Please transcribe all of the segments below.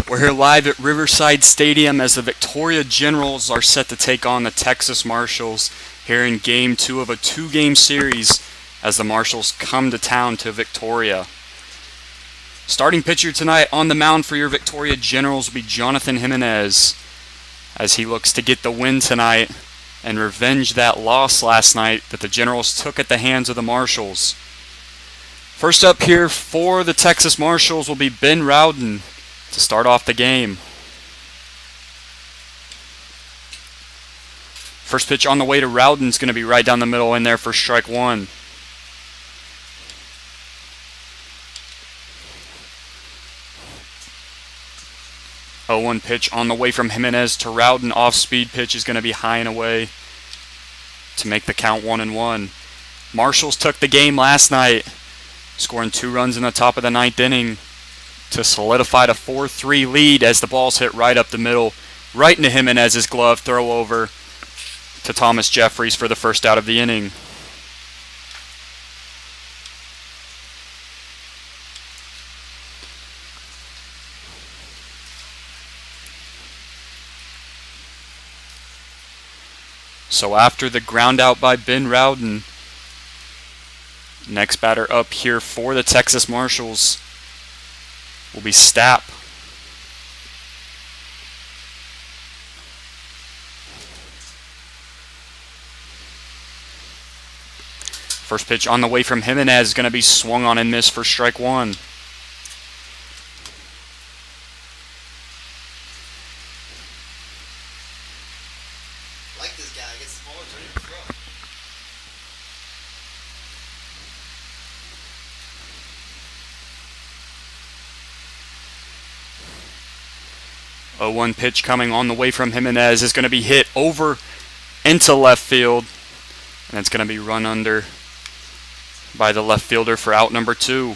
We're here live at Riverside Stadium as the Victoria Generals are set to take on the Texas Marshals here in Game 2 of a two-game series as the Marshals come to town to Victoria. Starting pitcher tonight on the mound for your Victoria Generals will be Jonathan Jimenez as he looks to get the win tonight and revenge that loss last night that the Generals took at the hands of the Marshals. First up here for the Texas Marshals will be Ben Rowden to start off the game. First pitch on the way to Rowden's going to be right down the middle in there for strike one. Oh, 1 pitch on the way from Jimenez to Rowden. Off-speed pitch is going to be high and away to make the count 1-1. Marshals took the game last night, scoring 2 runs in the top of the 9th inning to solidify a 4-3 lead as the ball's hit right up the middle, right into Jimenez's glove, throw over to Thomas Jeffries for the first out of the inning. So after the ground out by Ben Rowden, next batter up here for the Texas Marshals will be Stapp. First pitch on the way from Jimenez is going to be swung on and missed for strike one. Like this guy, gets the ball and ready to throw. 0-1 pitch coming on the way from Jimenez is going to be hit over into left field, and it's going to be run under by the left fielder for out number 2.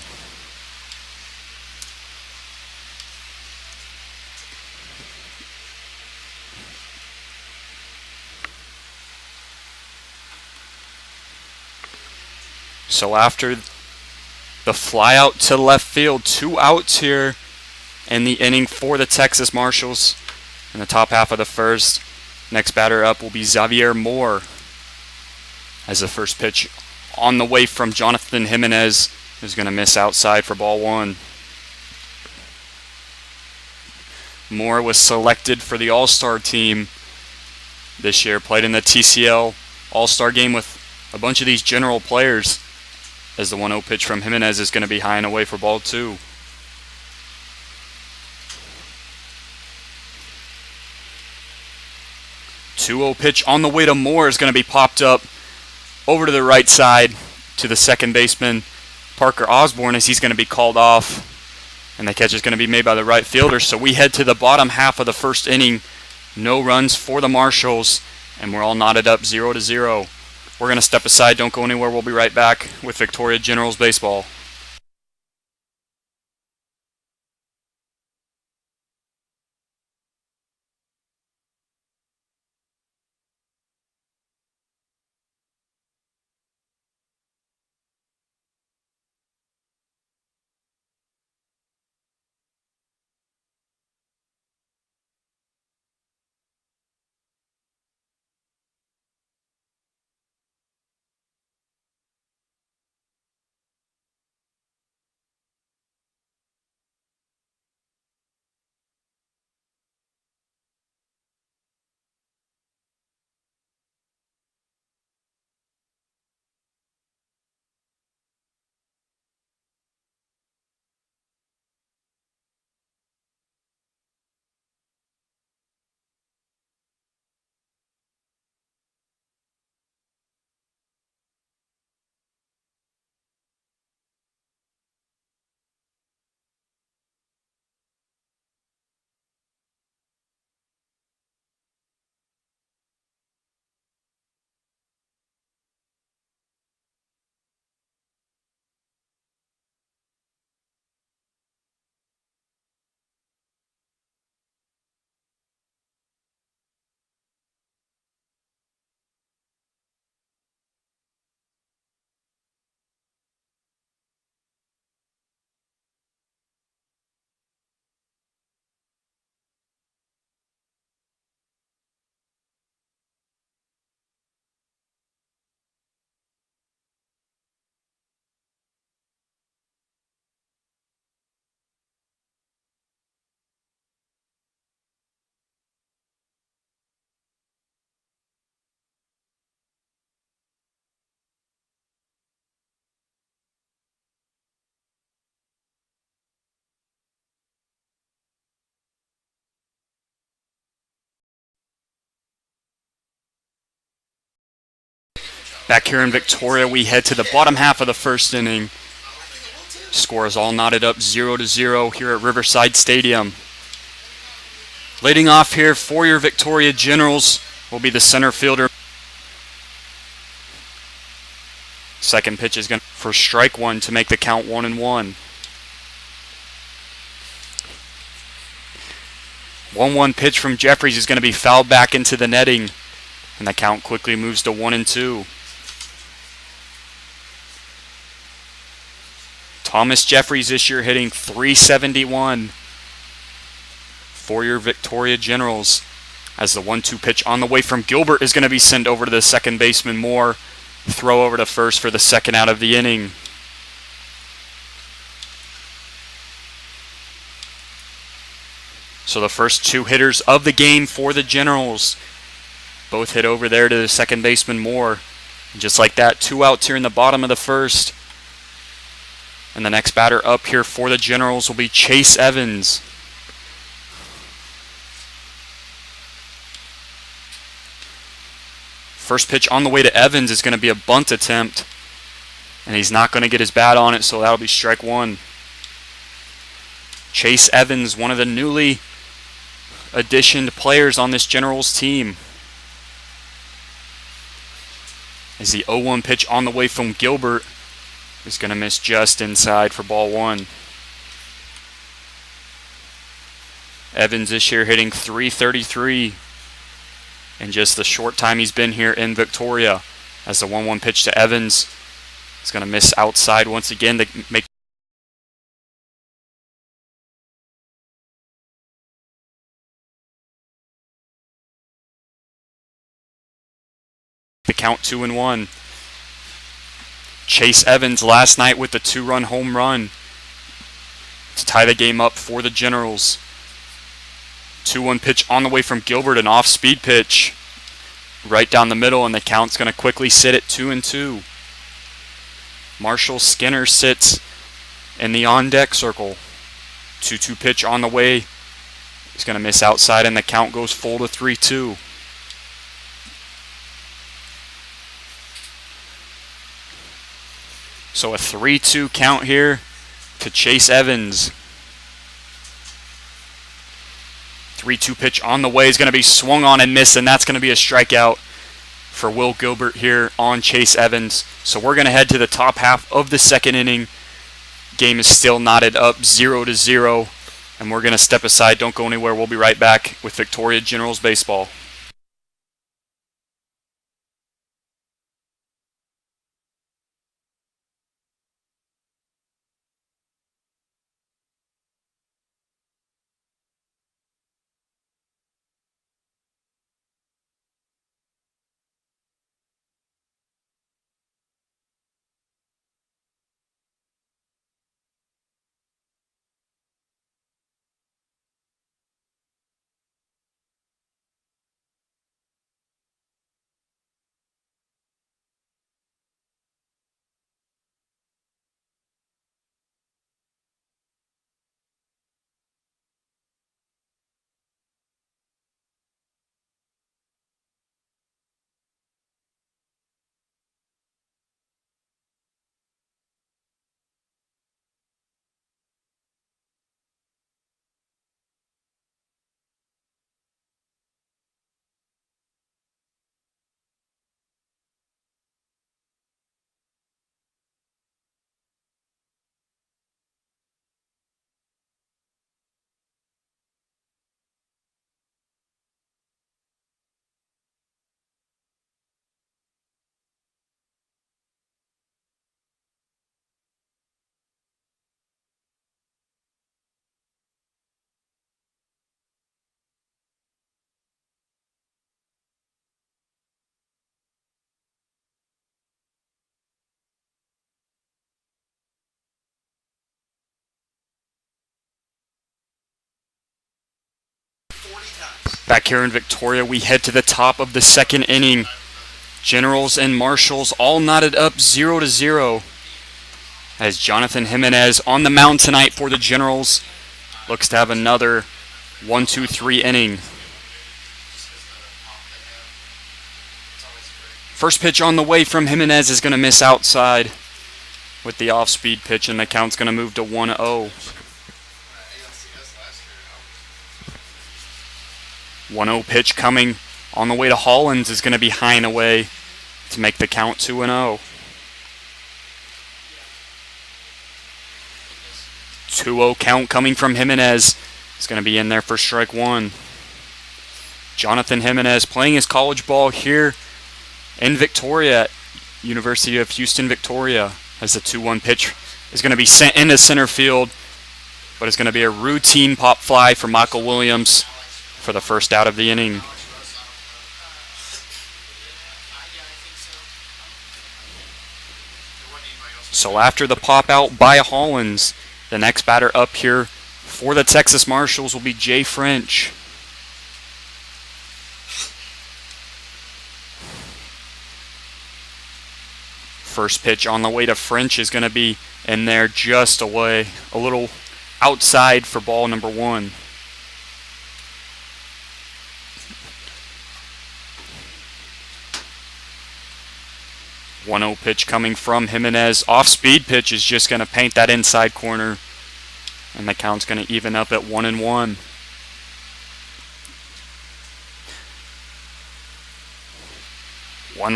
So after the fly out to left field, 2 outs here in the inning for the Texas Marshals in the top half of the first. Next batter up will be Xavier Moore as the first pitch on the way from Jonathan Jimenez is going to miss outside for ball 1. Moore was selected for the All-Star team this year, played in the TCL All-Star game with a bunch of these general players, as the 1-0 pitch from Jimenez is going to be high and away for ball 2. Two-0 pitch on the way to Moore is going to be popped up over to the right side to the second baseman, Parker Osborne, as he's going to be called off. And the catch is going to be made by the right fielder. So we head to the bottom half of the first inning. No runs for the Marshals, and we're all knotted up 0-0. We're going to step aside. Don't go anywhere. We'll be right back with Victoria Generals Baseball. Back here in Victoria, we head to the bottom half of the first inning. Score is all knotted up 0-0 here at Riverside Stadium. Leading off here for your Victoria Generals will be the center fielder. Second pitch is going for strike one to make the count 1-1. 1-1 pitch from Jeffries is going to be fouled back into the netting, and the count quickly moves to 1-2. Thomas Jeffries this year hitting .371 for your Victoria Generals, as the 1-2 pitch on the way from Gilbert is going to be sent over to the second baseman Moore. Throw over to first for the second out of the inning. So the first two hitters of the game for the Generals both hit over there to the second baseman Moore. And just like that, 2 outs here in the bottom of the first. And the next batter up here for the Generals will be Chase Evans. First pitch on the way to Evans is going to be a bunt attempt. And he's not going to get his bat on it, so that'll be strike one. Chase Evans, one of the newly additioned players on this Generals team. As the 0-1 pitch on the way from Gilbert is going to miss just inside for ball one. Evans this year hitting .333 in just the short time he's been here in Victoria. As the 1-1 pitch to Evans is going to miss outside once again to make the count 2-1. Chase Evans last night with the 2-run home run to tie the game up for the Generals. 2-1 pitch on the way from Gilbert, an off-speed pitch right down the middle, and the count's going to quickly sit at 2-2. Marshall Skinner sits in the on-deck circle. 2-2 pitch on the way. He's going to miss outside, and the count goes full to 3-2. So a 3-2 count here to Chase Evans. 3-2 pitch on the way is going to be swung on and missed, and that's going to be a strikeout for Will Gilbert here on Chase Evans. So we're going to head to the top half of the second inning. Game is still knotted up 0-0, and we're going to step aside. Don't go anywhere. We'll be right back with Victoria Generals Baseball. Back here in Victoria, we head to the top of the second inning. Generals and Marshals all knotted up 0-0. As Jonathan Jimenez on the mound tonight for the Generals looks to have another 1-2-3 inning. First pitch on the way from Jimenez is going to miss outside with the off-speed pitch, and the count's going to move to 1-0. 1-0 pitch coming on the way to Hollins is going to be high and away to make the count 2-0. 2-0 count coming from Jimenez. Is going to be in there for strike one. Jonathan Jimenez playing his college ball here in Victoria at University of Houston, Victoria, as the 2-1 pitch is going to be sent into center field, but it's going to be a routine pop fly for Michael Williams for the first out of the inning. So after the pop out by Hollins, the next batter up here for the Texas Marshals will be Jay French. First pitch on the way to French is going to be in there just away, a little outside for ball number one. One 0 pitch coming from Jimenez. Off-speed pitch is just going to paint that inside corner, and the count's going to even up at 1-1.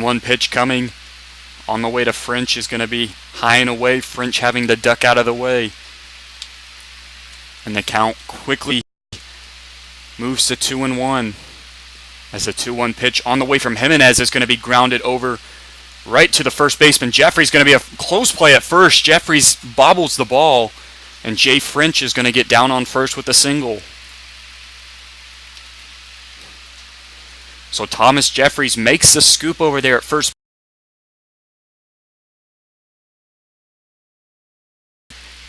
One pitch coming on the way to French is going to be high and away. French having to duck out of the way, and the count quickly moves to 2-1 as the 2-1 pitch on the way from Jimenez is going to be grounded over right to the first baseman. Jeffrey's going to be a close play at first. Jeffries bobbles the ball, and Jay French is going to get down on first with a single. So Thomas Jeffries makes the scoop over there at first.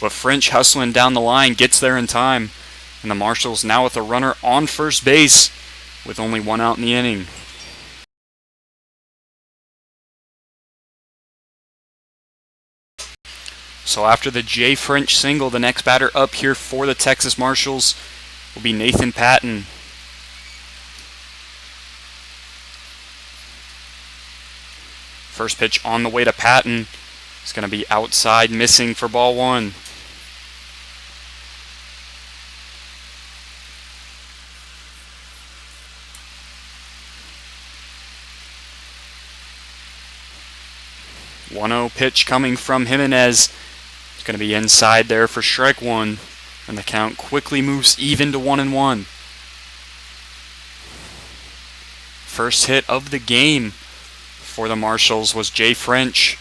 But French hustling down the line gets there in time, and the Marshals now with a runner on first base with only one out in the inning. So after the Jay French single, the next batter up here for the Texas Marshals will be Nathan Patton. First pitch on the way to Patton is going to be outside, missing for ball one. One 0 pitch coming from Jimenez. It's going to be inside there for strike one, and the count quickly moves even to 1-1. First hit of the game for the Marshals was Jay French,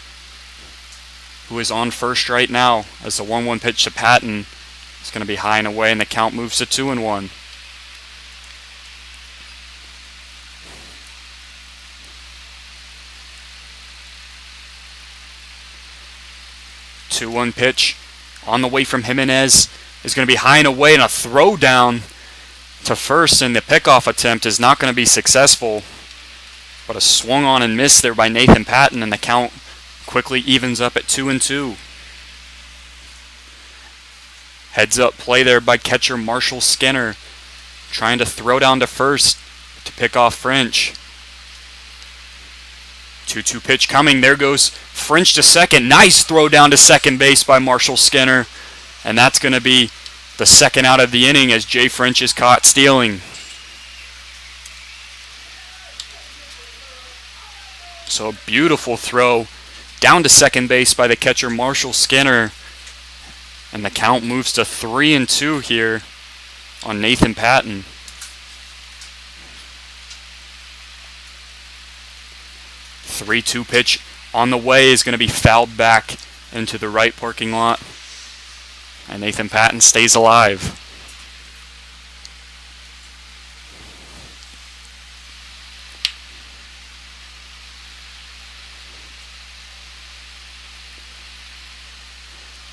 who is on first right now, as the 1-1 pitch to Patton is going to be high and away, and the count moves to 2-1. Two-one pitch on the way from Jimenez is going to be high and away, and a throw down to first, and the pickoff attempt is not going to be successful. But a swung on and miss there by Nathan Patton, and the count quickly evens up at 2-2. Heads up play there by catcher Marshall Skinner, trying to throw down to first to pick off French. 2-2 pitch coming. There goes French to second. Nice throw down to second base by Marshall Skinner. And that's going to be the second out of the inning as Jay French is caught stealing. So a beautiful throw down to second base by the catcher Marshall Skinner. And the count moves to 3-2 here on Nathan Patton. 3-2 pitch on the way is going to be fouled back into the right parking lot, and Nathan Patton stays alive.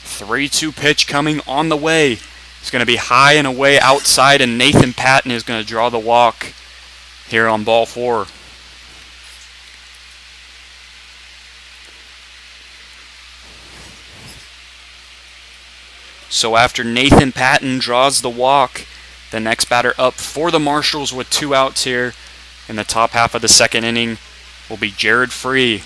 Three-two pitch coming on the way. It's going to be high and away outside, and Nathan Patton is going to draw the walk here on ball four. So after Nathan Patton draws the walk, the next batter up for the Marshals with two outs here in the top half of the second inning will be Jared Free.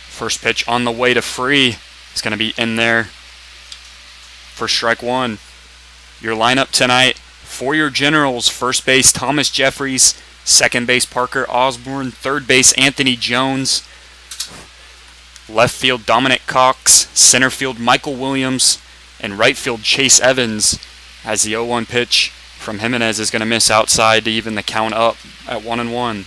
First pitch on the way to Free. It's going to be in there for strike one. Your lineup tonight for your Generals: first base Thomas Jeffries, second base Parker Osborne, third base Anthony Jones, left field Dominic Cox, center field Michael Williams, and right field Chase Evans, as the 0-1 pitch from Jimenez is going to miss outside to even the count up at 1-1.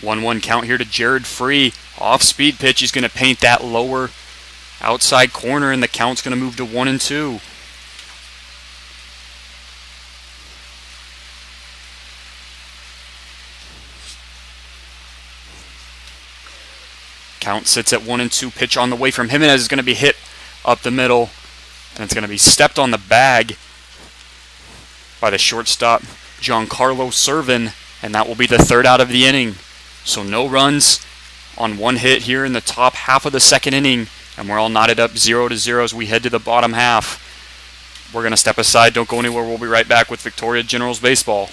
One count here to Jared Free. Off-speed pitch is going to paint that lower outside corner, and the count's going to move to 1-2. Count sits at 1-2. Pitch on the way from Jimenez is going to be hit up the middle, and it's going to be stepped on the bag by the shortstop Giancarlo Servin, and that will be the third out of the inning. So no runs on one hit here in the top half of the second inning, and we're all knotted up 0-0 as we head to the bottom half. We're going to step aside. Don't go anywhere. We'll be right back with Victoria Generals Baseball.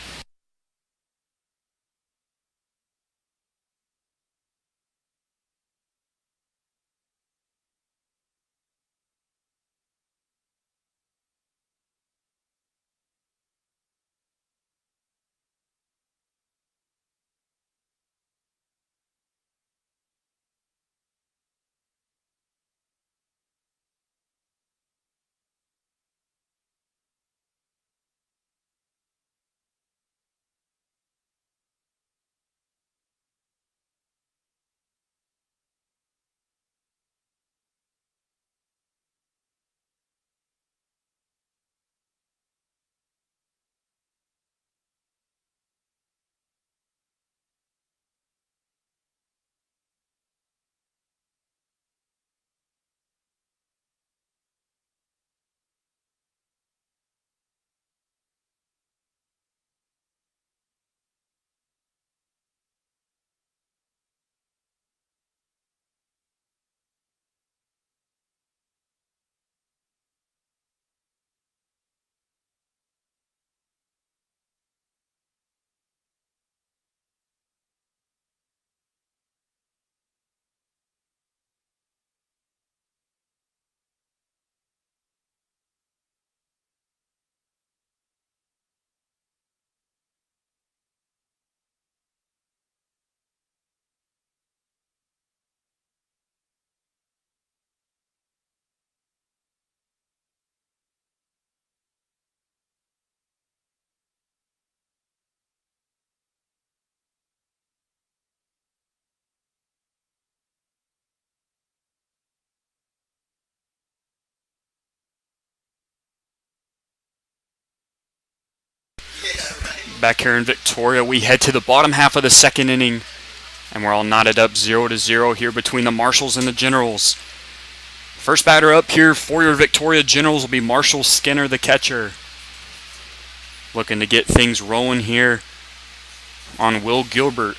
Back here in Victoria, we head to the bottom half of the second inning, and we're all knotted up 0-0 here between the Marshals and the Generals. First batter up here for your Victoria Generals will be Marshall Skinner, the catcher. Looking to get things rolling here on Will Gilbert.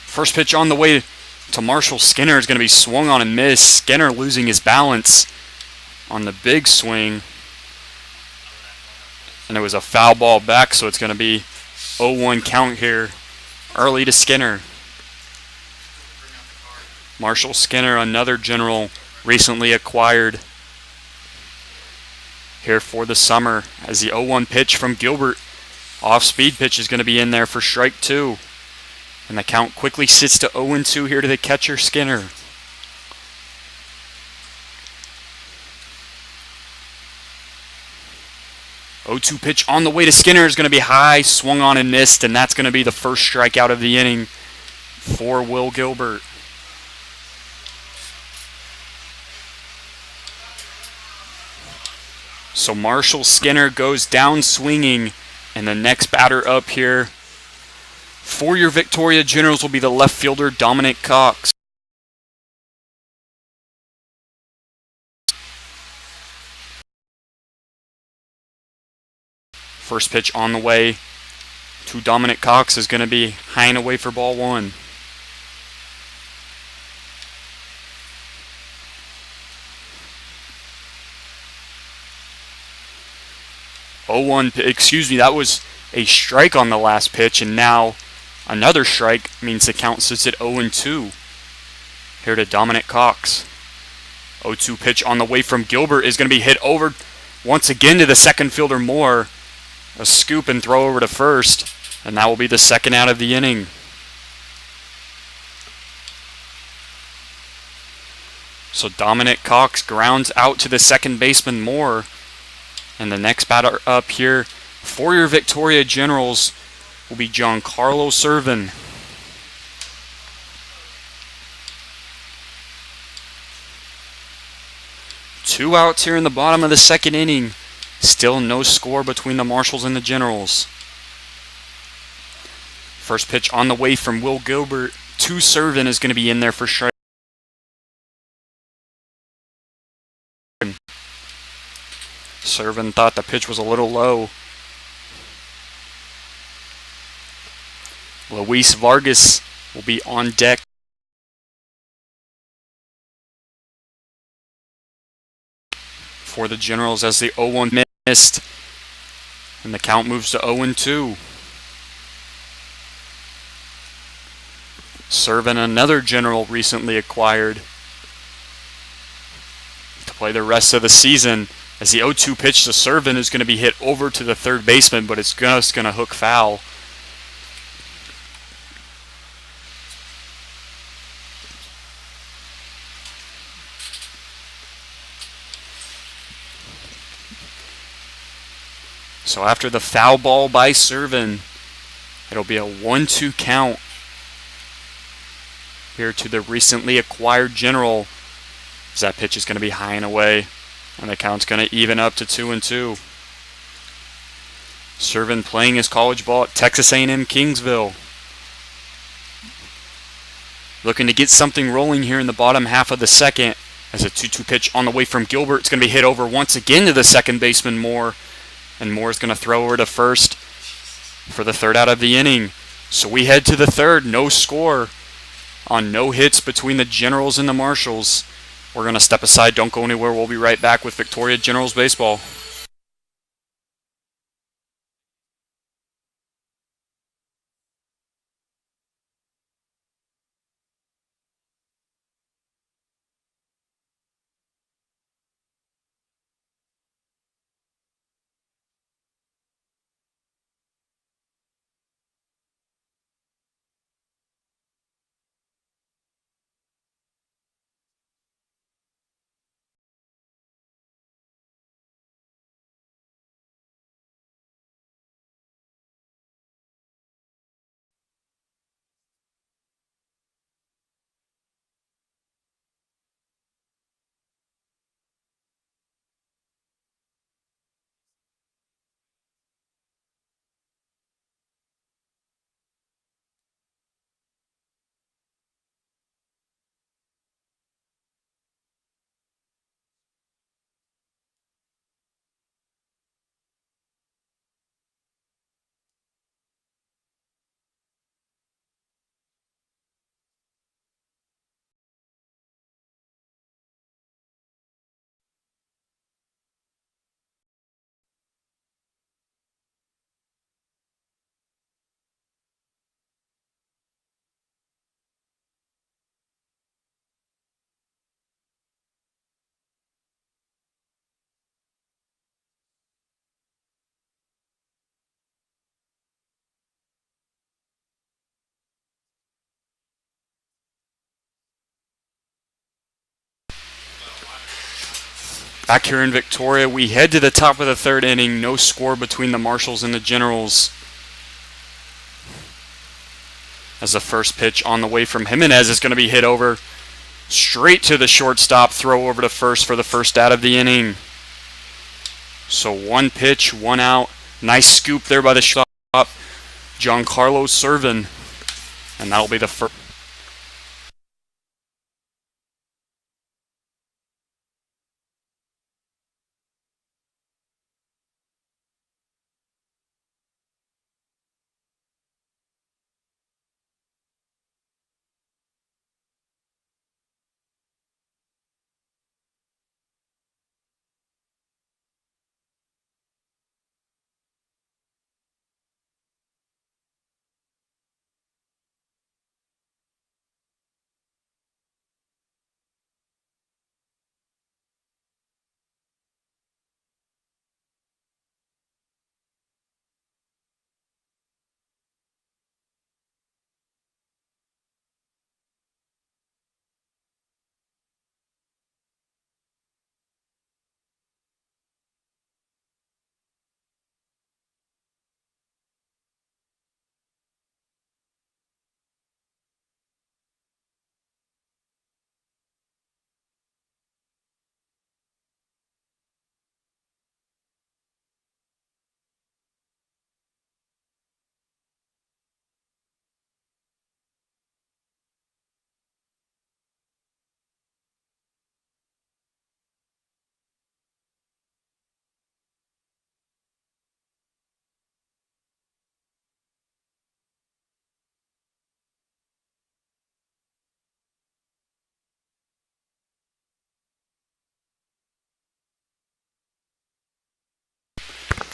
First pitch on the way to Marshall Skinner is going to be swung on and missed. Skinner losing his balance on the big swing. And it was a foul ball back, so it's going to be 0-1 count here early to Skinner. Marshall Skinner, another General recently acquired here for the summer, as the 0-1 pitch from Gilbert, off-speed pitch, is going to be in there for strike two. And the count quickly sits to 0-2 here to the catcher, Skinner. 0-2 pitch on the way to Skinner is going to be high, swung on and missed, and that's going to be the first strikeout of the inning for Will Gilbert. So Marshall Skinner goes down swinging, and the next batter up here for your Victoria Generals will be the left fielder Dominic Cox. First pitch on the way to Dominic Cox is going to be high and away for ball one. That was a strike on the last pitch, and now another strike means the count sits at 0-2. Here to Dominic Cox. 0-2 pitch on the way from Gilbert is going to be hit over once again to the second fielder Moore. A scoop and throw over to first, and that will be the second out of the inning. So Dominic Cox grounds out to the second baseman Moore. And the next batter up here for your Victoria Generals will be Giancarlo Servin. Two outs here in the bottom of the second inning. Still no score between the Marshals and the Generals. First pitch on the way from Will Gilbert to Servin is going to be in there for strike. Servin thought the pitch was a little low. Luis Vargas will be on deck. For the Generals as the 0-1 missed. And the count moves to 0-2. Servin, another General recently acquired to play the rest of the season. As the 0-2 pitch to Servin is going to be hit over to the third baseman, but it's just going to hook foul. So after the foul ball by Servin, it'll be a 1-2 count here to the recently acquired General. As that pitch is going to be high and away. And the count's going to even up to 2-2. Servin playing his college ball at Texas A&M Kingsville. Looking to get something rolling here in the bottom half of the second. As a 2-2 pitch on the way from Gilbert. It's going to be hit over once again to the second baseman Moore. And Moore's going to throw over to first for the third out of the inning. So we head to the third. No score on no hits between the Generals and the Marshals. We're going to step aside. Don't go anywhere. We'll be right back with Victoria Generals Baseball. Back here in Victoria, we head to the top of the third inning. No score between the Marshals and the Generals. As the first pitch on the way from Jimenez is going to be hit over straight to the shortstop. Throw over to first for the first out of the inning. So one pitch, one out. Nice scoop there by the shortstop, Giancarlo Servin. And that'll be the first.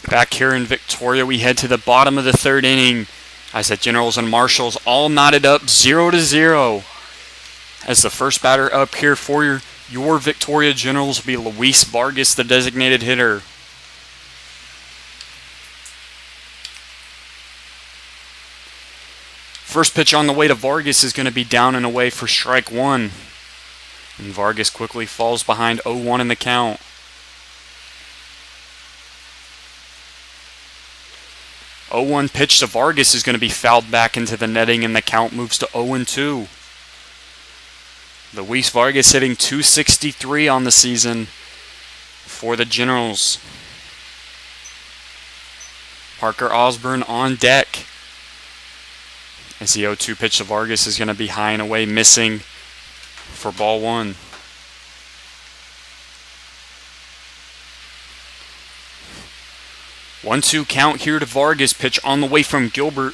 Back here in Victoria, we head to the bottom of the third inning as the Generals and Marshals all knotted up 0-0. As the first batter up here for your Victoria Generals will be Luis Vargas, the designated hitter. First pitch on the way to Vargas is going to be down and away for strike one. And Vargas quickly falls behind 0-1 in the count. Oh, 0-1 pitch to Vargas is going to be fouled back into the netting, and the count moves to 0-2. Luis Vargas hitting .263 on the season for the Generals. Parker Osborne on deck. As the 0-2 pitch to Vargas is going to be high and away, missing for ball one. One-two count here to Vargas. Pitch on the way from Gilbert.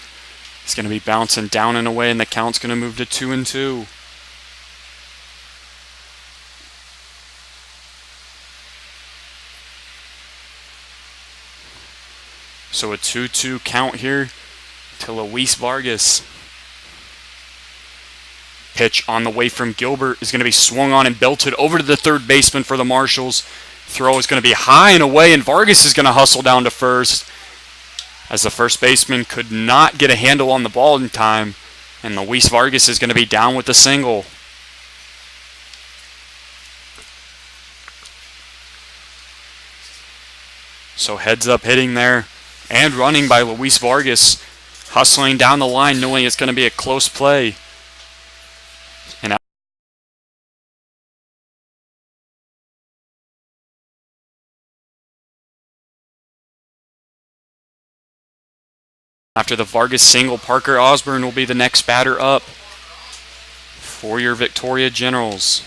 It's going to be bouncing down and away, and the count's going to move to 2-2. So a 2-2 count here to Luis Vargas. Pitch on the way from Gilbert is going to be swung on and belted over to the third baseman for the Marshals. Throw is going to be high and away, and Vargas is going to hustle down to first as the first baseman could not get a handle on the ball in time, and Luis Vargas is going to be down with the single. So heads up hitting there and running by Luis Vargas, hustling down the line knowing it's going to be a close play. And after the Vargas single, Parker Osborne will be the next batter up for your Victoria Generals.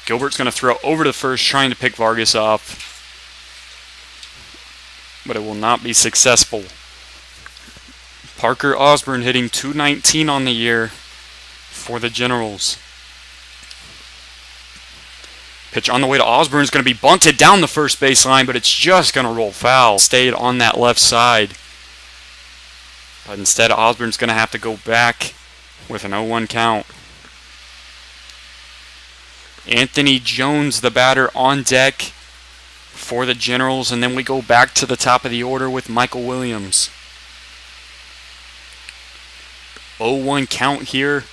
Gilbert's going to throw over to first, trying to pick Vargas off, but it will not be successful. Parker Osborne hitting .219 on the year for the Generals. Pitch on the way to Osborne is going to be bunted down the first baseline, but it's just going to roll foul. Stayed on that left side. But instead, Osborne's going to have to go back with an 0-1 count. Anthony Jones, the batter, on deck for the Generals, and then we go back to the top of the order with Michael Williams. 0-1 count here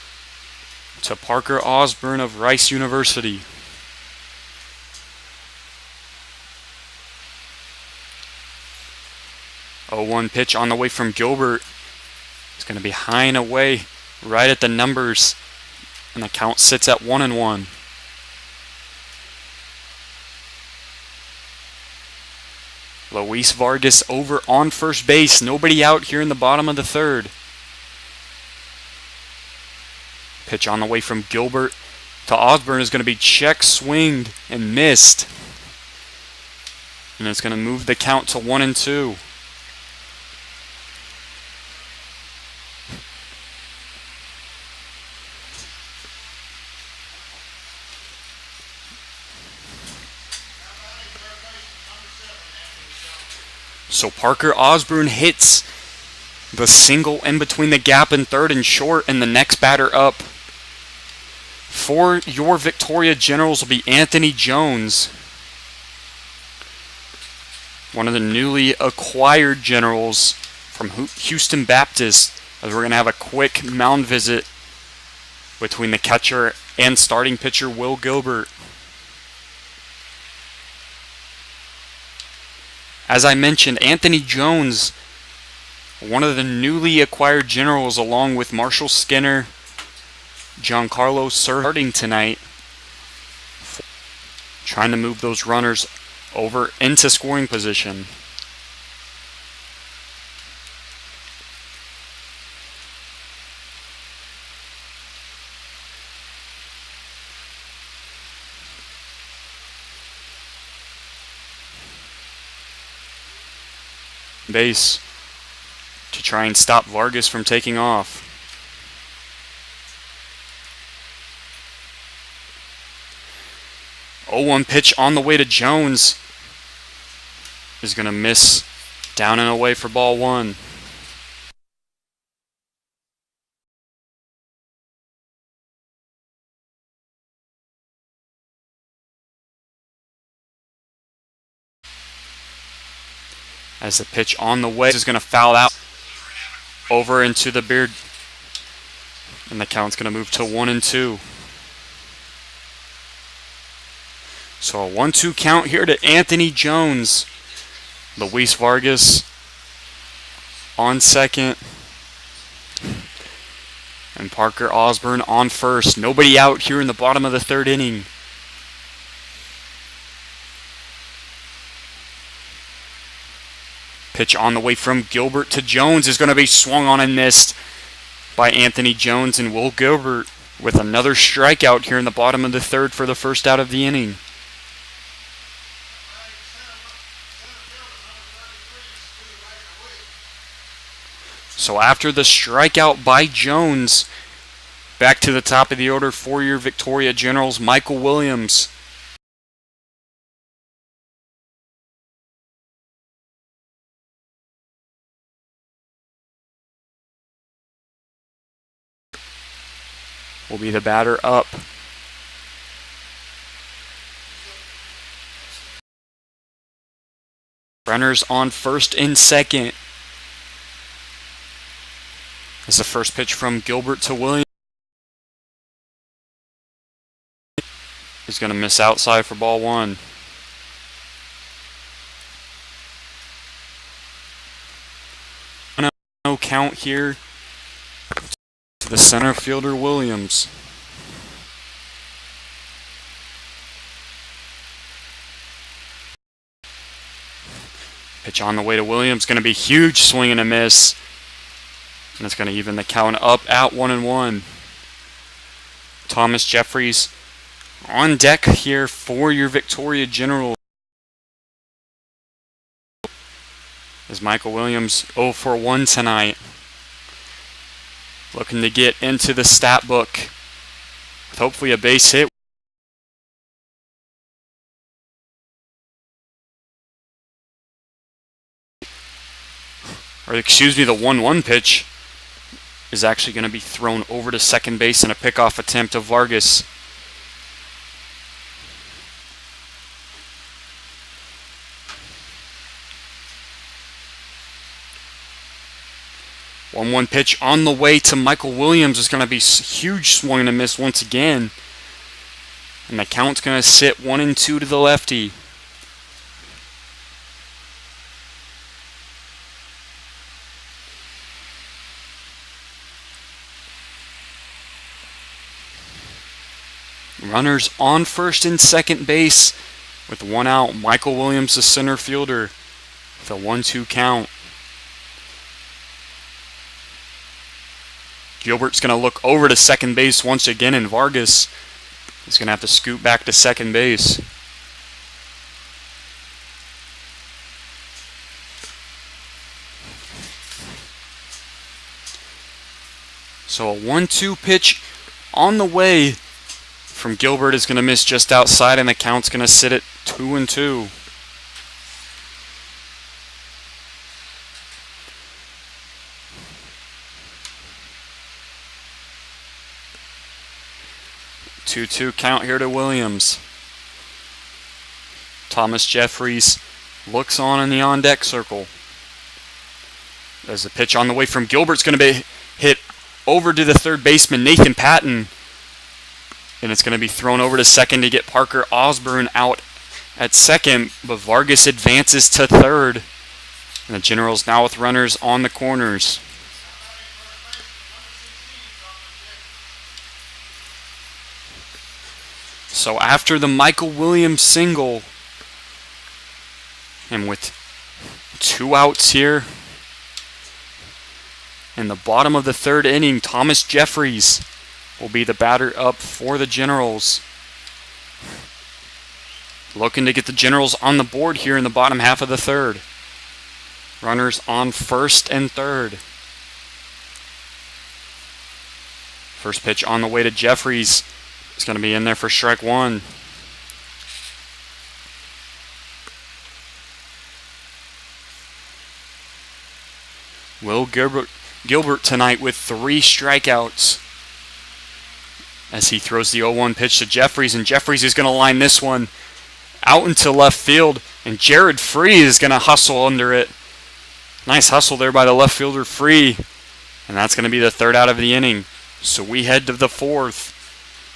to Parker Osborne of Rice University. Oh, 0-1 pitch on the way from Gilbert. It's going to be high and away right at the numbers, and the count sits at 1-1. Luis Vargas over on first base. Nobody out here in the bottom of the third. Pitch on the way from Gilbert to Osborne is going to be check swinged and missed. And it's going to move the count to 1-2. So Parker Osborne hits the single in between the gap in third and short, and the next batter up for your Victoria Generals will be Anthony Jones, one of the newly acquired Generals from Houston Baptist, as we're going to have a quick mound visit between the catcher and starting pitcher Will Gilbert. As I mentioned, Anthony Jones, one of the newly acquired Generals, along with Marshall Skinner, Giancarlo starting tonight, trying to move those runners over into scoring position. Base to try and stop Vargas from taking off. 0-1 pitch on the way to Jones is going to miss down and away for ball one. As the pitch on the way is going to foul out over into the beard. And the count's going to move to 1-2. So a 1-2 count here to Anthony Jones. Luis Vargas on second. And Parker Osborne on first. Nobody out here in the bottom of the third inning. Pitch on the way from Gilbert to Jones is going to be swung on and missed by Anthony Jones, and Will Gilbert with another strikeout here in the bottom of the third for the first out of the inning. So after the strikeout by Jones, back to the top of the order for your Victoria Generals, Michael Williams. Will be the batter up. Runners on first and second. As the first pitch from Gilbert to Williams is going to miss outside for ball one. No count here to the center fielder Williams. Pitch on the way to Williams, going to be huge, swing and a miss. And it's going to even the count up at 1-1. Thomas Jeffries on deck here for your Victoria General. As Michael Williams 0 for 1 tonight. Looking to get into the stat book with hopefully a base hit. Or excuse me, the 1-1 pitch is actually going to be thrown over to second base in a pickoff attempt of Vargas. One pitch on the way to Michael Williams is going to be huge, swing and a miss once again. And the count's going to sit 1-2 to the lefty. Runners on first and second base with one out. Michael Williams, the center fielder, with a 1-2 count. Gilbert's going to look over to second base once again, and Vargas is going to have to scoot back to second base. So a 1-2 pitch on the way from Gilbert is going to miss just outside, and the count's going to sit at 2-2. Two count here to Williams. Thomas Jeffries looks on in the on-deck circle. There's a pitch on the way from Gilbert's going to be hit over to the third baseman, Nathan Patton. And it's going to be thrown over to second to get Parker Osborne out at second. But Vargas advances to third. And the Generals now with runners on the corners. So after the Michael Williams single, and with 2 outs here in the bottom of the third inning, Thomas Jeffries will be the batter up for the Generals. Looking to get the Generals on the board here in the bottom half of the third. Runners on first and third. First pitch on the way to Jeffries. It's going to be in there for strike one. Will Gilbert tonight with 3 strikeouts as he throws the 0-1 pitch to Jeffries, and Jeffries is going to line this one out into left field, and Jared Free is going to hustle under it. Nice hustle there by the left fielder Free, and that's going to be the 3rd out of the inning. So we head to the 4th.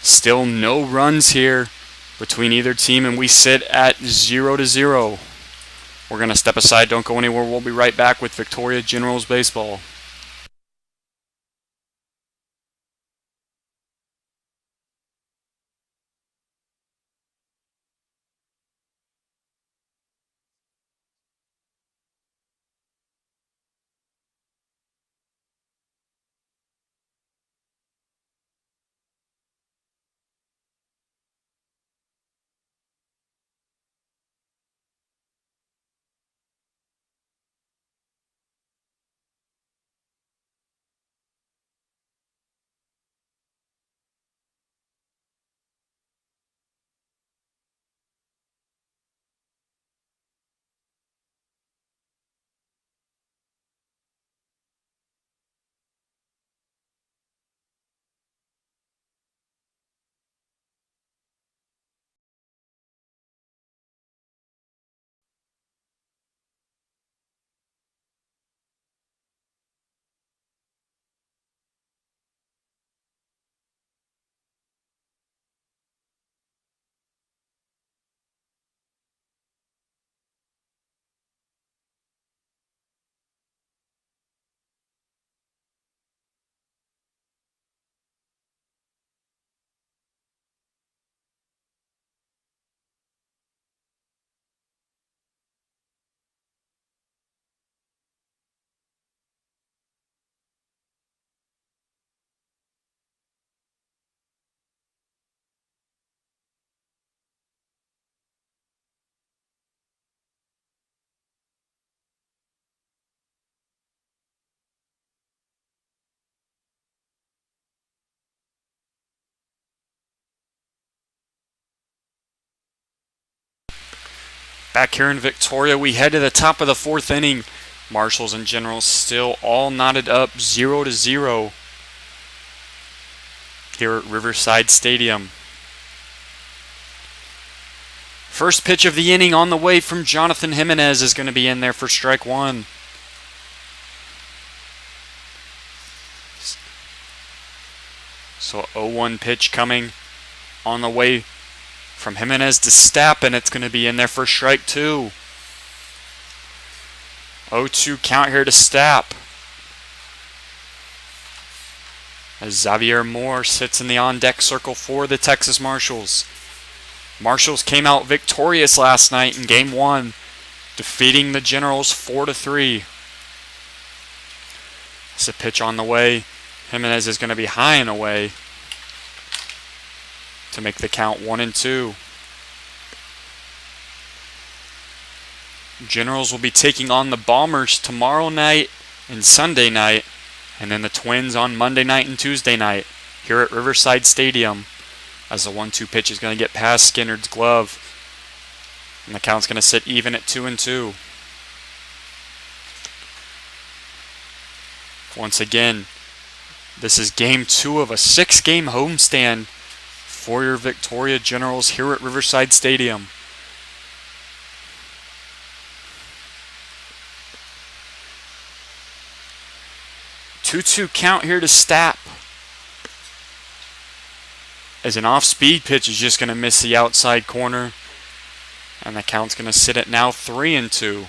Still no runs here between either team, and we sit at 0-0. We're going to step aside. Don't go anywhere. We'll be right back with Victoria Generals Baseball. Back here in Victoria, we head to the top of the 4th inning. Marshals and Generals still all knotted up 0-0 here at Riverside Stadium. First pitch of the inning on the way from Jonathan Jimenez is going to be in there for strike 1. So 0-1 pitch coming on the way from Jimenez to Stapp, and it's going to be in there for strike 2. 0-2 count here to Stapp, as Xavier Moore sits in the on-deck circle for the Texas Marshals. Marshals came out victorious last night in Game 1, defeating the Generals 4-3. It's a pitch on the way. Jimenez is going to be high and away to make the count 1-2. Generals will be taking on the Bombers tomorrow night and Sunday night, and then the Twins on Monday night and Tuesday night here at Riverside Stadium, as the 1-2 pitch is going to get past Skinnard's glove, and the count's going to sit even at 2-2. Once again, this is Game 2 of a 6-game homestand for your Victoria Generals here at Riverside Stadium. Two count here to Stapp, as an off-speed pitch is just going to miss the outside corner, and the count's going to sit at now 3-2.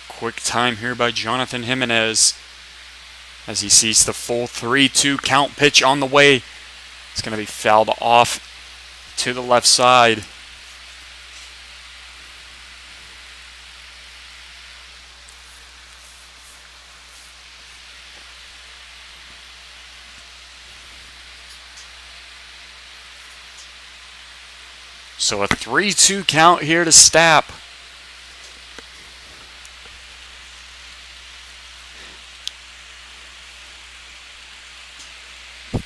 Quick time here by Jonathan Jimenez as he sees the full 3-2 count pitch on the way. It's going to be fouled off to the left side. So a 3-2 count here to Stapp.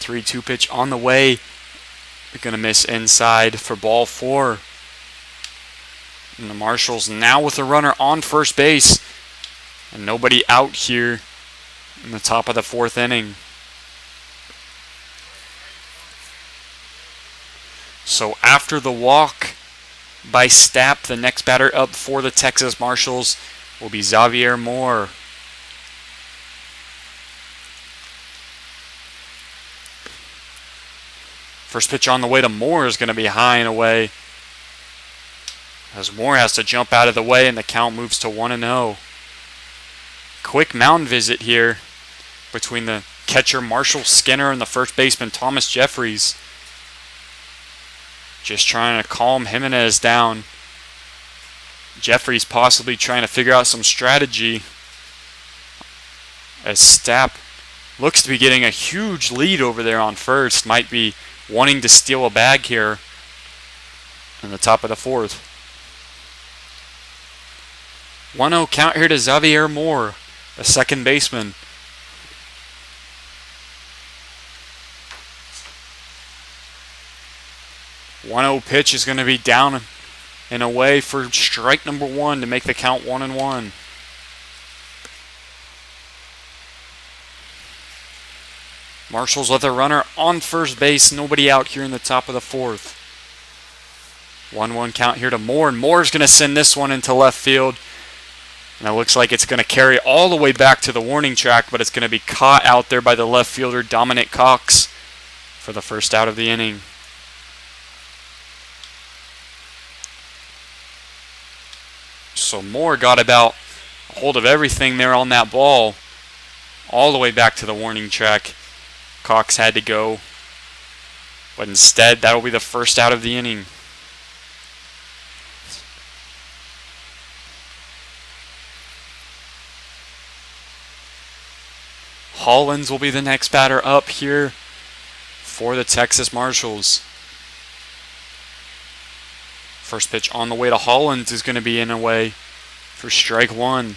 3-2 pitch on the way. They're going to miss inside for ball 4. And the Marshals now with a runner on first base. And nobody out here in the top of the 4th inning. So after the walk by Stapp, the next batter up for the Texas Marshals will be Xavier Moore. First pitch on the way to Moore is going to be high and away, as Moore has to jump out of the way and the count moves to 1-0. Quick mound visit here between the catcher Marshall Skinner and the first baseman Thomas Jeffries. Just trying to calm Jimenez down. Jeffries possibly trying to figure out some strategy, as Stapp looks to be getting a huge lead over there on first. Might be wanting to steal a bag here in the top of the 4th. 1-0 count here to Xavier Moore, the second baseman. One-0 pitch is going to be down and away for strike number 1 to make the count 1-1. Marshals with a runner on first base, nobody out here in the top of the 4th. 1-1 count here to Moore, and Moore's going to send this one into left field. And it looks like it's going to carry all the way back to the warning track, but it's going to be caught out there by the left fielder, Dominic Cox, for the first out of the inning. So Moore got about a hold of everything there on that ball, all the way back to the warning track. Cox had to go, but instead that'll be the first out of the inning. Hollins will be the next batter up here for the Texas Marshals. First pitch on the way to Hollins is going to be in away for strike 1.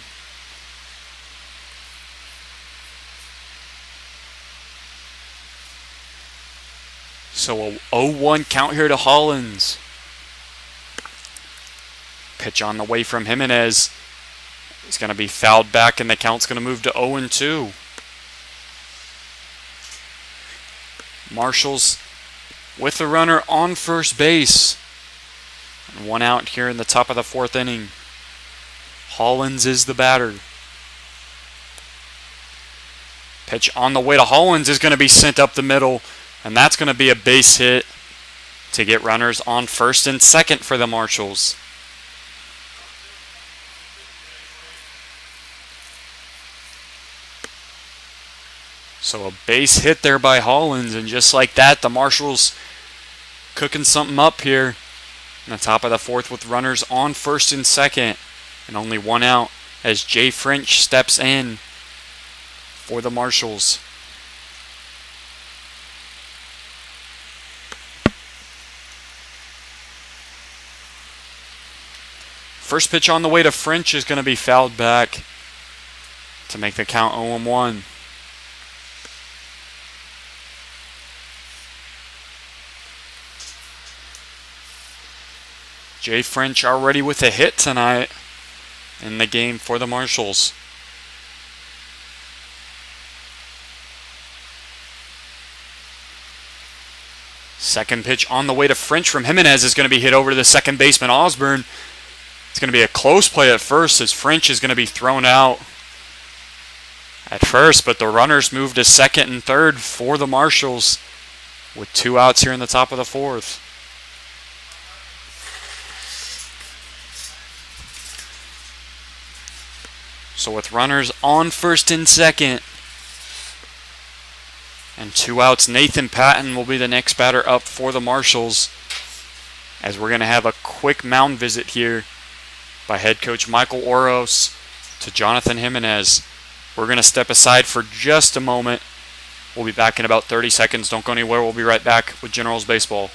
So a 0-1 count here to Hollins. Pitch on the way from Jimenez is going to be fouled back, and the count's going to move to 0-2. Marshals with the runner on first base. And 1 out here in the top of the 4th inning. Hollins is the batter. Pitch on the way to Hollins is going to be sent up the middle, and that's going to be a base hit to get runners on first and second for the Marshals. So a base hit there by Hollins, and just like that, the Marshals cooking something up here in the top of the 4th with runners on first and second, and only 1 out as Jay French steps in for the Marshals. First pitch on the way to French is going to be fouled back to make the count 0-1. Jay French already with a hit tonight in the game for the Marshals. Second pitch on the way to French from Jimenez is going to be hit over to the second baseman, Osborne. It's going to be a close play at first, as French is going to be thrown out at first, but the runners move to second and third for the Marshals with 2 outs here in the top of the 4th. So with runners on first and second and 2 outs, Nathan Patton will be the next batter up for the Marshals, as we're going to have a quick mound visit here by head coach Michael Oros to Jonathan Jimenez. We're going to step aside for just a moment. We'll be back in about 30 seconds. Don't go anywhere. We'll be right back with Generals Baseball.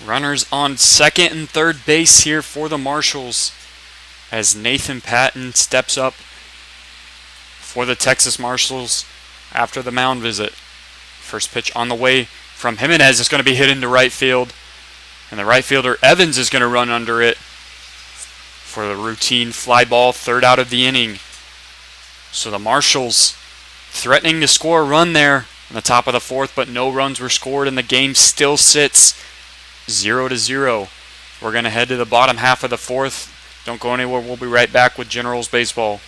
Runners on second and third base here for the Marshals as Nathan Patton steps up for the Texas Marshals after the mound visit. First pitch on the way from Jimenez is going to be hit into right field, and the right fielder Evans is going to run under it for the routine fly ball, third out of the inning. So the Marshals threatening to score a run there in the top of the fourth, but no runs were scored, and the game still sits 0-0. We're going to head to the bottom half of the fourth. Don't go anywhere. We'll be right back with Generals Baseball.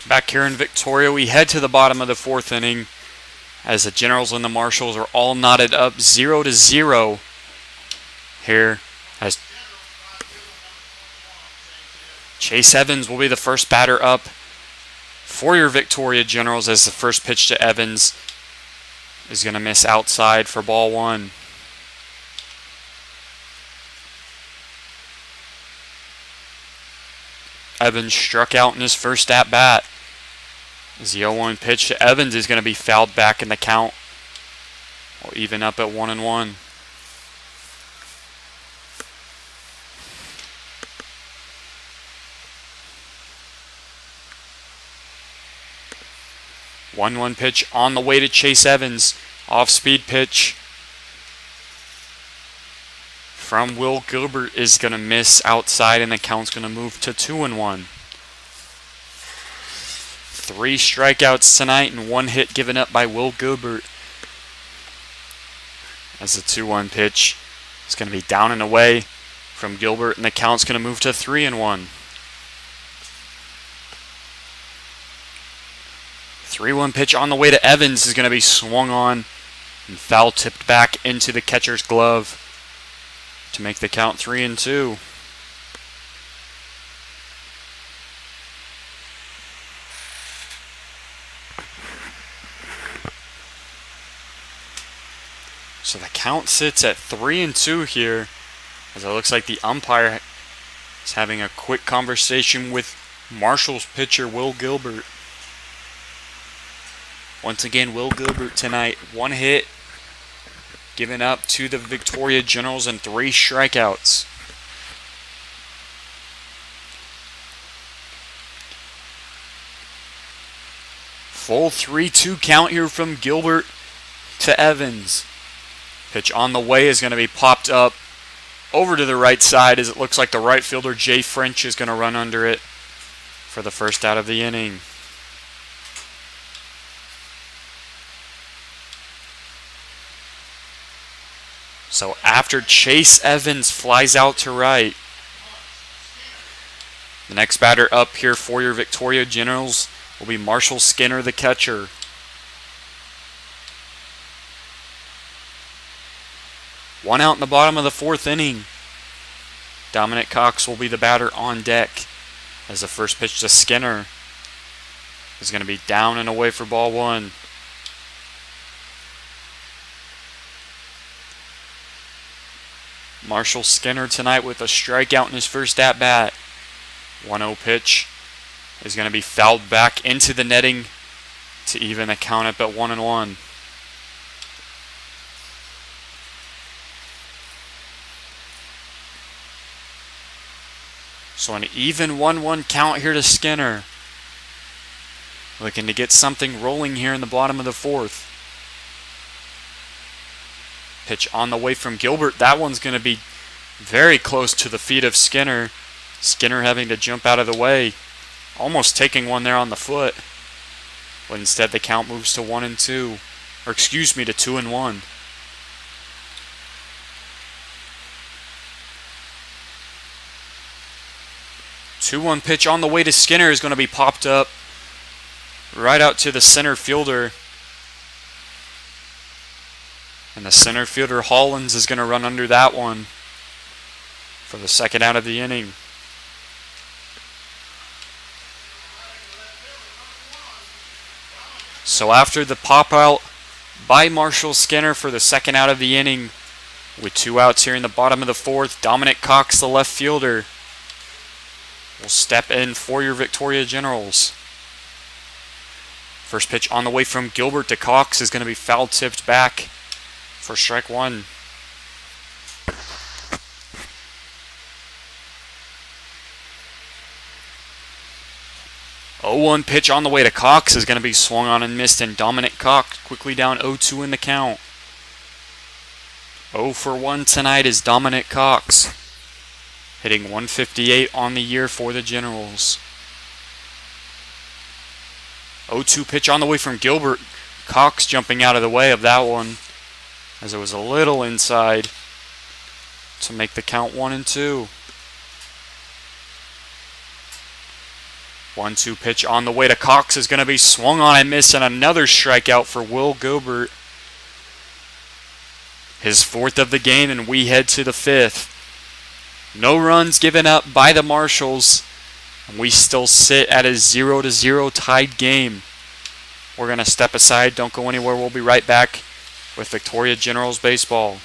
Back here in Victoria, we head to the bottom of the fourth inning as the Generals and the Marshals are all knotted up 0-0 here as Chase Evans will be the first batter up for your Victoria Generals as the first pitch to Evans is going to miss outside for ball one. Evans struck out in his first at-bat. As the 0-1 pitch to Evans is going to be fouled back in the count. We'll even up at 1-1. One pitch on the way to Chase Evans. Off-speed pitch from Will Gilbert is going to miss outside, and the count's going to move to 2-1. 3 strikeouts tonight and 1 hit given up by Will Gilbert. As the 2-1 pitch is going to be down and away from Gilbert, and the count's going to move to 3-1. 3-1 pitch on the way to Evans is going to be swung on and foul tipped back into the catcher's glove to make the count 3-2. So the count sits at 3-2 here, as it looks like the umpire is having a quick conversation with Marshals pitcher Will Gilbert. Once again, Will Gilbert tonight, 1 hit given up to the Victoria Generals and 3 strikeouts. Full 3-2 count here from Gilbert to Evans. Pitch on the way is going to be popped up over to the right side as it looks like the right fielder Jay French is going to run under it for the first out of the inning. So after Chase Evans flies out to right, the next batter up here for your Victoria Generals will be Marshall Skinner, the catcher. One out in the bottom of the fourth inning. Dominic Cox will be the batter on deck as the first pitch to Skinner is going to be down and away for ball one. Marshall Skinner tonight with a strikeout in his first at-bat. 1-0 pitch is going to be fouled back into the netting to even the count up at 1-1. So an even 1-1 count here to Skinner. Looking to get something rolling here in the bottom of the fourth. Pitch on the way from Gilbert. That one's going to be very close to the feet of Skinner. Skinner having to jump out of the way. Almost taking one there on the foot. But instead the count moves to 1-2. Or excuse me, to 2-1. 2-1 pitch on the way to Skinner is going to be popped up right out to the center fielder. And the center fielder Hollins is going to run under that one for the second out of the inning. So after the pop out by Marshall Skinner for the second out of the inning, with 2 outs here in the bottom of the fourth, Dominic Cox, the left fielder, will step in for your Victoria Generals. First pitch on the way from Gilbert to Cox is going to be foul tipped back for strike one. Oh, 1 pitch on the way to Cox is going to be swung on and missed, and Dominic Cox quickly down 0-2 in the count. 0 for 1 tonight is Dominic Cox, hitting 158 on the year for the Generals. 0-2 pitch on the way from Gilbert. Cox jumping out of the way of that one as it was a little inside to make the count 1-2. 1-2 pitch on the way to Cox is going to be swung on and missed, and another strikeout for Will Gilbert. His 4th of the game, and we head to the 5th. No runs given up by the Marshals, and we still sit at a 0-0 tied game. We're going to step aside. Don't go anywhere. We'll be right back with Victoria Generals Baseball.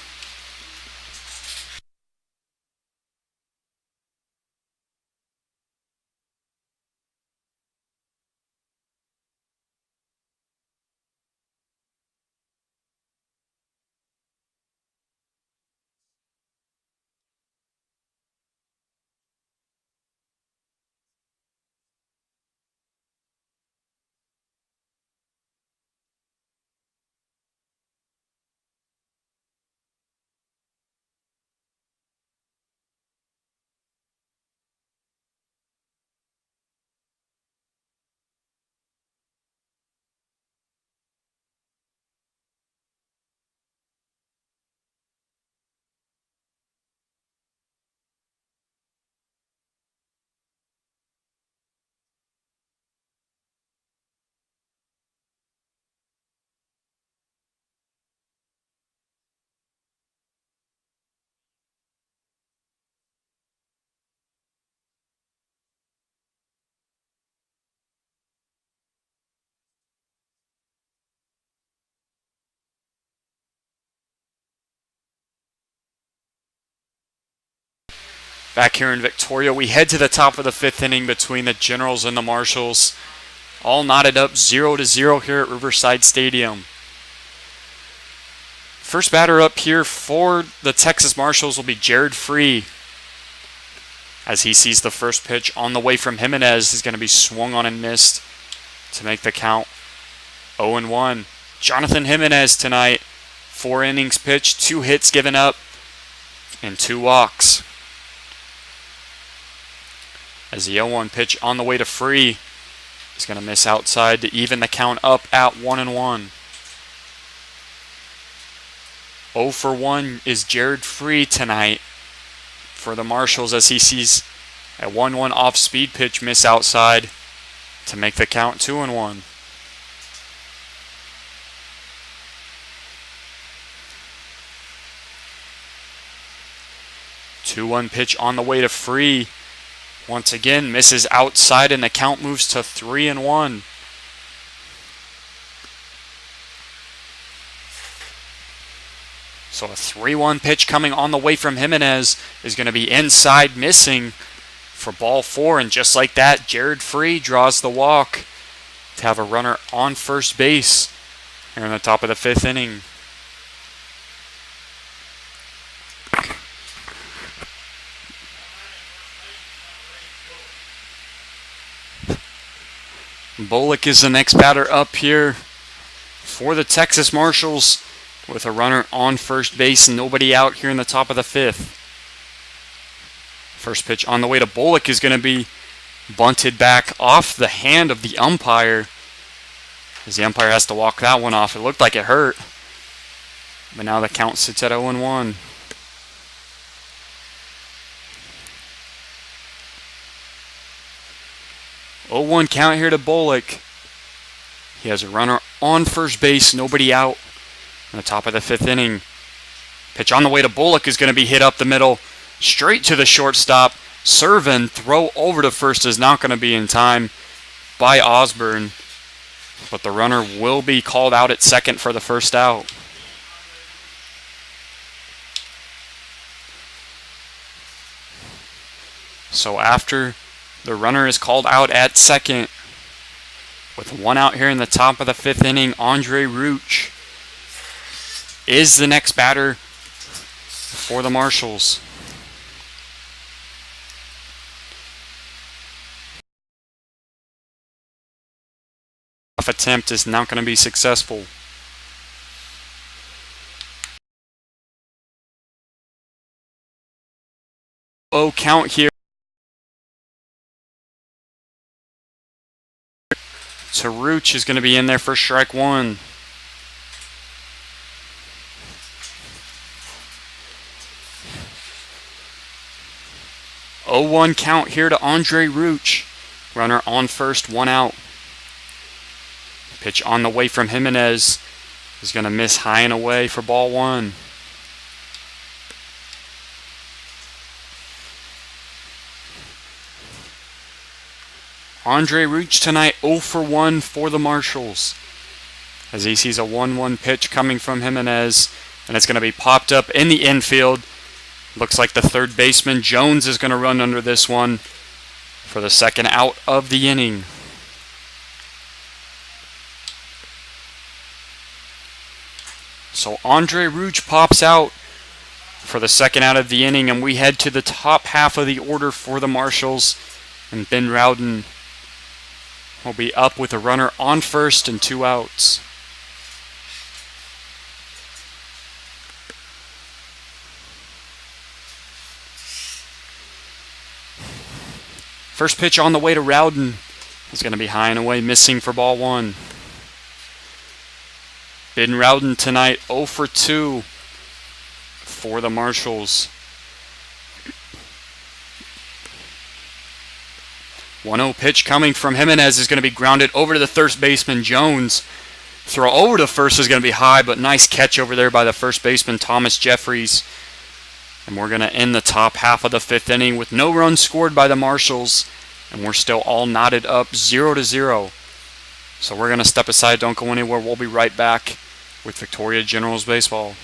Back here in Victoria, we head to the top of the 5th inning between the Generals and the Marshals. All knotted up 0-0 here at Riverside Stadium. First batter up here for the Texas Marshals will be Jared Free. As he sees the first pitch on the way from Jimenez, is going to be swung on and missed to make the count 0-1. Jonathan Jimenez tonight, 4 innings pitched, 2 hits given up. and 2 walks. As the 0-1 pitch on the way to Free is going to miss outside to even the count up at 1-1. 0 for 1 is Jared Free tonight for the Marshals as he sees a 1-1 off-speed pitch miss outside to make the count 2-1. Two-one pitch on the way to Free. Once again, misses outside and the count moves to 3-1. So a 3-1 pitch coming on the way from Jimenez is going to be inside, missing for ball 4. And just like that, Jared Free draws the walk to have a runner on first base here in the top of the 5th inning. Bullock is the next batter up here for the Texas Marshals with a runner on first base and nobody out here in the top of the 5th. First pitch on the way to Bullock is going to be bunted back off the hand of the umpire as the umpire has to walk that one off. It looked like it hurt, but now the count sits at 0-1. Oh, 0-1 count here to Bullock. He has a runner on first base, nobody out in the top of the 5th inning. Pitch on the way to Bullock is going to be hit up the middle, straight to the shortstop. Servin, throw over to first is not going to be in time by Osborne, but the runner will be called out at second for the first out. So after the runner is called out at second, with 1 out here in the top of the 5th inning, Andre Rooch is the next batter for the Marshals. Attempt is not going to be successful. Oh, count here to Rooch is going to be in there for strike 1. Oh, 0-1 count here to Andre Rooch. Runner on first, 1 out. Pitch on the way from Jimenez is going to miss high and away for ball 1. Andre Rooch tonight 0 for 1 for the Marshals as he sees a 1-1 pitch coming from Jimenez, and it's going to be popped up in the infield. Looks like the third baseman Jones is going to run under this one for the second out of the inning. So Andre Rooch pops out for the second out of the inning, and we head to the top half of the order for the Marshals, and Ben Rowden will be up with a runner on first and 2 outs. First pitch on the way to Rowden is going to be high and away, missing for ball 1. Ben Rowden tonight 0 for 2 for the Marshals. 1-0 pitch coming from Jimenez is going to be grounded over to the third baseman Jones. Throw over to first is going to be high, but nice catch over there by the first baseman Thomas Jeffries. And we're going to end the top half of the 5th inning with no runs scored by the Marshals, and we're still all knotted up 0-0. So we're going to step aside, don't go anywhere. We'll be right back with Victoria Generals Baseball.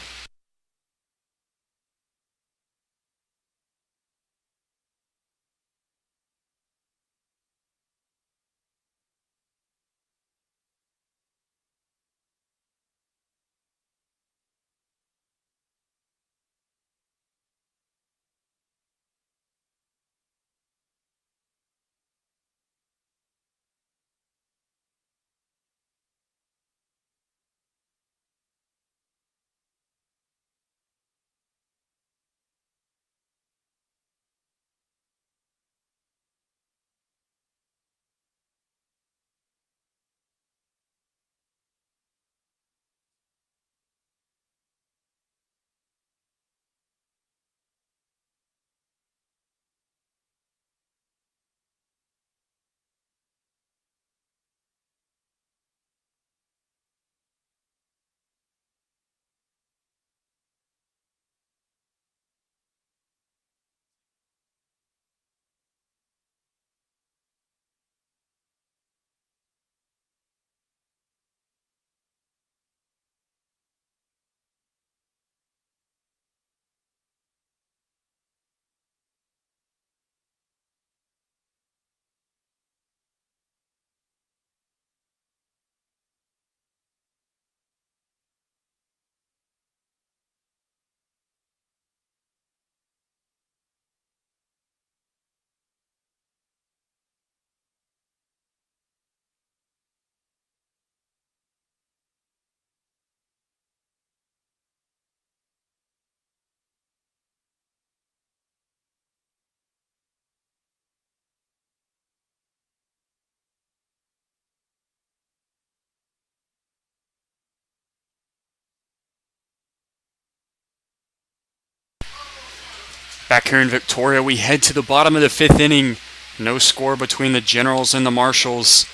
Back here in Victoria, we head to the bottom of the 5th inning. No score between the Generals and the Marshals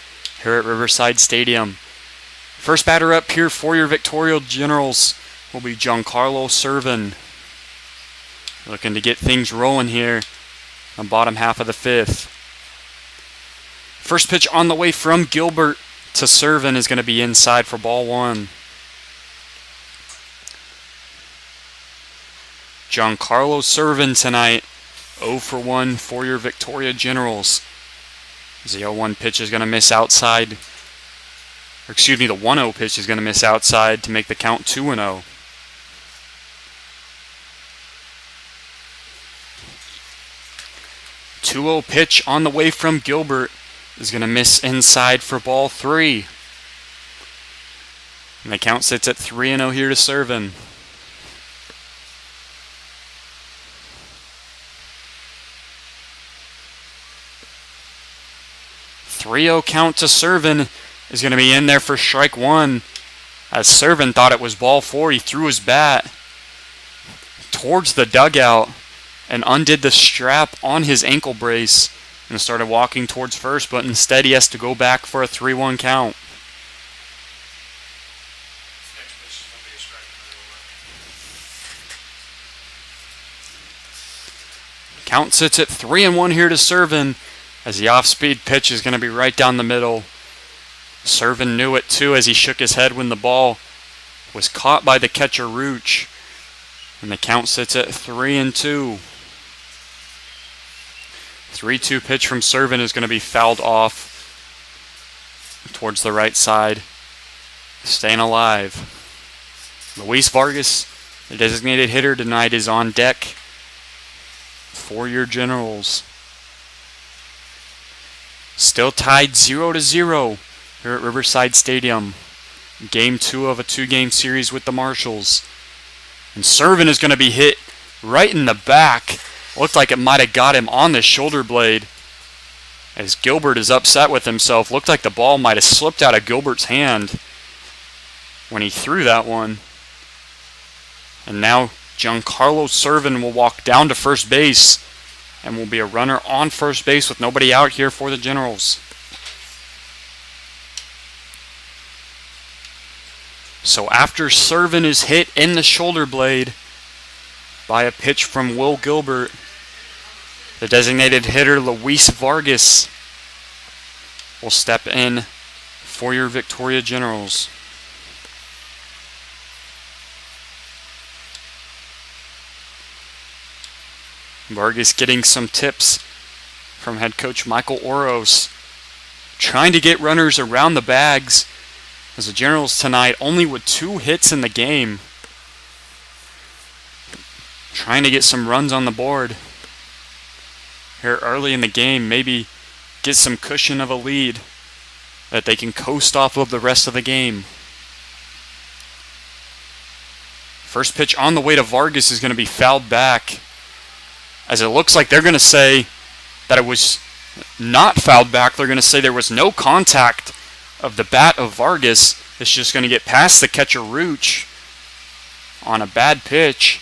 here at Riverside Stadium. First batter up here for your Victoria Generals will be Giancarlo Servin. Looking to get things rolling here on the bottom half of the 5th. First pitch on the way from Gilbert to Servin is going to be inside for ball 1. Giancarlo Servin tonight, 0 for 1 for your Victoria Generals. The 0-1 pitch is going to miss outside. The 1-0 pitch is going to miss outside to make the count 2-0. The 2-0 pitch on the way from Gilbert is going to miss inside for ball 3. And the count sits at 3-0 here to Servin. 3-0 count to Servin is going to be in there for strike 1. As Servin thought it was ball 4, he threw his bat towards the dugout and undid the strap on his ankle brace and started walking towards first, but instead he has to go back for a 3-1 count. Count sits at 3-1 here to Servin, as the off-speed pitch is going to be right down the middle. Servin knew it too as he shook his head when the ball was caught by the catcher Rooch. And the count sits at 3-2. 3-2 pitch from Servin is going to be fouled off towards the right side. Staying alive. Luis Vargas, the designated hitter tonight, is on deck for your Generals. Still tied 0-0 here at Riverside Stadium. Game 2 of a 2-game series with the Marshals. And Servin is going to be hit right in the back. Looked like it might have got him on the shoulder blade. As Gilbert is upset with himself. Looked like the ball might have slipped out of Gilbert's hand when he threw that one. And now Giancarlo Servin will walk down to first base and will be a runner on first base with nobody out here for the Generals. So after Servin is hit in the shoulder blade by a pitch from Will Gilbert, the designated hitter Luis Vargas will step in for your Victoria Generals. Vargas getting some tips from head coach Michael Oros, trying to get runners around the bags, as the Generals tonight only with 2 hits in the game, trying to get some runs on the board here early in the game, maybe get some cushion of a lead that they can coast off of the rest of the game. First pitch on the way to Vargas is going to be fouled back, as it looks like they're going to say that it was not fouled back. They're going to say there was no contact of the bat of Vargas. It's just going to get past the catcher Rooch on a bad pitch.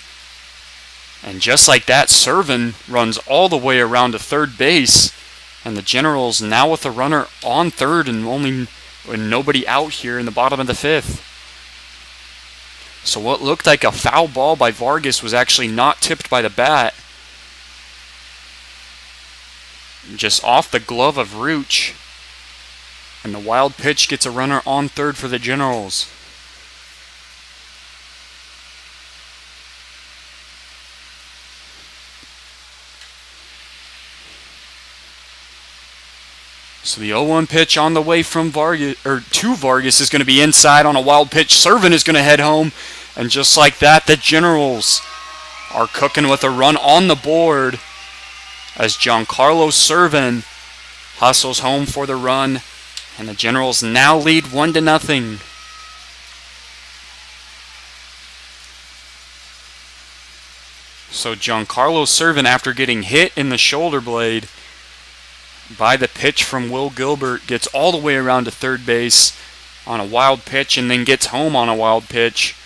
And just like that, Servin runs all the way around to third base. And the Generals now with a runner on third and nobody out here in the bottom of the 5th. So what looked like a foul ball by Vargas was actually not tipped by the bat. Just off the glove of Rooch. And the wild pitch gets a runner on third for the Generals. So the 0-1 pitch on the way from Vargas, or to Vargas, is going to be inside on a wild pitch. Servin is going to head home. And just like that, the Generals are cooking with a run on the board, as Giancarlo Servin hustles home for the run, and the Generals now lead 1-0. So Giancarlo Servin, after getting hit in the shoulder blade by the pitch from Will Gilbert, gets all the way around to third base on a wild pitch and then gets home on a wild pitch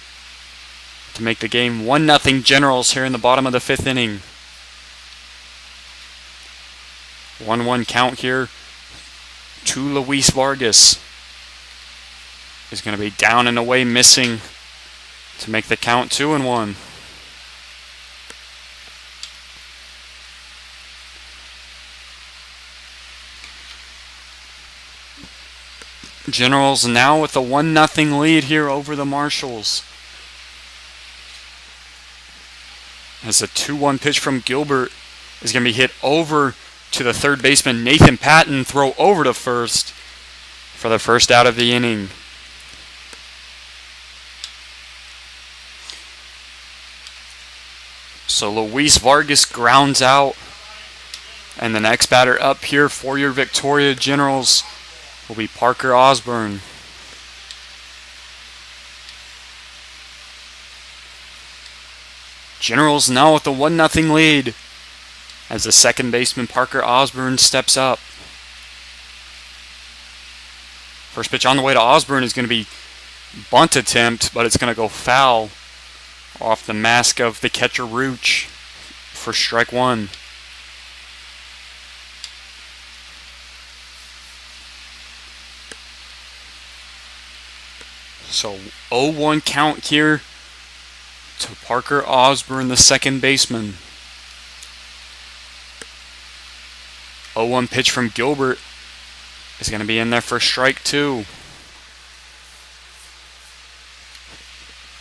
to make the game 1-0 Generals here in the bottom of the 5th inning. 1-1 count here to Luis Vargas. Is going to be down and away, missing to make the count 2-1. Generals now with a 1-0 lead here over the Marshals. As a 2-1 pitch from Gilbert is going to be hit over to the third baseman Nathan Patton, throw over to first for the first out of the inning. So Luis Vargas grounds out, and the next batter up here for your Victoria Generals will be Parker Osborne. Generals now with a 1-0 lead as the second baseman Parker Osborne steps up. First pitch on the way to Osborne is going to be bunt attempt, but it's going to go foul off the mask of the catcher Rooch for strike one. So 0-1 count here to Parker Osborne, the second baseman. 0-1 pitch from Gilbert is going to be in there for strike two.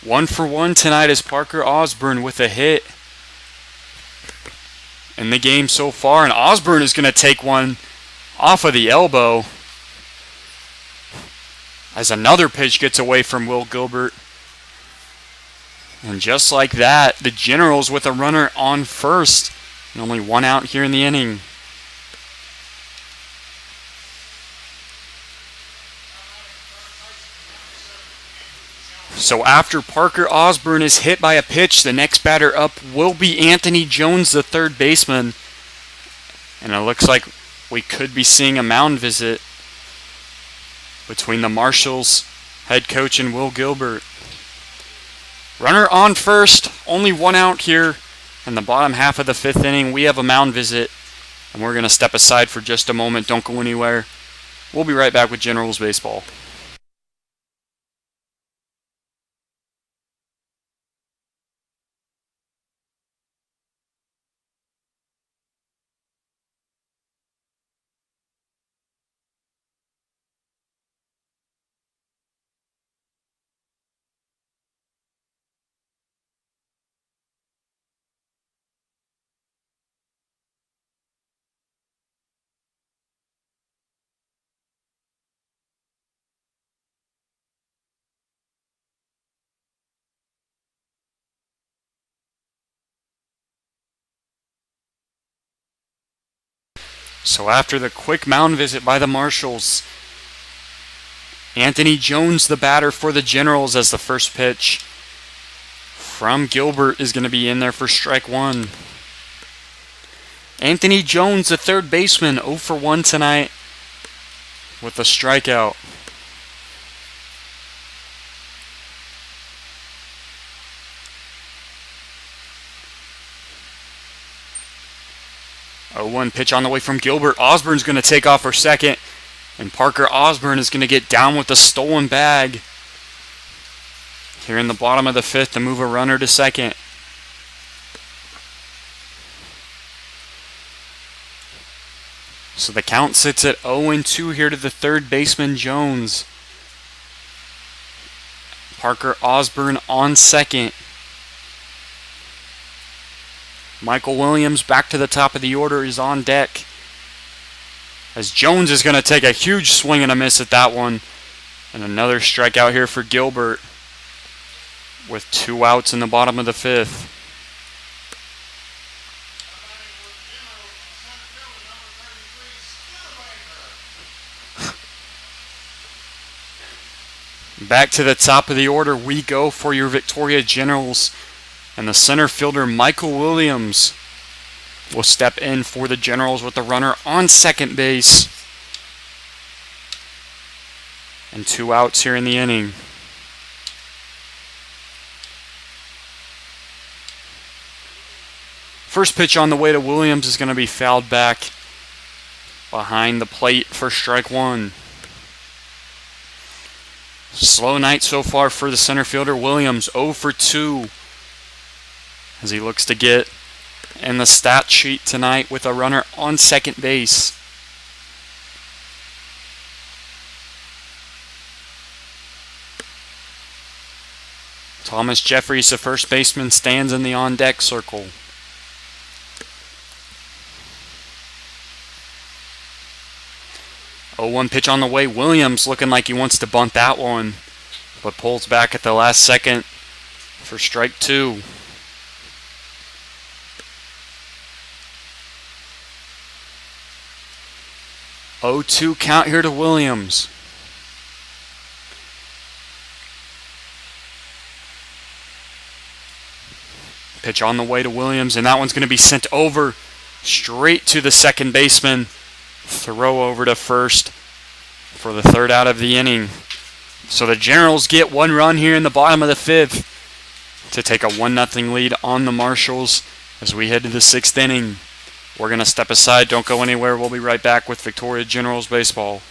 1 for 1 tonight is Parker Osborne with a hit in the game so far. And Osborne is going to take one off of the elbow as another pitch gets away from Will Gilbert. And just like that, the Generals with a runner on first and only one out here in the inning. So after Parker Osborne is hit by a pitch, the next batter up will be Anthony Jones, the third baseman. And it looks like we could be seeing a mound visit between the Marshals head coach and Will Gilbert. Runner on first, only one out here in the bottom half of the fifth inning. We have a mound visit, and we're going to step aside for just a moment. Don't go anywhere. We'll be right back with Generals Baseball. So after the quick mound visit by the Marshals, Anthony Jones, the batter for the Generals, as the first pitch from Gilbert is going to be in there for strike one. Anthony Jones, the third baseman, 0 for 1 tonight with a strikeout. A 1 pitch on the way from Gilbert. Osborne's going to take off for second, and Parker Osborne is going to get down with the stolen bag here in the bottom of the fifth to move a runner to second. So the count sits at 0-2 here to the third baseman Jones. Parker Osborne on second. Michael Williams back to the top of the order is on deck, as Jones is going to take a huge swing and a miss at that one. And another strikeout here for Gilbert with 2 outs in the bottom of the fifth. Back to the top of the order we go for your Victoria Generals. And the center fielder, Michael Williams, will step in for the Generals with the runner on second base. And 2 outs here in the inning. First pitch on the way to Williams is going to be fouled back behind the plate for strike one. Slow night so far for the center fielder Williams, 0 for 2 as he looks to get in the stat sheet tonight with a runner on second base. Thomas Jeffries, the first baseman, stands in the on-deck circle. Oh, 1 pitch on the way. Williams looking like he wants to bunt that one, but pulls back at the last second for strike 2. Oh, 2 count here to Williams. Pitch on the way to Williams, and that one's going to be sent over straight to the second baseman. Throw over to first for the third out of the inning. So the Generals get 1 run here in the bottom of the 5th to take a 1-0 lead on the Marshals as we head to the 6th inning. We're going to step aside. Don't go anywhere. We'll be right back with Victoria Generals baseball.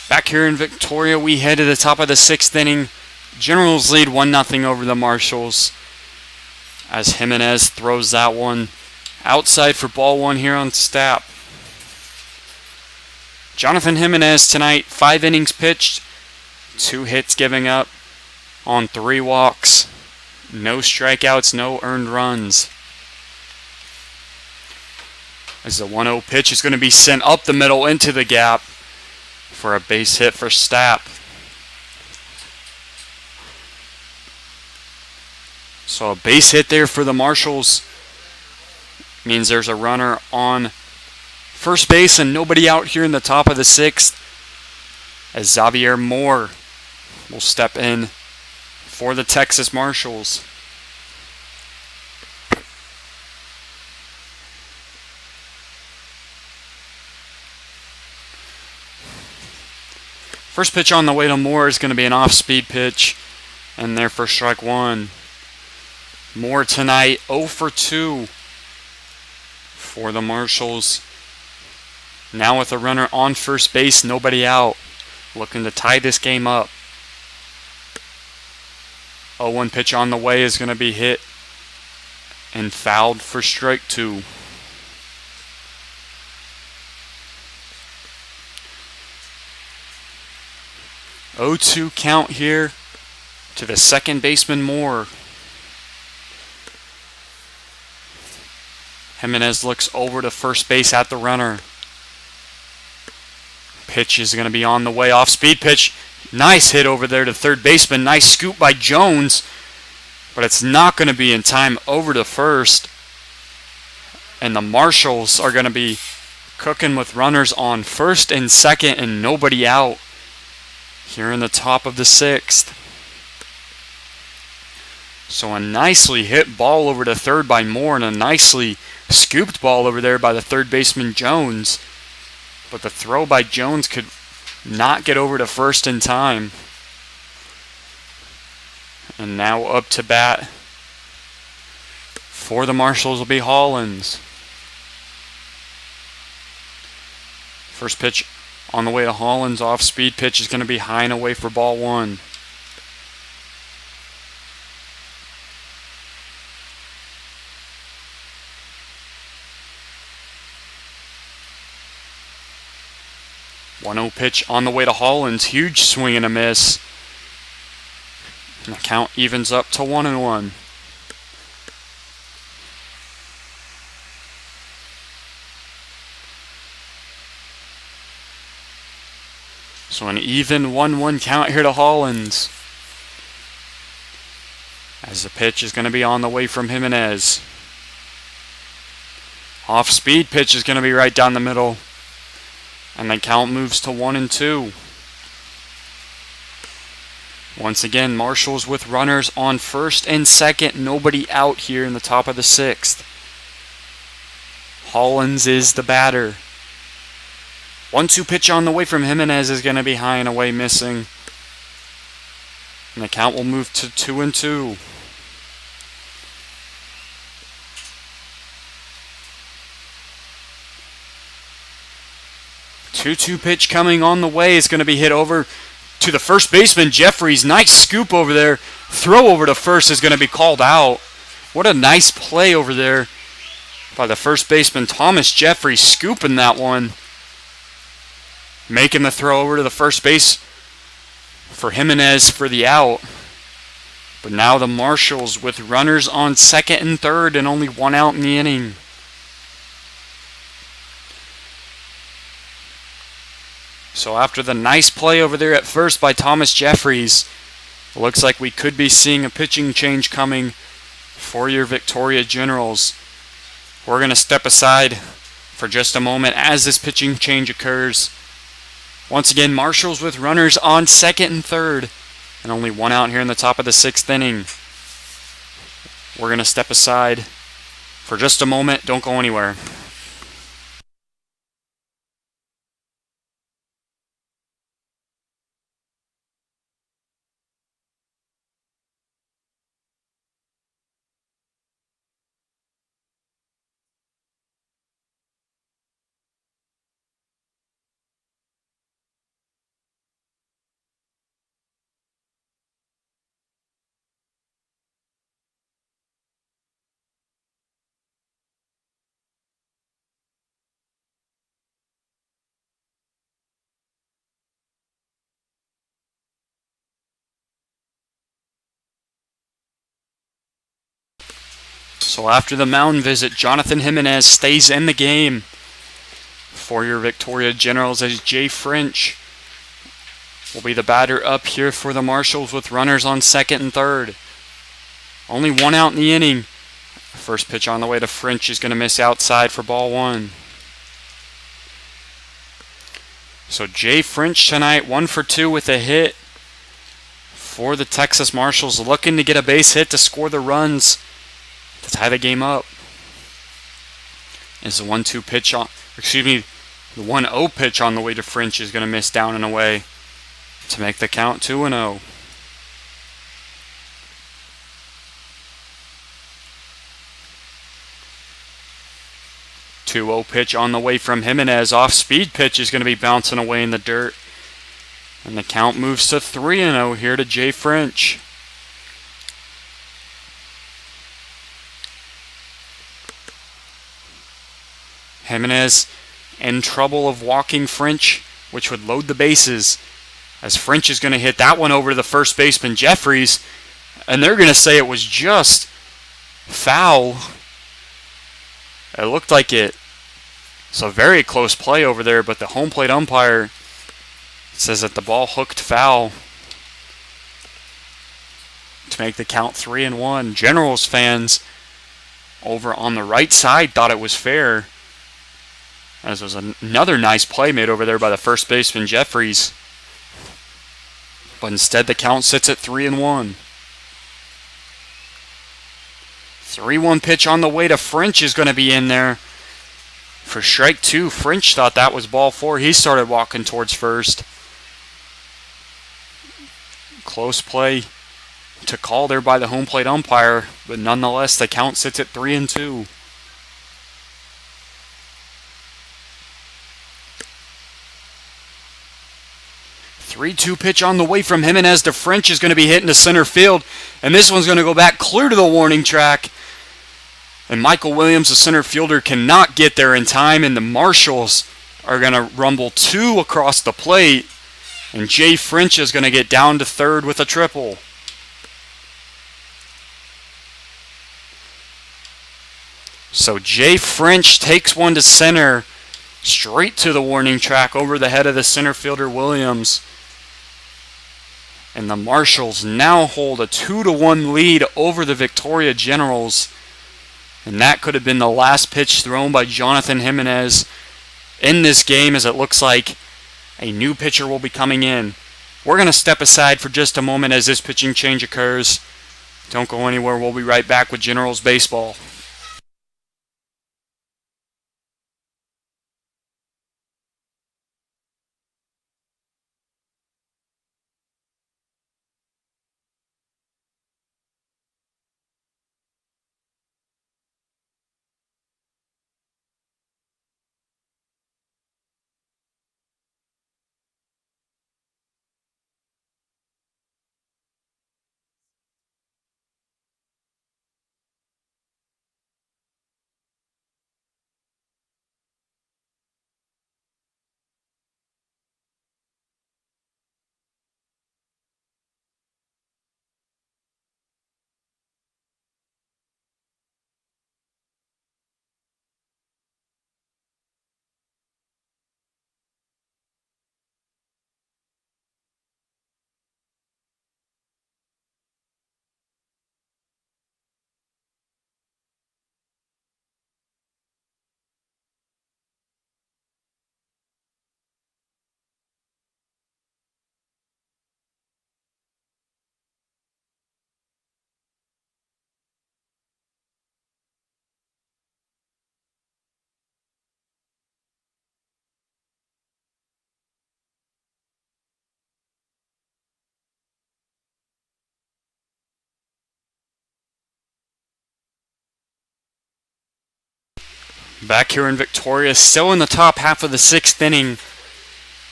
Back here in Victoria, we head to the top of the 6th inning. Generals lead 1-0 over the Marshals as Jimenez throws that one outside for ball 1 here on Stapp. Jonathan Jimenez tonight, 5 innings pitched, 2 hits giving up on 3 walks, no strikeouts, no earned runs. As the 1-0 pitch is going to be sent up the middle into the gap for a base hit for Stapp. So a base hit there for the Marshals means there's a runner on first base and nobody out here in the top of the 6th as Xavier Moore will step in for the Texas Marshals. First pitch on the way to Moore is going to be an off-speed pitch, and there for strike 1. Moore tonight 0 for 2 for the Marshals. Now with a runner on first base, nobody out, looking to tie this game up. 0-1 pitch on the way is going to be hit and fouled for strike 2. Oh, 2 count here to the second baseman Moore. Jimenez looks over to first base at the runner. Pitch is going to be on the way, off speed pitch. Nice hit over there to third baseman. Nice scoop by Jones, but it's not going to be in time over to first. And the Marshals are going to be cooking with runners on first and second and nobody out here in the top of the sixth. So a nicely hit ball over to third by Moore and a nicely scooped ball over there by the third baseman Jones. But the throw by Jones could not get over to first in time. And now up to bat for the Marshals will be Hollins. First pitch on the way to Hollins. Off speed pitch is going to be high and away for ball one. One 0 pitch on the way to Hollins. Huge swing and a miss. And the count evens up to 1-1. So an even 1-1 count here to Hollins. As the pitch is going to be on the way from Jimenez. Off speed pitch is going to be right down the middle. And the count moves to 1-2. Once again, Marshals with runners on first and second. Nobody out here in the top of the sixth. Hollins is the batter. 1-2 pitch on the way from Jimenez is going to be high and away, missing. And the count will move to 2-2. Two pitch coming on the way is going to be hit over to the first baseman, Jeffries. Nice scoop over there. Throw over to first is going to be called out. What a nice play over there by the first baseman, Thomas Jeffries, scooping that one. Making the throw over to the first base for Jimenez for the out. But now the Marshals with runners on second and third and only one out in the inning. So after the nice play over there at first by Thomas Jeffries, it looks like we could be seeing a pitching change coming for your Victoria Generals. We're going to step aside for just a moment as this pitching change occurs. Once again, Marshals with runners on second and third and only one out here in the top of the sixth inning. We're going to step aside for just a moment. Don't go anywhere. So after the mound visit, Jonathan Jimenez stays in the game for your Victoria Generals as Jay French will be the batter up here for the Marshals with runners on second and third. Only one out in the inning. First pitch on the way to French is going to miss outside for ball one. So Jay French tonight, 1 for 2 with a hit for the Texas Marshals, looking to get a base hit to score the runs to tie the game up. Is the 1-2 pitch on, the 1-0 pitch on the way to French is going to miss down and away to make the count 2-0. Two-0 pitch on the way from Jimenez. Off-speed pitch is going to be bouncing away in the dirt. And the count moves to 3-0 here to Jay French. Jimenez in trouble of walking French, which would load the bases, as French is going to hit that one over to the first baseman, Jeffries, and they're going to say it was just foul. It looked like it. It's a very close play over there, but the home plate umpire says that the ball hooked foul to make the count 3-1. Generals fans over on the right side thought it was fair, as was another nice play made over there by the first baseman Jeffries. But instead the count sits at 3-1. 3-1 pitch on the way to French is going to be in there for strike two. French thought that was ball four. He started walking towards first. Close play to call there by the home plate umpire, but nonetheless the count sits at 3-2. Three-two pitch on the way from Jimenez to French is going to be hit into center field, and this one's going to go back clear to the warning track. And Michael Williams, the center fielder, cannot get there in time, and the Marshals are going to rumble two across the plate, and Jay French is going to get down to third with a triple. So Jay French takes one to center, straight to the warning track over the head of the center fielder Williams. And the Marshals now hold a 2-1 lead over the Victoria Generals. And that could have been the last pitch thrown by Jonathan Jimenez in this game, as it looks like a new pitcher will be coming in. We're going to step aside for just a moment as this pitching change occurs. Don't go anywhere. We'll be right back with Generals Baseball. Back here in Victoria, still in the top half of the sixth inning,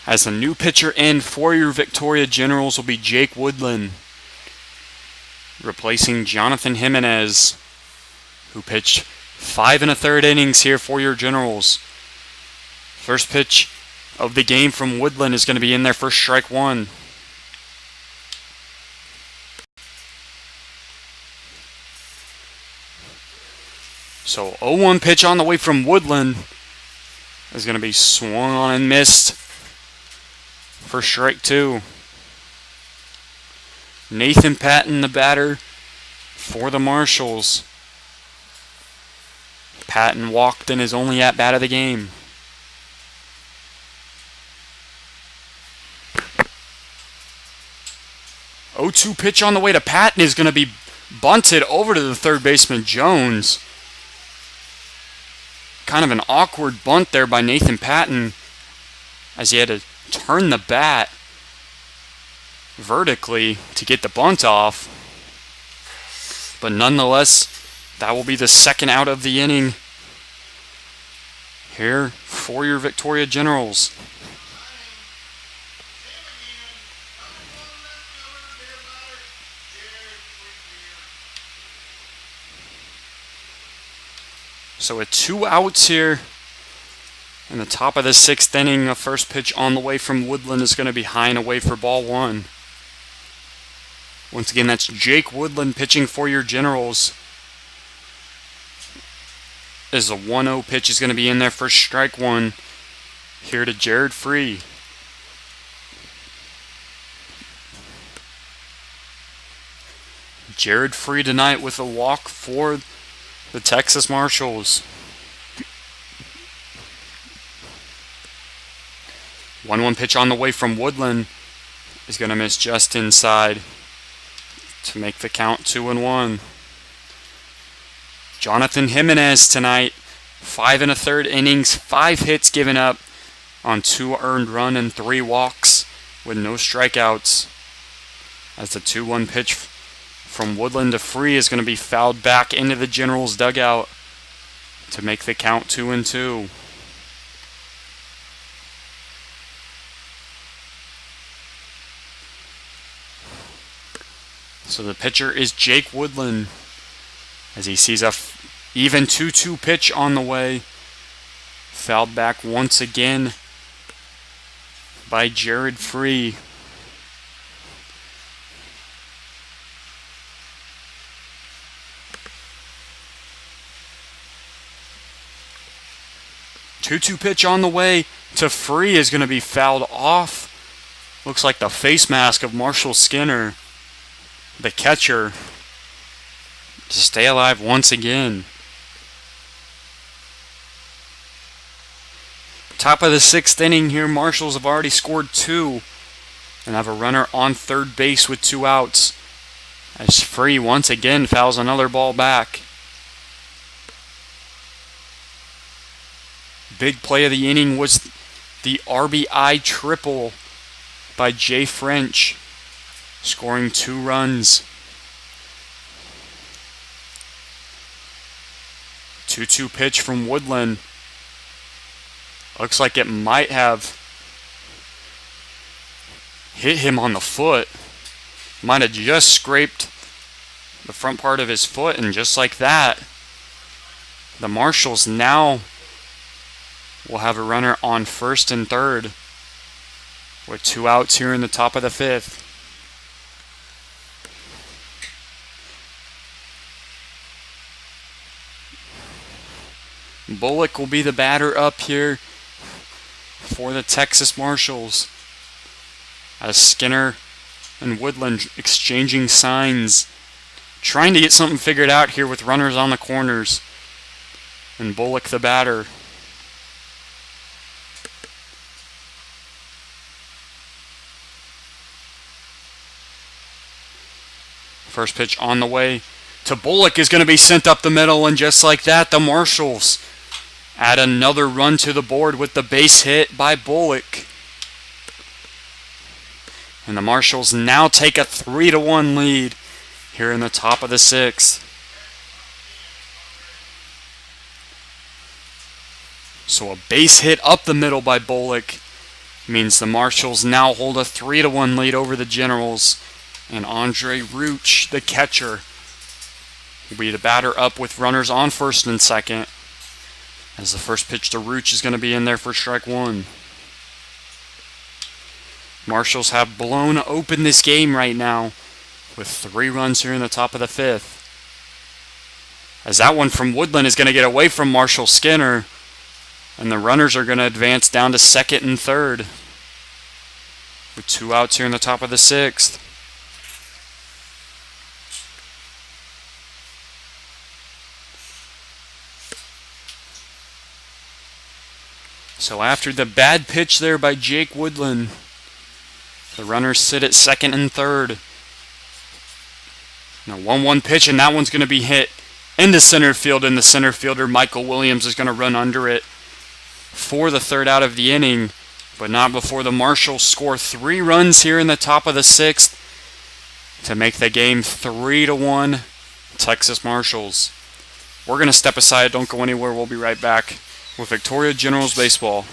as the new pitcher in for your Victoria Generals will be Jake Woodland, replacing Jonathan Jimenez, who pitched 5 1/3 innings here for your Generals. First pitch of the game from Woodland is going to be in there for strike one. So 0-1 pitch on the way from Woodland is going to be swung on and missed for strike two. Nathan Patton, the batter for the Marshals. Patton walked in his only at-bat of the game. Oh-2 pitch on the way to Patton is going to be bunted over to the third baseman Jones. Kind of an awkward bunt there by Nathan Patton, as he had to turn the bat vertically to get the bunt off. But nonetheless, that will be the second out of the inning here for your Victoria Generals. So with 2 outs here in the top of the sixth inning, a first pitch on the way from Woodland is going to be high and away for ball one. Once again, that's Jake Woodland pitching for your Generals. As a 1-0 pitch is going to be in there for strike one here to Jared Free. Jared Free tonight with a walk for the Texas Marshals. 1-1 pitch on the way from Woodland is going to miss just inside to make the count 2-1. Jonathan Jimenez tonight, 5 1/3 innings, 5 hits given up on 2 earned run and 3 walks with no strikeouts. As the 2-1 pitch from Woodland to Free is going to be fouled back into the Generals' dugout to make the count 2-2. So the pitcher is Jake Woodland as he sees a even 2-2 pitch on the way. Fouled back once again by Jared Free. Two pitch on the way to Free is going to be fouled off. Looks like the face mask of Marshall Skinner, the catcher, to stay alive once again. Top of the 6th inning here, Marshals have already scored 2 and have a runner on third base with 2 outs as Free once again fouls another ball back. Big play of the inning was the RBI triple by Jay French, scoring 2 runs. 2-2 pitch from Woodland. Looks like it might have hit him on the foot. Might have just scraped the front part of his foot, and just like that, the Marshals now will have a runner on first and third with 2 outs here in the top of the 5th. Bullock will be the batter up here for the Texas Marshals as Skinner and Woodland exchanging signs, trying to get something figured out here with runners on the corners, and Bullock the batter. First pitch on the way to Bullock is going to be sent up the middle, and just like that, the Marshals add another run to the board with the base hit by Bullock. And the Marshals now take a 3-1 lead here in the top of the 6th. So a base hit up the middle by Bullock means the Marshals now hold a 3-1 lead over the Generals. And Andre Rooch, the catcher, will be the batter up with runners on first and second, as the first pitch to Rooch is going to be in there for strike 1. Marshals have blown open this game right now with 3 runs here in the top of the 5th. As that one from Woodland is going to get away from Marshall Skinner, and the runners are going to advance down to second and third with 2 outs here in the top of the 6th. So after the bad pitch there by Jake Woodland, the runners sit at second and third. Now 1-1 pitch, and that one's going to be hit into center field, and the center fielder Michael Williams is going to run under it for the 3rd out of the inning, but not before the Marshals score 3 runs here in the top of the 6th to make the game 3-1 Texas Marshals. We're going to step aside. Don't go anywhere. We'll be right back with Victoria Generals Baseball.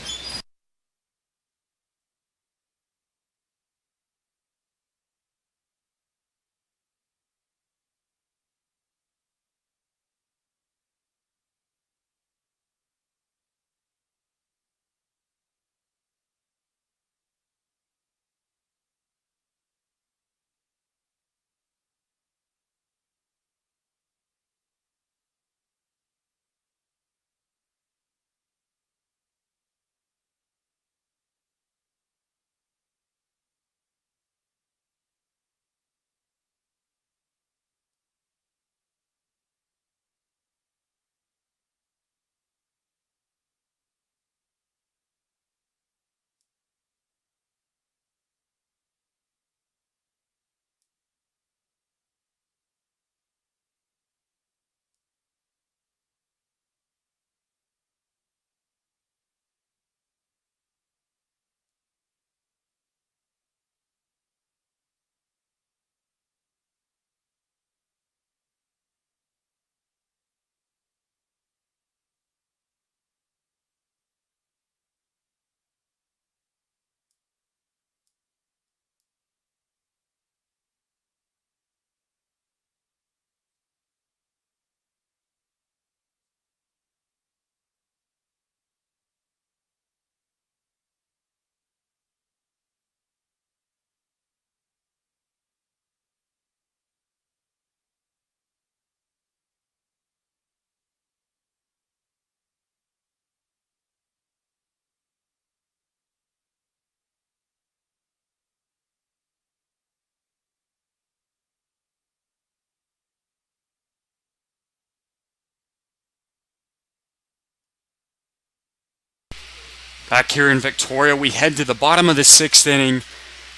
Back here in Victoria, we head to the bottom of the 6th inning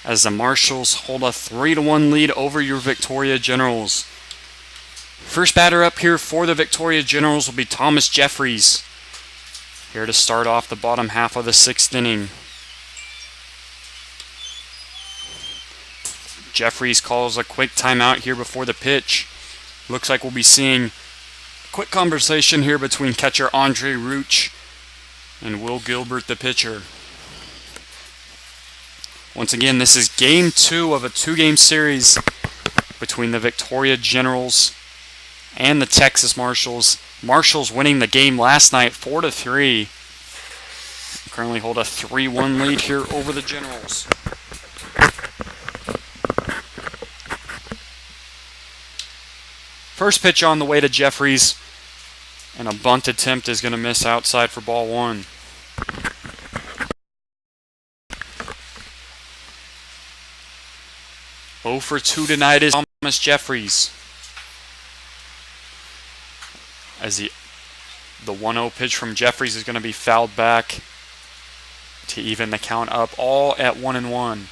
as the Marshals hold a 3-1 lead over your Victoria Generals. First batter up here for the Victoria Generals will be Thomas Jeffries, here to start off the bottom half of the 6th inning. Jeffries calls a quick timeout here before the pitch. Looks like we'll be seeing a quick conversation here between catcher Andre Rooch and Will Gilbert, the pitcher. Once again, this is game 2 of a 2-game series between the Victoria Generals and the Texas Marshals. Marshals winning the game last night 4-3. Currently hold a 3-1 lead here over the Generals. First pitch on the way to Jeffries, and a bunt attempt is going to miss outside for ball 1. Oh for 2 tonight is Thomas Jeffries. As the 1-0 pitch from Jeffries is going to be fouled back to even the count up, all at 1-1.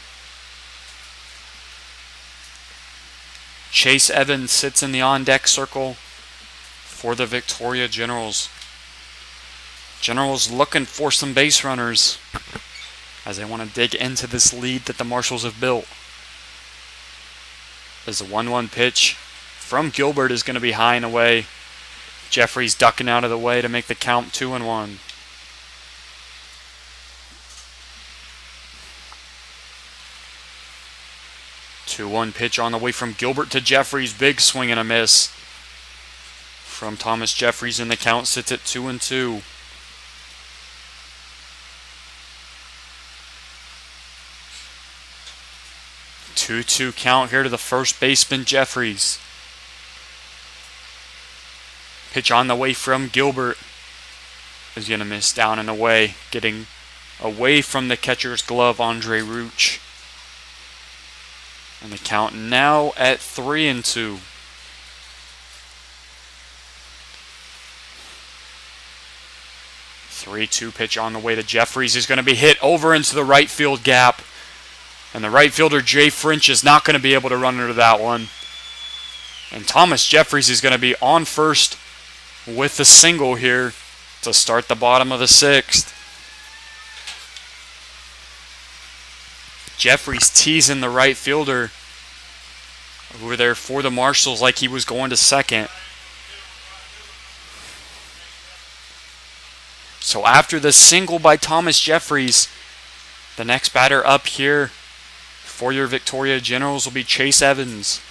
Chase Evans sits in the on-deck circle for the Victoria Generals. Generals looking for some base runners as they want to dig into this lead that the Marshals have built. As the 1-1 pitch from Gilbert is going to be high and away. Jeffries ducking out of the way to make the count 2-1. Two-one pitch on the way from Gilbert to Jeffries. Big swing and a miss from Thomas Jeffries, and the count sits at 2-2. Two-two count here to the first baseman Jeffries. Pitch on the way from Gilbert is going to miss down and away, getting away from the catcher's glove, Andre Rooch. And the count now at 3-2. Three-two pitch on the way to Jeffries is going to be hit over into the right field gap. And the right fielder, Jay French, is not going to be able to run into that one. And Thomas Jeffries is going to be on first with the single here to start the bottom of the 6th. Jeffries teasing the right fielder over there for the Marshals like he was going to second. So after the single by Thomas Jeffries, the next batter up here for your Victoria Generals will be Chase Evans.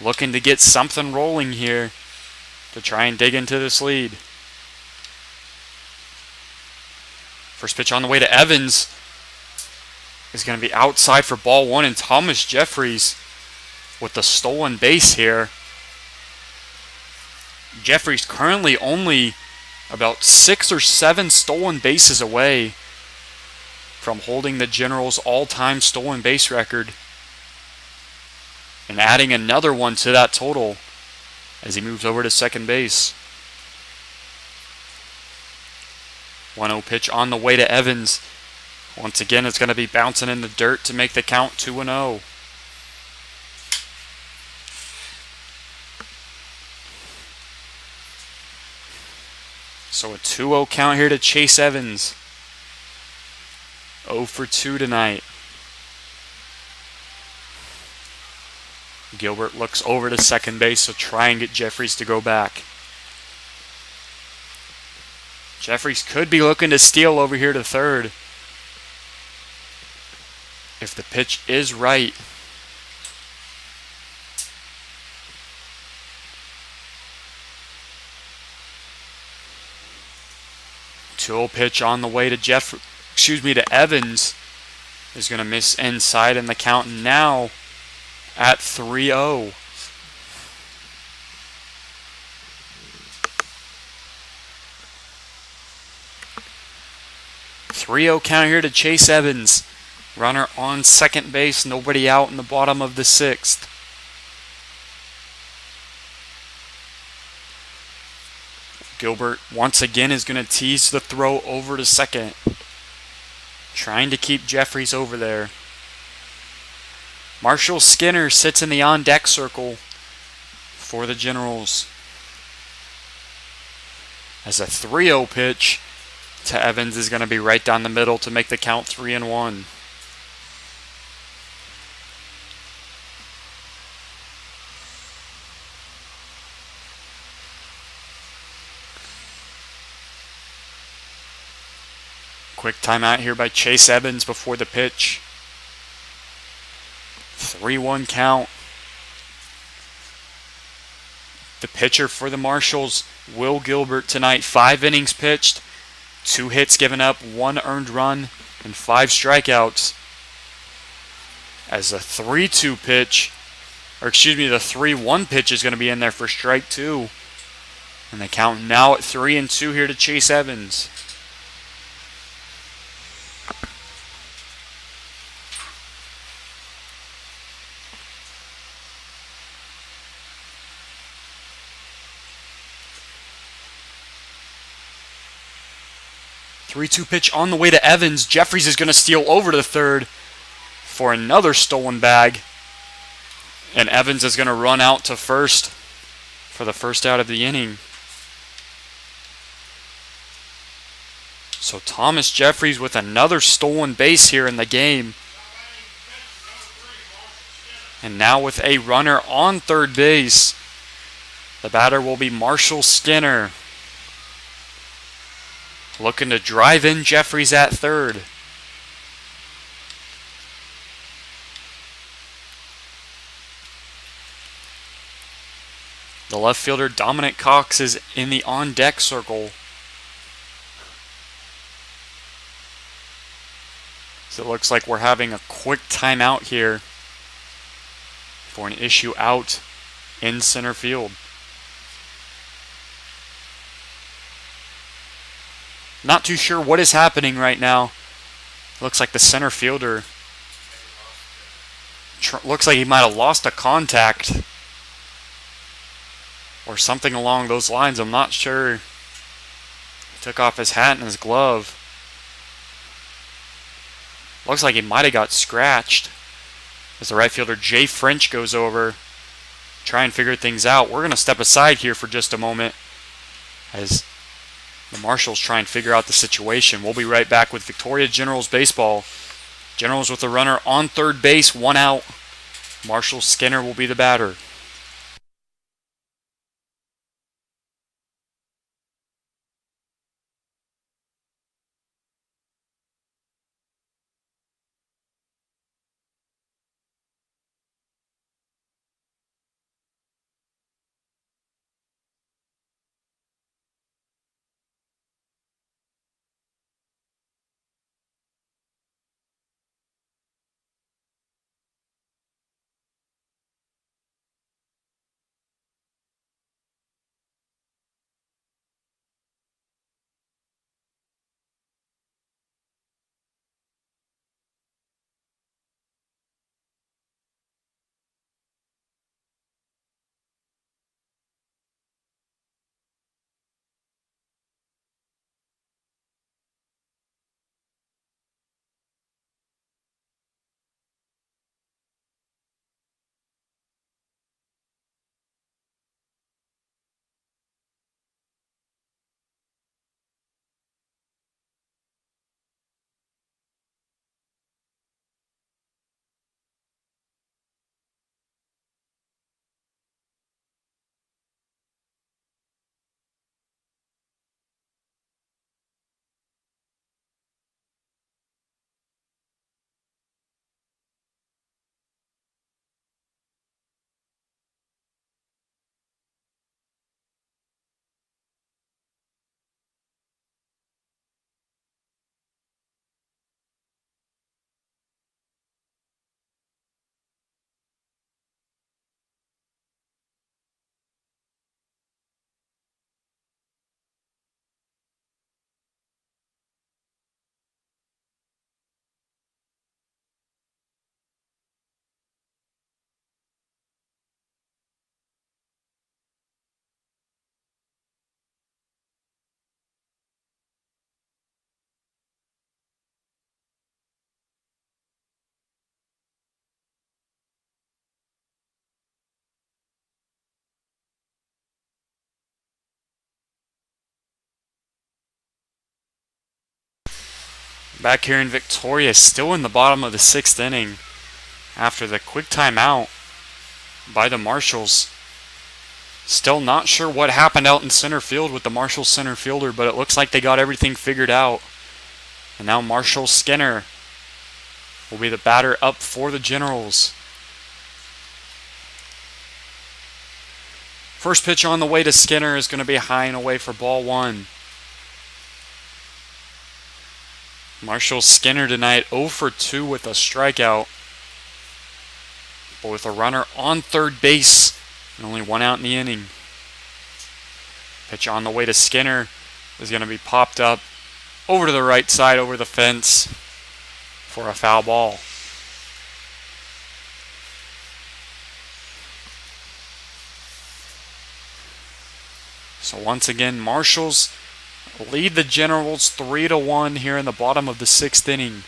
Looking to get something rolling here to try and dig into this lead. First pitch on the way to Evans is going to be outside for ball 1, and Thomas Jeffries with the stolen base here. Jeffries currently only about 6 or 7 stolen bases away from holding the Generals' all-time stolen base record, and adding another one to that total as he moves over to second base. 1-0 pitch on the way to Evans. Once again, it's going to be bouncing in the dirt to make the count 2-0. So a 2-0 count here to Chase Evans. 0 for 2 tonight. Gilbert looks over to second base to try and get Jeffries to go back. Jeffries could be looking to steal over here to third if the pitch is right. Two-0 pitch on the way to Evans is going to miss inside, and the count now at 3-0. Count here to Chase Evans. Runner on second base, nobody out in the bottom of the 6th. Gilbert once again is going to tease the throw over to second, trying to keep Jeffries over there. Marshall Skinner sits in the on-deck circle for the Generals. As a 3-0 pitch to Evans is going to be right down the middle to make the count 3-1. Quick timeout here by Chase Evans before the pitch. 3-1 count. The pitcher for the Marshals, Will Gilbert tonight. 5 innings pitched, 2 hits given up, 1 earned run, and 5 strikeouts. As a 3-2 pitch, the 3-1 pitch is going to be in there for strike 2. And the count now at 3-2 here to Chase Evans. Three-two pitch on the way to Evans. Jeffries is going to steal over to third for another stolen bag. And Evans is going to run out to first for the first out of the inning. So Thomas Jeffries with another stolen base here in the game. And now with a runner on third base, the batter will be Marshall Skinner, looking to drive in Jeffries at third. The left fielder Dominic Cox is in the on-deck circle. So it looks like we're having a quick timeout here for an issue out in center field. Not too sure what is happening right now. Looks like the center fielder looks like he might have lost a contact or something along those lines. I'm not sure. He took off his hat and his glove. Looks like he might have got scratched. As the right fielder Jay French goes over, try and figure things out. We're going to step aside here for just a moment as the Marshals try and figure out the situation. We'll be right back with Victoria Generals baseball. Generals with a runner on third base, 1 out. Marshall Skinner will be the batter. Back here in Victoria, still in the bottom of the 6th inning after the quick timeout by the Marshals. Still not sure what happened out in center field with the Marshals center fielder, but it looks like they got everything figured out. And now Marshall Skinner will be the batter up for the Generals. First pitch on the way to Skinner is going to be high and away for ball 1. Marshall Skinner tonight 0 for 2 with a strikeout, but with a runner on third base and only 1 out in the inning. Pitch on the way to Skinner is going to be popped up over to the right side, over the fence for a foul ball. So once again, Marshals lead the Generals 3-1 here in the bottom of the 6th inning.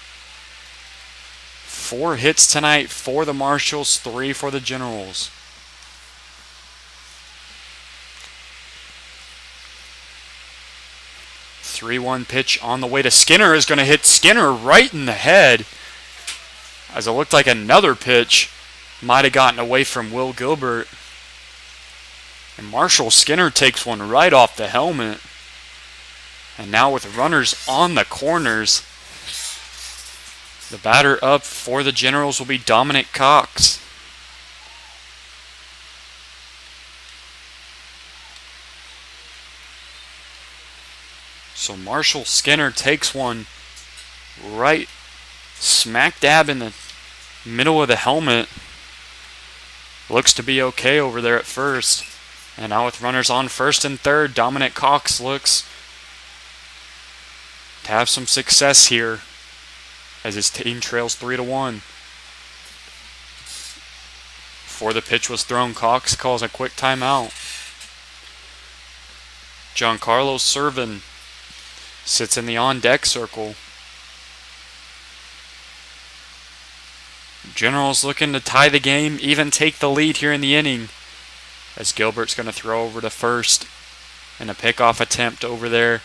4 hits tonight for the Marshals, 3 for the Generals. The 3-1 pitch on the way to Skinner is going to hit Skinner right in the head, as it looked like another pitch might have gotten away from Will Gilbert. And Marshall Skinner takes one right off the helmet. And now with runners on the corners, the batter up for the Generals will be Dominic Cox. So Marshall Skinner takes one right smack dab in the middle of the helmet. Looks to be okay over there at first. And now with runners on first and third, Dominic Cox looks to have some success here as his team trails 3-1. Before the pitch was thrown, Cox calls a quick timeout. Giancarlo Servin sits in the on-deck circle. Generals looking to tie the game, even take the lead here in the inning, as Gilbert's going to throw over to first in a pickoff attempt over there,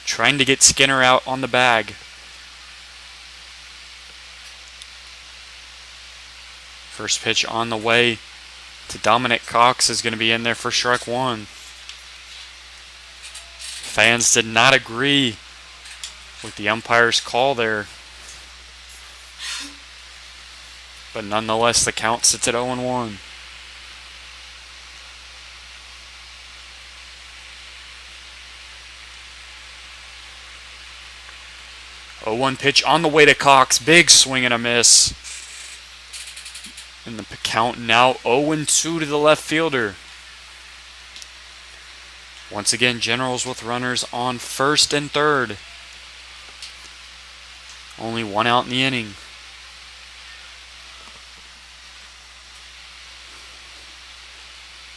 trying to get Skinner out on the bag. First pitch on the way to Dominic Cox is going to be in there for strike 1. Fans did not agree with the umpire's call there, but nonetheless the count sits at 0-1. 0-1 pitch on the way to Cox. Big swing and a miss. And the count now 0-2 to the left fielder. Once again, Generals with runners on first and third. Only 1 out in the inning.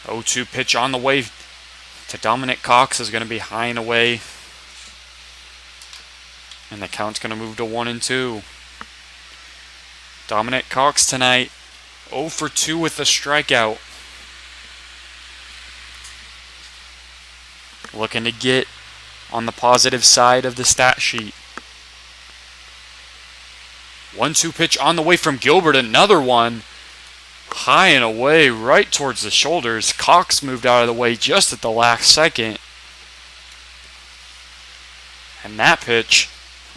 Oh, 0-2 pitch on the way to Dominic Cox is going to be high and away. And the count's going to move to 1-2. Dominic Cox tonight 0 for 2 with a strikeout. Looking to get on the positive side of the stat sheet. 1-2 pitch on the way from Gilbert. Another one. High and away right towards the shoulders. Cox moved out of the way just at the last second. And that pitch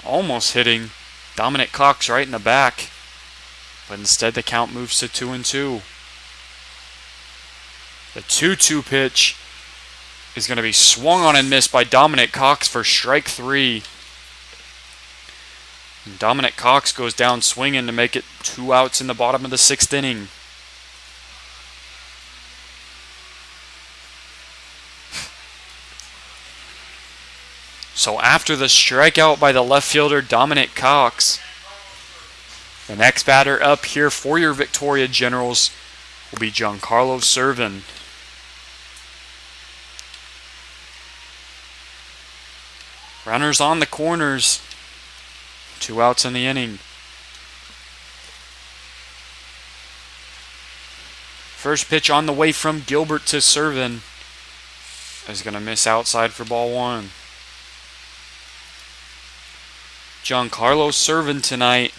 almost hitting Dominic Cox right in the back. But instead the count moves to 2-2. The 2-2 pitch is going to be swung on and missed by Dominic Cox for strike 3. And Dominic Cox goes down swinging to make it 2 outs in the bottom of the 6th inning. So after the strikeout by the left fielder Dominic Cox, the next batter up here for your Victoria Generals will be Giancarlo Servin. Runners on the corners. 2 outs in the inning. First pitch on the way from Gilbert to Servin is going to miss outside for ball 1. Giancarlo serving tonight.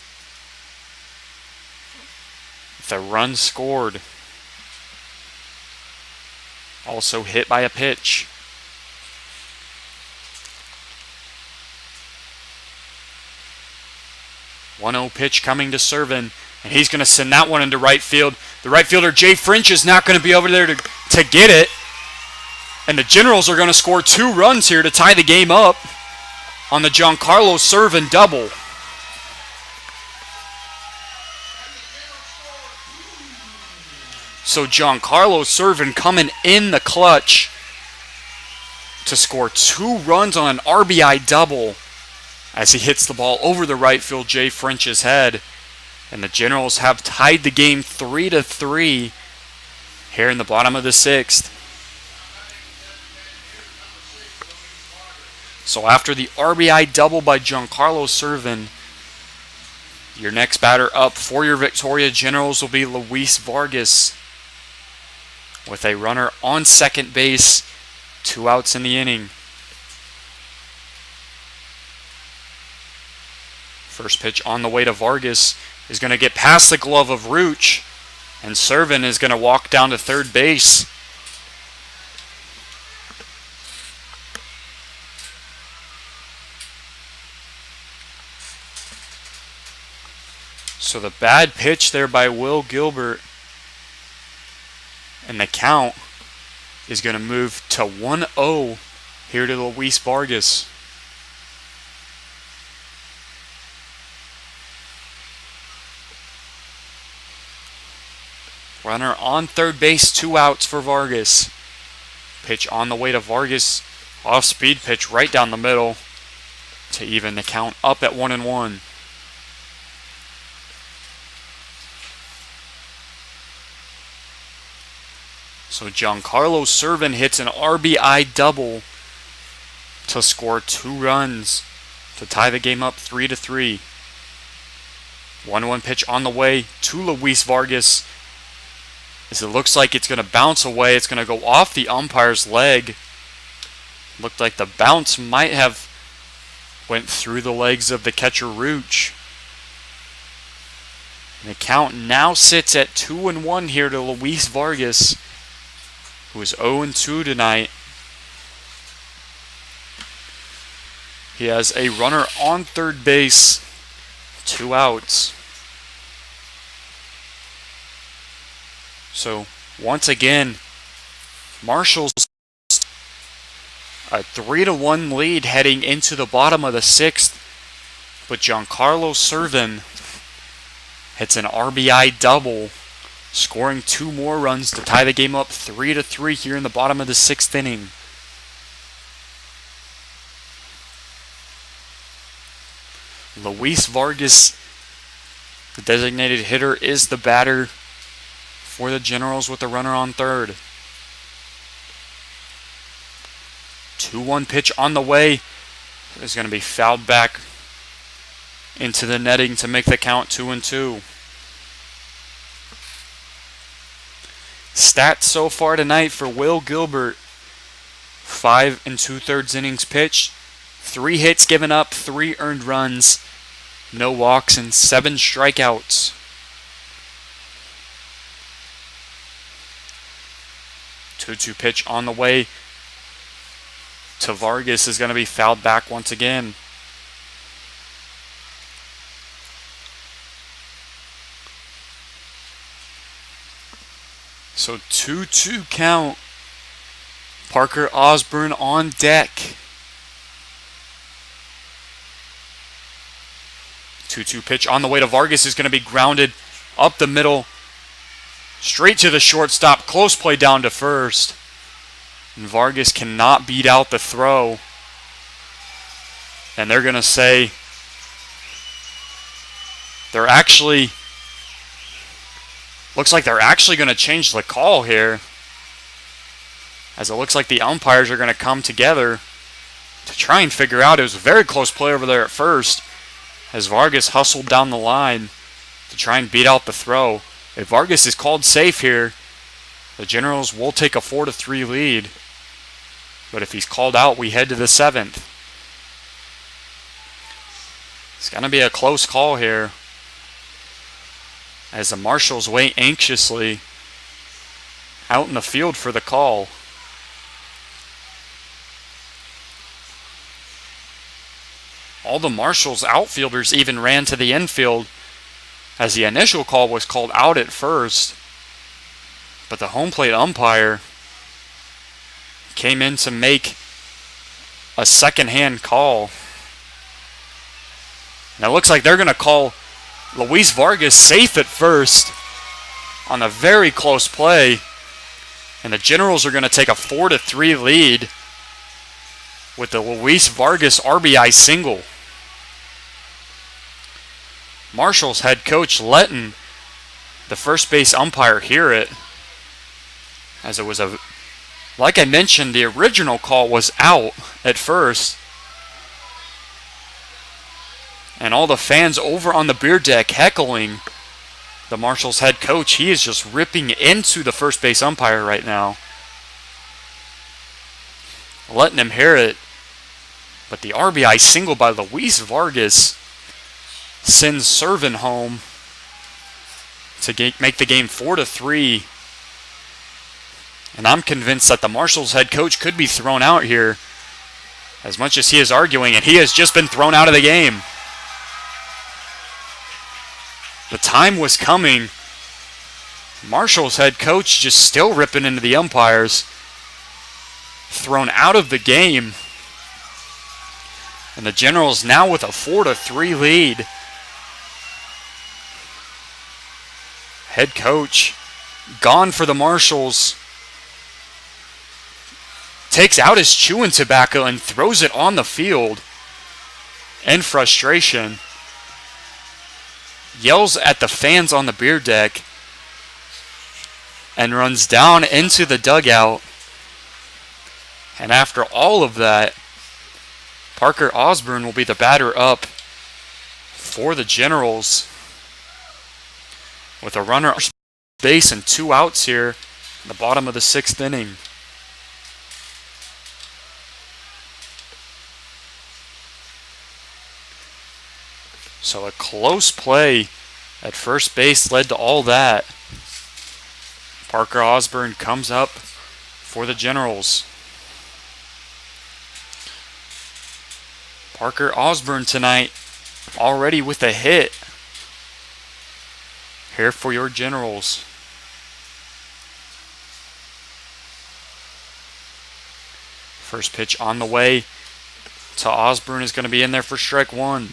The run scored. Also hit by a pitch. 1-0 pitch coming to Servin, and he's going to send that one into right field. The right fielder, Jay French, is not going to be over there to get it. And the Generals are going to score 2 runs here to tie the game up on the Giancarlo Servin double. So Giancarlo Servin coming in the clutch to score 2 runs on an RBI double as he hits the ball over the right field Jay French's head. And the Generals have tied the game 3-3 here in the bottom of the 6th. So after the RBI double by Giancarlo Servin, your next batter up for your Victoria Generals will be Luis Vargas with a runner on second base, 2 outs in the inning. First pitch on the way to Vargas is going to get past the glove of Rooch, and Servin is going to walk down to third base. So the bad pitch there by Will Gilbert, and the count is going to move to 1-0 here to Luis Vargas. Runner on third base, 2 outs for Vargas. Pitch on the way to Vargas. Off-speed pitch right down the middle to even the count up at 1-1. So Giancarlo Servin hits an RBI double to score 2 runs to tie the game up 3-3. 1-1 pitch on the way to Luis Vargas. As it looks like it's going to bounce away. It's going to go off the umpire's leg. Looked like the bounce might have went through the legs of the catcher Rooch. And the count now sits at 2-1 here to Luis Vargas, who is 0-2 tonight. He has a runner on third base, 2 outs. So, once again, Marshals a 3-1 lead heading into the bottom of the 6th. But Giancarlo Servin hits an RBI double, scoring 2 more runs to tie the game up 3-3 here in the bottom of the 6th inning. Luis Vargas, the designated hitter, is the batter for the Generals with the runner on third. 2-1 pitch on the way is going to be fouled back into the netting to make the count 2-2. Stats so far tonight for Will Gilbert: 5 2/3 innings pitched, 3 hits given up, 3 earned runs, no walks, and 7 strikeouts. Two pitch on the way to Vargas is going to be fouled back once again. So 2-2 count. Parker Osborne on deck. 2-2 pitch on the way to Vargas is going to be grounded up the middle, straight to the shortstop. Close play down to first. And Vargas cannot beat out the throw. And they're going to say they're actually... Looks like they're actually going to change the call here, as it looks like the umpires are going to come together to try and figure out. It was a very close play over there at first, as Vargas hustled down the line to try and beat out the throw. If Vargas is called safe here, the Generals will take a 4-3 lead. But if he's called out, we head to the 7th. It's going to be a close call here as the Marshals wait anxiously out in the field for the call. All the Marshals outfielders even ran to the infield as the initial call was called out at first. But the home plate umpire came in to make a second-hand call. Now it looks like they're going to call Luis Vargas safe at first on a very close play. And the Generals are going to take a 4-3 lead with the Luis Vargas RBI single. Marshals head coach letting the first base umpire hear it, as it was like I mentioned, the original call was out at first. And all the fans over on the beer deck heckling the Marshals head coach. He is just ripping into the first base umpire right now, letting him hear it. But the RBI single by Luis Vargas sends Servin home to make the game 4-3. And I'm convinced that the Marshals head coach could be thrown out here, as much as he is arguing, and he has just been thrown out of the game. The time was coming. Marshals head coach just still ripping into the umpires. Thrown out of the game. And the Generals now with a 4-3 lead. Head coach gone for the Marshals. Takes out his chewing tobacco and throws it on the field in frustration. Yells at the fans on the beer deck and runs down into the dugout. And after all of that, Parker Osborne will be the batter up for the Generals with a runner on base and 2 outs here in the bottom of the 6th inning. So a close play at first base led to all that. Parker Osborne comes up for the Generals. Parker Osborne tonight already with a hit here for your Generals. First pitch on the way to Osborne is going to be in there for strike 1.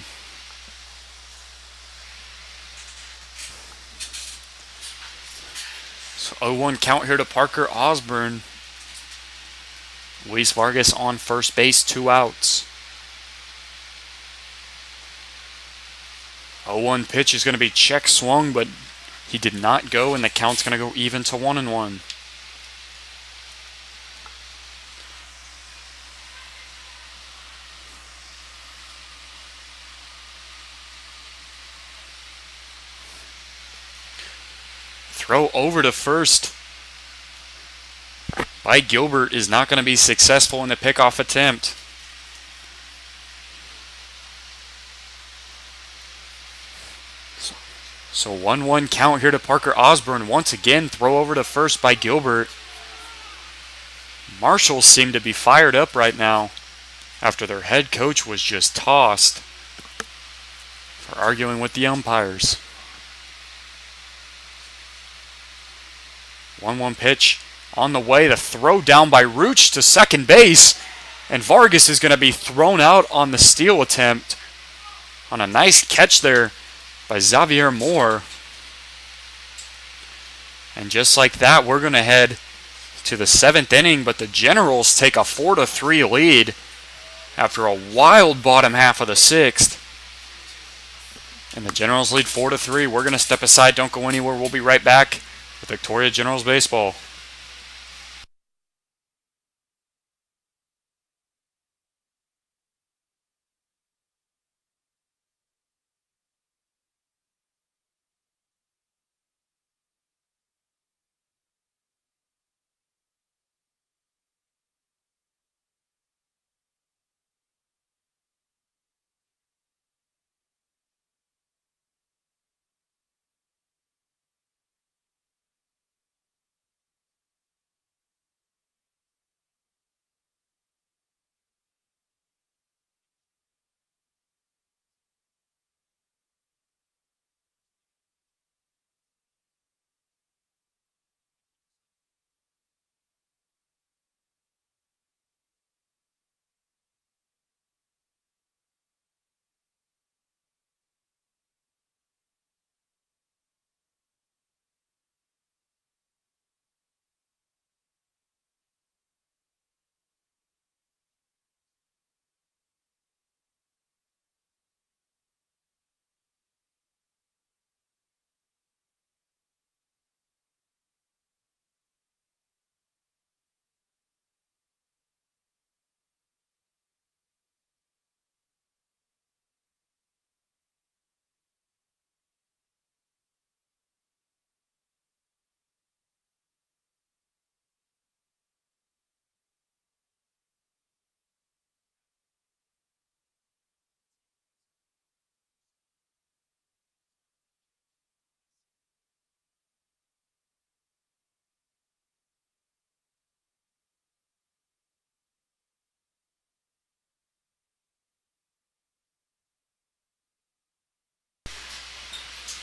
So 0-1 count here to Parker Osborne. Luis Vargas on first base, 2 outs. 0-1 pitch is going to be check swung, but he did not go, and the count's going to go even to 1-1. Throw over to first by Gilbert is not going to be successful in the pickoff attempt. So 1-1 count here to Parker Osborne. Once again, throw over to first by Gilbert. Marshals seem to be fired up right now after their head coach was just tossed for arguing with the umpires. 1-1 pitch on the way. The throw down by Rooch to second base. And Vargas is going to be thrown out on the steal attempt on a nice catch there by Xavier Moore. And just like that, we're going to head to the 7th inning, but the Generals take a 4-3 lead after a wild bottom half of the 6th. And the Generals lead 4-3. We're going to step aside. Don't go anywhere. We'll be right back with Victoria Generals Baseball.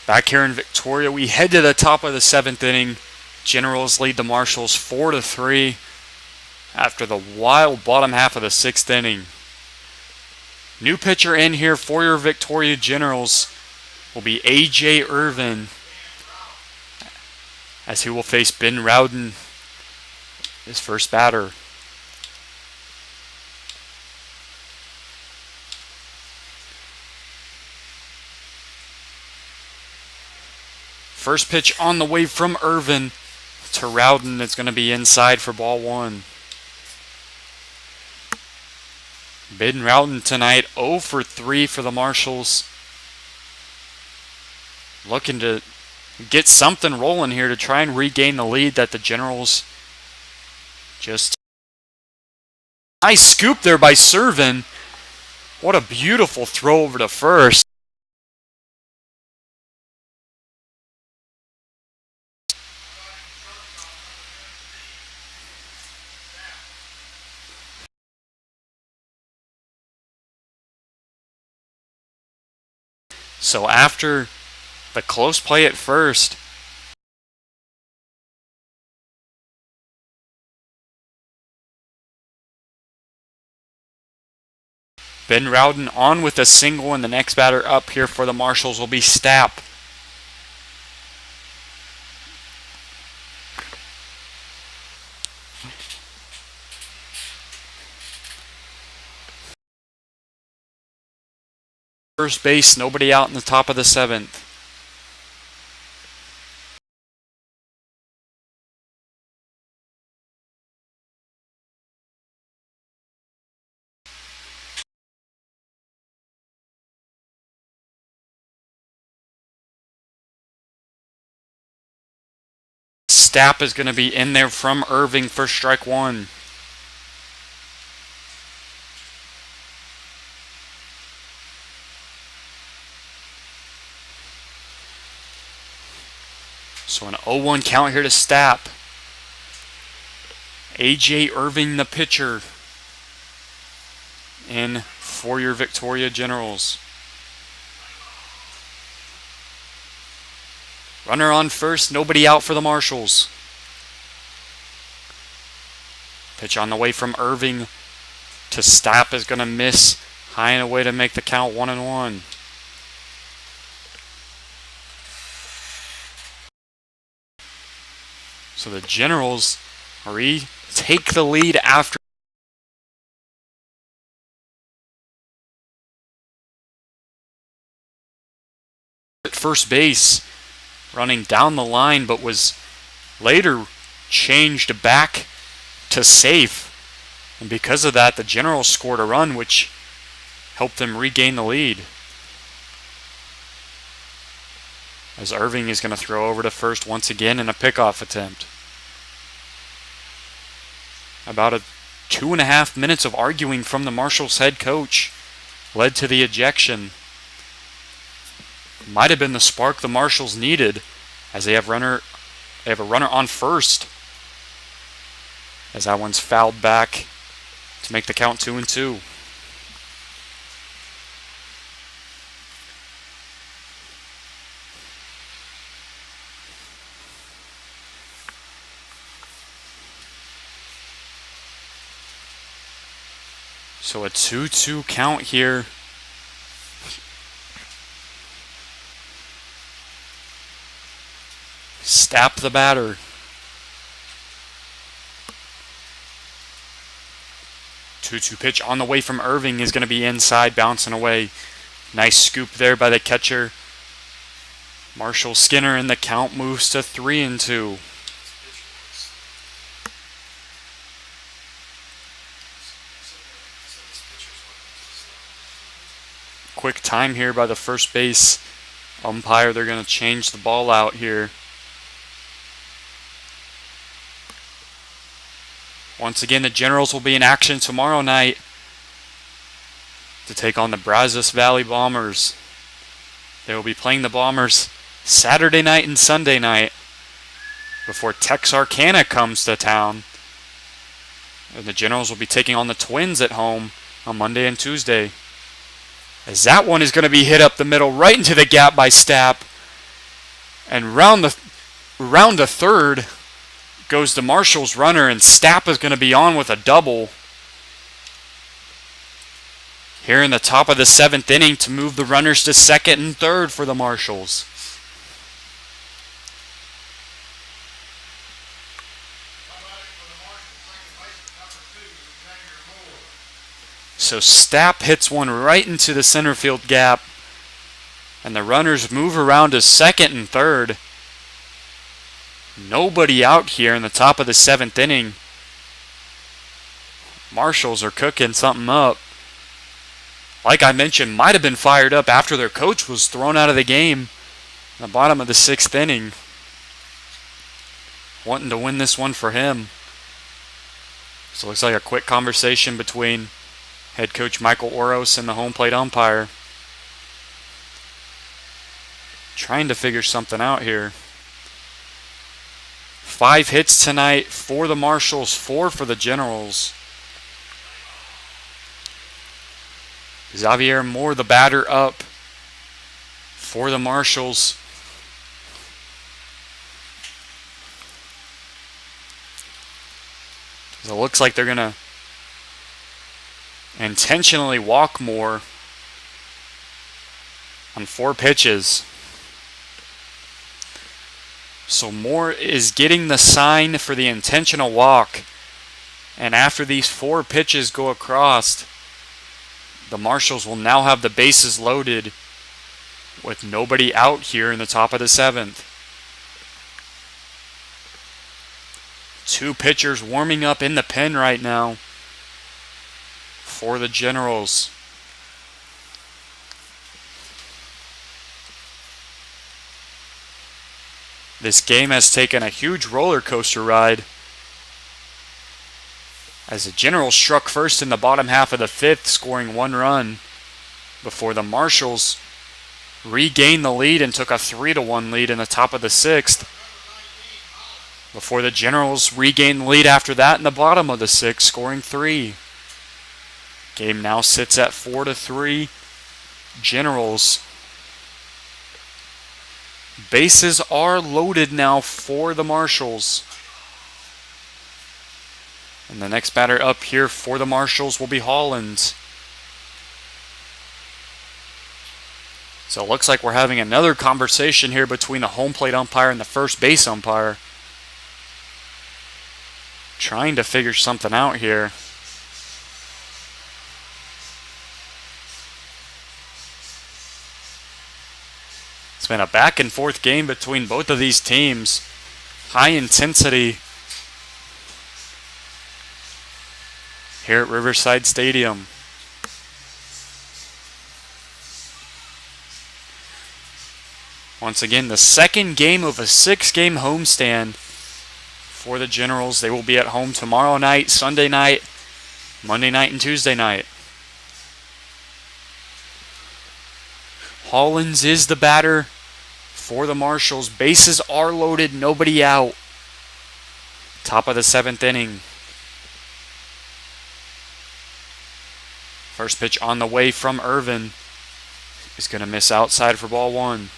Back here in Victoria, we head to the top of the 7th inning. Generals lead the Marshals 4-3 after the wild bottom half of the 6th inning. New pitcher in here for your Victoria Generals will be A.J. Irvin, as he will face Ben Rowden, his first batter. First pitch on the way from Irvin to Rowden. It's going to be inside for ball 1. Ben Rowden tonight 0 for 3 for the Marshals. Looking to get something rolling here to try and regain the lead that the Generals just... Nice scoop there by Servin. What a beautiful throw over to first. So after the close play at first, Ben Rowden on with a single, and the next batter up here for the Marshals will be Stapp. First base, nobody out in the top of the 7th. Stapp is going to be in there from Irving for strike 1. So an 0-1 count here to Stapp. A.J. Irving, the pitcher, in for your Victoria Generals. Runner on first, nobody out for the Marshals. Pitch on the way from Irving to Stapp is going to miss high and away to make the count 1-1. So the Generals take the lead after at first base, running down the line, but was later changed back to safe. And because of that, the Generals scored a run, which helped them regain the lead. As Irving is going to throw over to first once again in a pickoff attempt. About 2.5 minutes of arguing from the Marshals head coach led to the ejection. Might have been the spark the Marshals needed, as they have a runner on first, as that one's fouled back to make the count 2-2. So a 2-2 count here. Stapp the batter. Two-two pitch on the way from Irving is going to be inside, bouncing away. Nice scoop there by the catcher. Marshall Skinner, and the count moves to 3-2. Quick time here by the first base umpire. They're going to change the ball out here. Once again, the Generals will be in action tomorrow night to take on the Brazos Valley Bombers. They will be playing the Bombers Saturday night and Sunday night before Texarkana comes to town. And the Generals will be taking on the Twins at home on Monday and Tuesday. As that one is going to be hit up the middle, right into the gap by Stapp. And round the third goes the Marshals runner, and Stapp is going to be on with a double here in the top of the 7th inning to move the runners to second and third for the Marshals. So Stapp hits one right into the center field gap, and the runners move around to second and third. Nobody out here in the top of the 7th inning. Marshals are cooking something up. Like I mentioned, might have been fired up after their coach was thrown out of the game in the bottom of the 6th inning. Wanting to win this one for him. So it looks like a quick conversation between head coach Michael Oros and the home plate umpire. Trying to figure something out here. 5 hits tonight for the Marshals, 4 for the Generals. Xavier Moore, the batter, up for the Marshals. So it looks like they're going to intentionally walk Moore on 4 pitches. So Moore is getting the sign for the intentional walk. And after these 4 pitches go across, the Marshals will now have the bases loaded with nobody out here in the top of the 7th. 2 pitchers warming up in the pen right now for the Generals. This game has taken a huge roller coaster ride as the Generals struck first in the bottom half of the 5th, scoring 1 run before the Marshals regained the lead and took a 3-1 lead in the top of the 6th. Before the Generals regained the lead after that in the bottom of the 6th, scoring 3. Game now sits at 4-3. Generals. Bases are loaded now for the Marshals. And the next batter up here for the Marshals will be Hollins. So it looks like we're having another conversation here between the home plate umpire and the first base umpire. Trying to figure something out here. It's been a back and forth game between both of these teams. High intensity here at Riverside Stadium. Once again, the second game of a 6-game homestand for the Generals. They will be at home tomorrow night, Sunday night, Monday night, and Tuesday night. Hollins is the batter for the Marshals. Bases are loaded, nobody out. Top of the 7th inning. First pitch on the way from Irvin is going to miss outside for ball 1.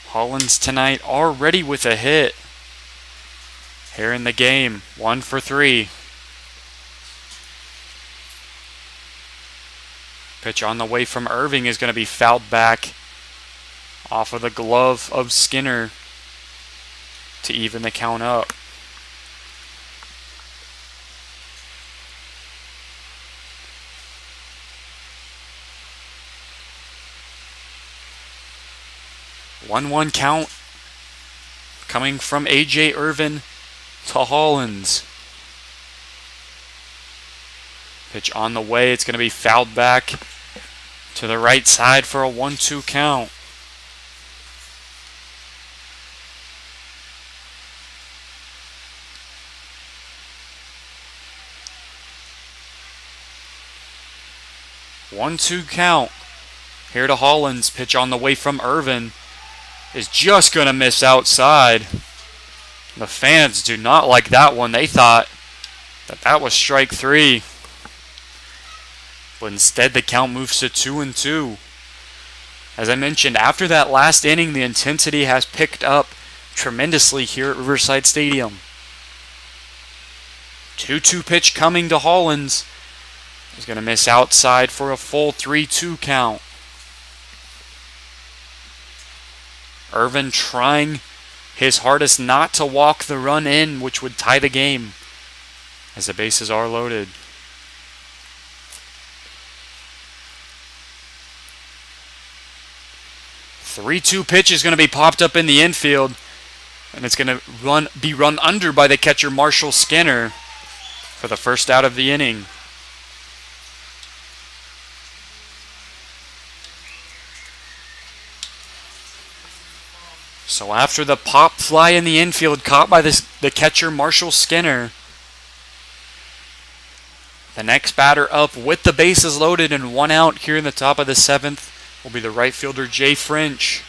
Hollins tonight already with a hit here in the game. 1 for 3. Pitch on the way from Irving is going to be fouled back off of the glove of Skinner to even the count up. One count coming from A.J. Irvin to Hollins. Pitch on the way. It's going to be fouled back to the right side for a 1-2 count. One-two count here to Hollins. Pitch on the way from Irvin is just going to miss outside. The fans do not like that one. They thought that was strike 3. But instead the count moves to 2-2. As I mentioned, after that last inning, the intensity has picked up tremendously here at Riverside Stadium. 2-2 pitch coming to Hollins. He's going to miss outside for a full 3-2 count. Irvin trying his hardest not to walk the run in, which would tie the game as the bases are loaded. Three-two pitch is going to be popped up in the infield, and it's going to be run under by the catcher Marshall Skinner for the first out of the inning. So after the pop fly in the infield caught by the catcher Marshall Skinner, the next batter up with the bases loaded and one out here in the top of the seventh will be the right fielder Jay French.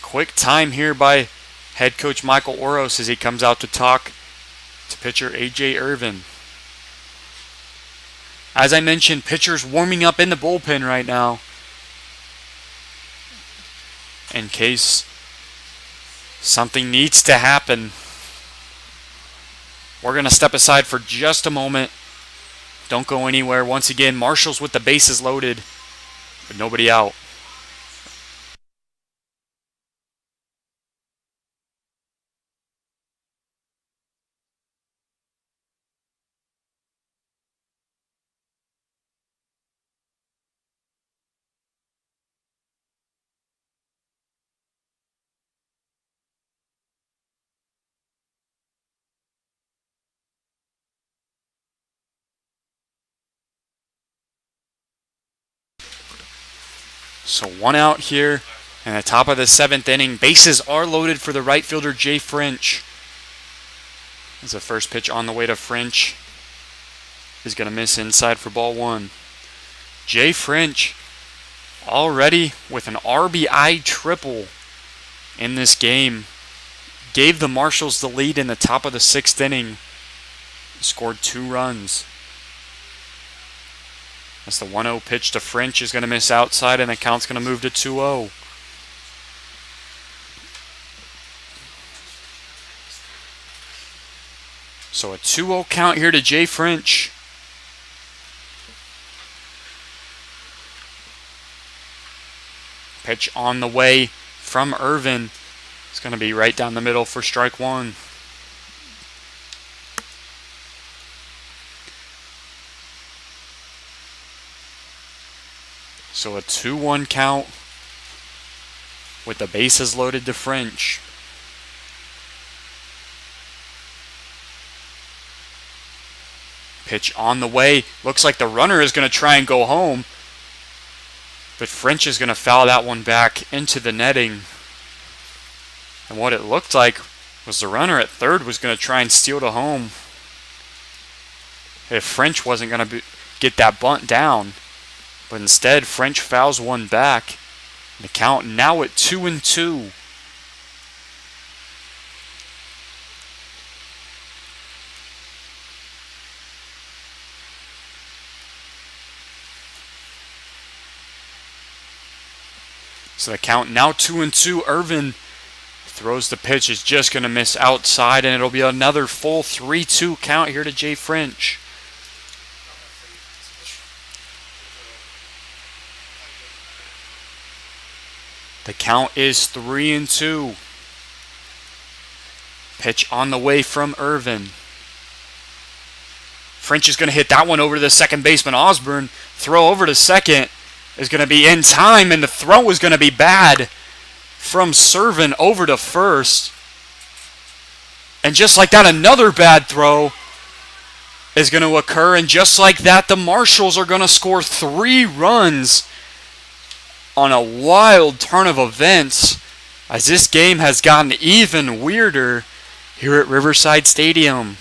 Quick time here by head coach Michael Oros as he comes out to talk to pitcher AJ Irvin. As I mentioned, pitchers warming up in the bullpen right now in case something needs to happen. We're going to step aside for just a moment. Don't go anywhere. Once again, Marshals with the bases loaded, but nobody out. So one out here in the top of the seventh inning. Bases are loaded for the right fielder Jay French. As the first pitch on the way to French is going to miss inside for ball one. Jay French already with an RBI triple in this game. Gave the Marshals the lead in the top of the sixth inning. Scored 2 runs. As the 1-0 pitch to French is going to miss outside and the count's going to move to 2-0. So a 2-0 count here to Jay French. Pitch on the way from Irvin. It's going to be right down the middle for strike one. So a 2-1 count with the bases loaded to French. Pitch on the way. Looks like the runner is going to try and go home. But French is going to foul that one back into the netting. And what it looked like was the runner at third was going to try and steal to home. If French wasn't going to get that bunt down. But instead, French fouls one back. The count now at 2-2. So the count now 2-2. Irvin throws the pitch. Is just going to miss outside, and it'll be another full 3-2 count here to Jay French. The count is 3-2. Pitch on the way from Irvin. French is going to hit that one over to the second baseman Osborne. Throw over to second is going to be in time, and the throw is going to be bad from Servin over to first. And just like that, another bad throw is going to occur, and just like that, the Marshals are going to score 3 runs on a wild turn of events as this game has gotten even weirder here at Riverside Stadium.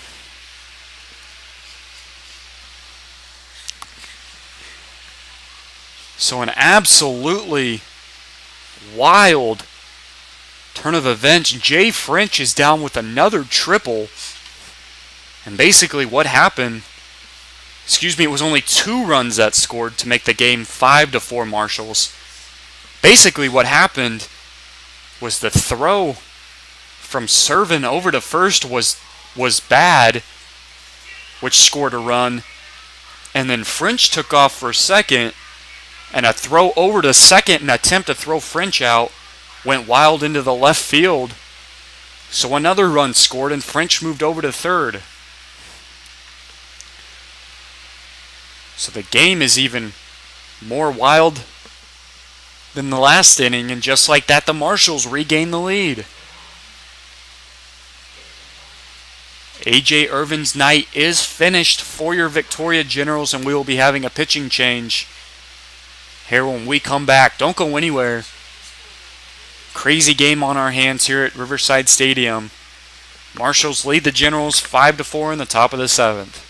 So an absolutely wild turn of events. Jay French is down with another triple And basically what happened, it was only 2 runs that scored to make the game 5-4 Marshals. Basically what happened was the throw from Servin over to first was bad, which scored a run. And then French took off for second, and a throw over to second, an attempt to throw French out, went wild into the left field. So another run scored, and French moved over to third. So the game is even more wild than the last inning, and just like that, the Marshals regain the lead. A.J. Irvin's night is finished for your Victoria Generals, and we will be having a pitching change here when we come back. Don't go anywhere. Crazy game on our hands here at Riverside Stadium. Marshals lead the Generals 5-4 in the top of the 7th.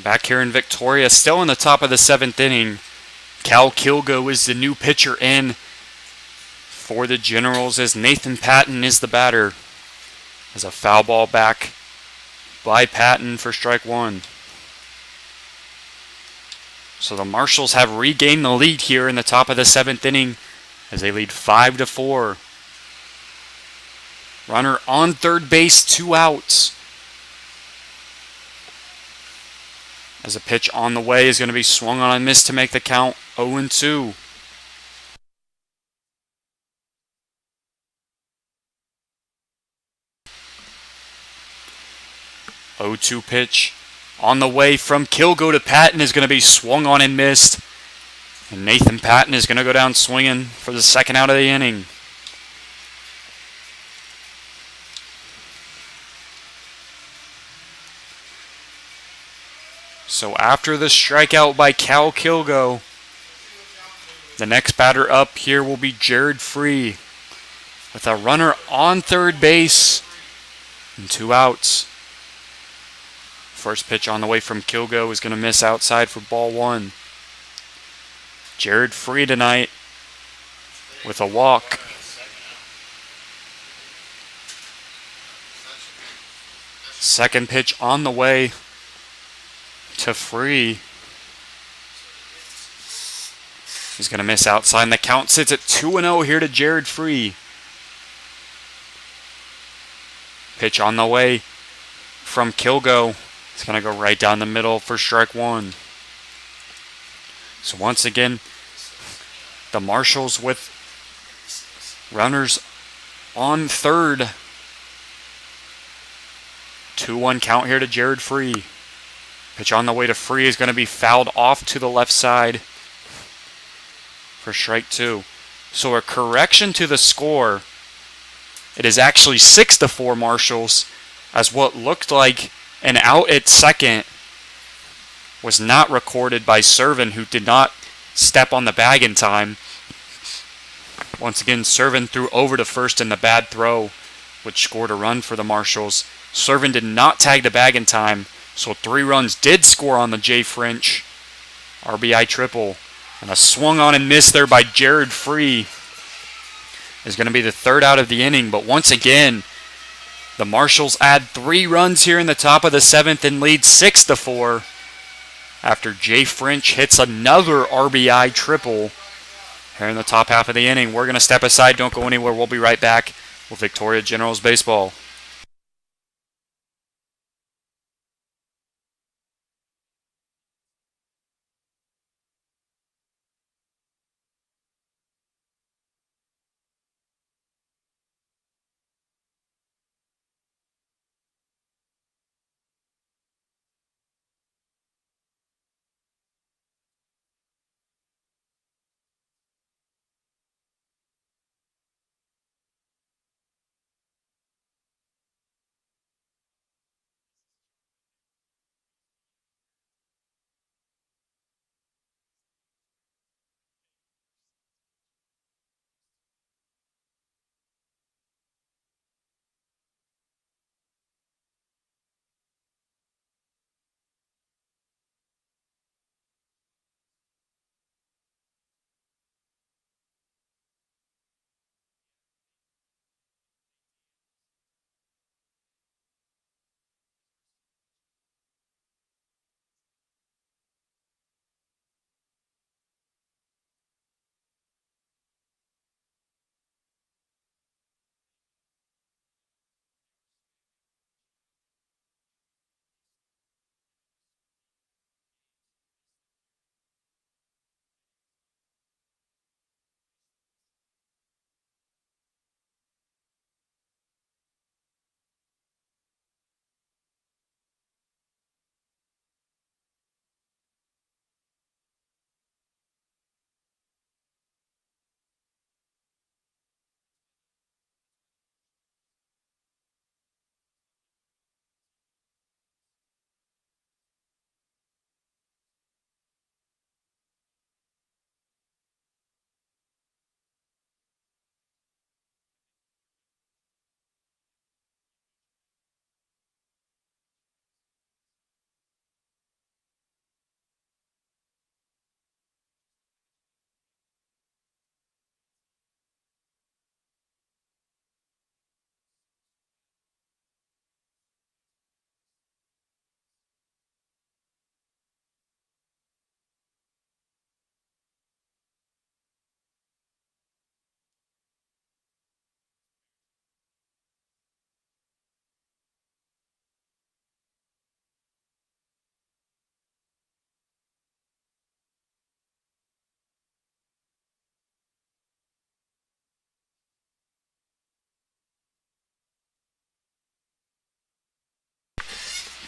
Back here in Victoria, still in the top of the 7th inning. Cal Kilgo is the new pitcher in for the Generals, as Nathan Patton is the batter. As a foul ball back by Patton for strike 1. So the Marshals have regained the lead here in the top of the 7th inning as they lead 5-4. Runner on third base, 2 outs. As a pitch on the way is going to be swung on and missed to make the count 0-2. 0-2 pitch on the way from Kilgo to Patton is going to be swung on and missed. And Nathan Patton is going to go down swinging for the second out of the inning. So after the strikeout by Cal Kilgo, the next batter up here will be Jared Free with a runner on third base and 2 outs. First pitch on the way from Kilgo is going to miss outside for ball 1. Jared Free tonight with a walk. Second pitch on the way to to Free. He's going to miss outside, and the count sits at 2-0 here to Jared Free. Pitch on the way from Kilgo. It's going to go right down the middle for strike one. So once again, the Marshals with runners on third. 2-1 count here to Jared Free. Pitch on the way to Free is going to be fouled off to the left side for strike two. So a correction to the score. It is actually 6-4 Marshals, as what looked like an out at second was not recorded by Servin, who did not step on the bag in time. Once again, Servin threw over to first in the bad throw, which scored a run for the Marshals. Servin did not tag the bag in time, so 3 runs did score on the Jay French RBI triple. And a swung on and miss there by Jared Free is going to be the third out of the inning. But once again, the Marshals add 3 runs here in the top of the 7th and lead 6-4 after Jay French hits another RBI triple here in the top half of the inning. We're going to step aside. Don't go anywhere. We'll be right back with Victoria Generals Baseball.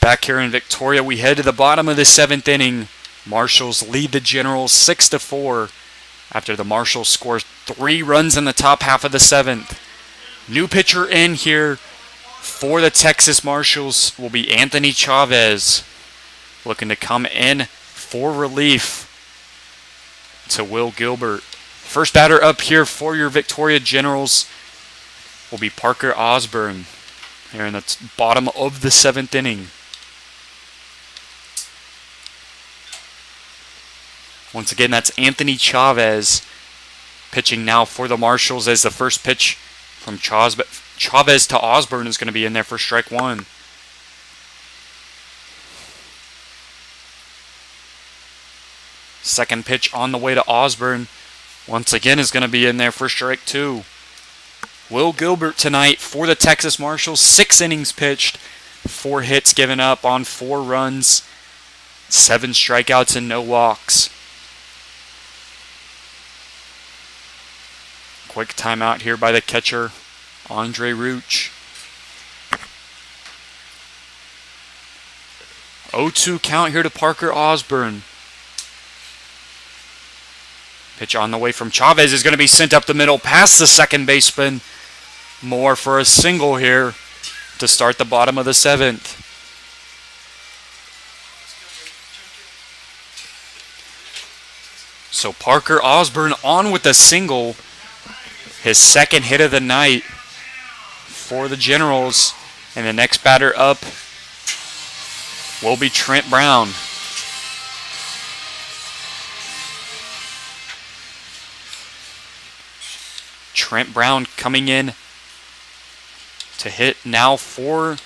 Back here in Victoria, we head to the bottom of the 7th inning. Marshals lead the Generals 6-4 after the Marshals score 3 runs in the top half of the 7th. New pitcher in here for the Texas Marshals will be Anthony Chavez, looking to come in for relief to Will Gilbert. First batter up here for your Victoria Generals will be Parker Osborne here in the bottom of the 7th inning. Once again, that's Anthony Chavez pitching now for the Marshals, as the first pitch from Chavez to Osborne is going to be in there for strike one. Second pitch on the way to Osborne. Once again is going to be in there for strike 2. Will Gilbert tonight for the Texas Marshals. 6 innings pitched, 4 hits given up on 4 runs, 7 strikeouts and no walks. Quick timeout here by the catcher, Andre Rooch. 0-2 count here to Parker Osborne. Pitch on the way from Chavez is going to be sent up the middle past the second baseman. Moore for a single here to start the bottom of the 7th. So Parker Osborne on with a single. His second hit of the night for the Generals. And the next batter up will be Trent Brown. Trent Brown coming in to hit now for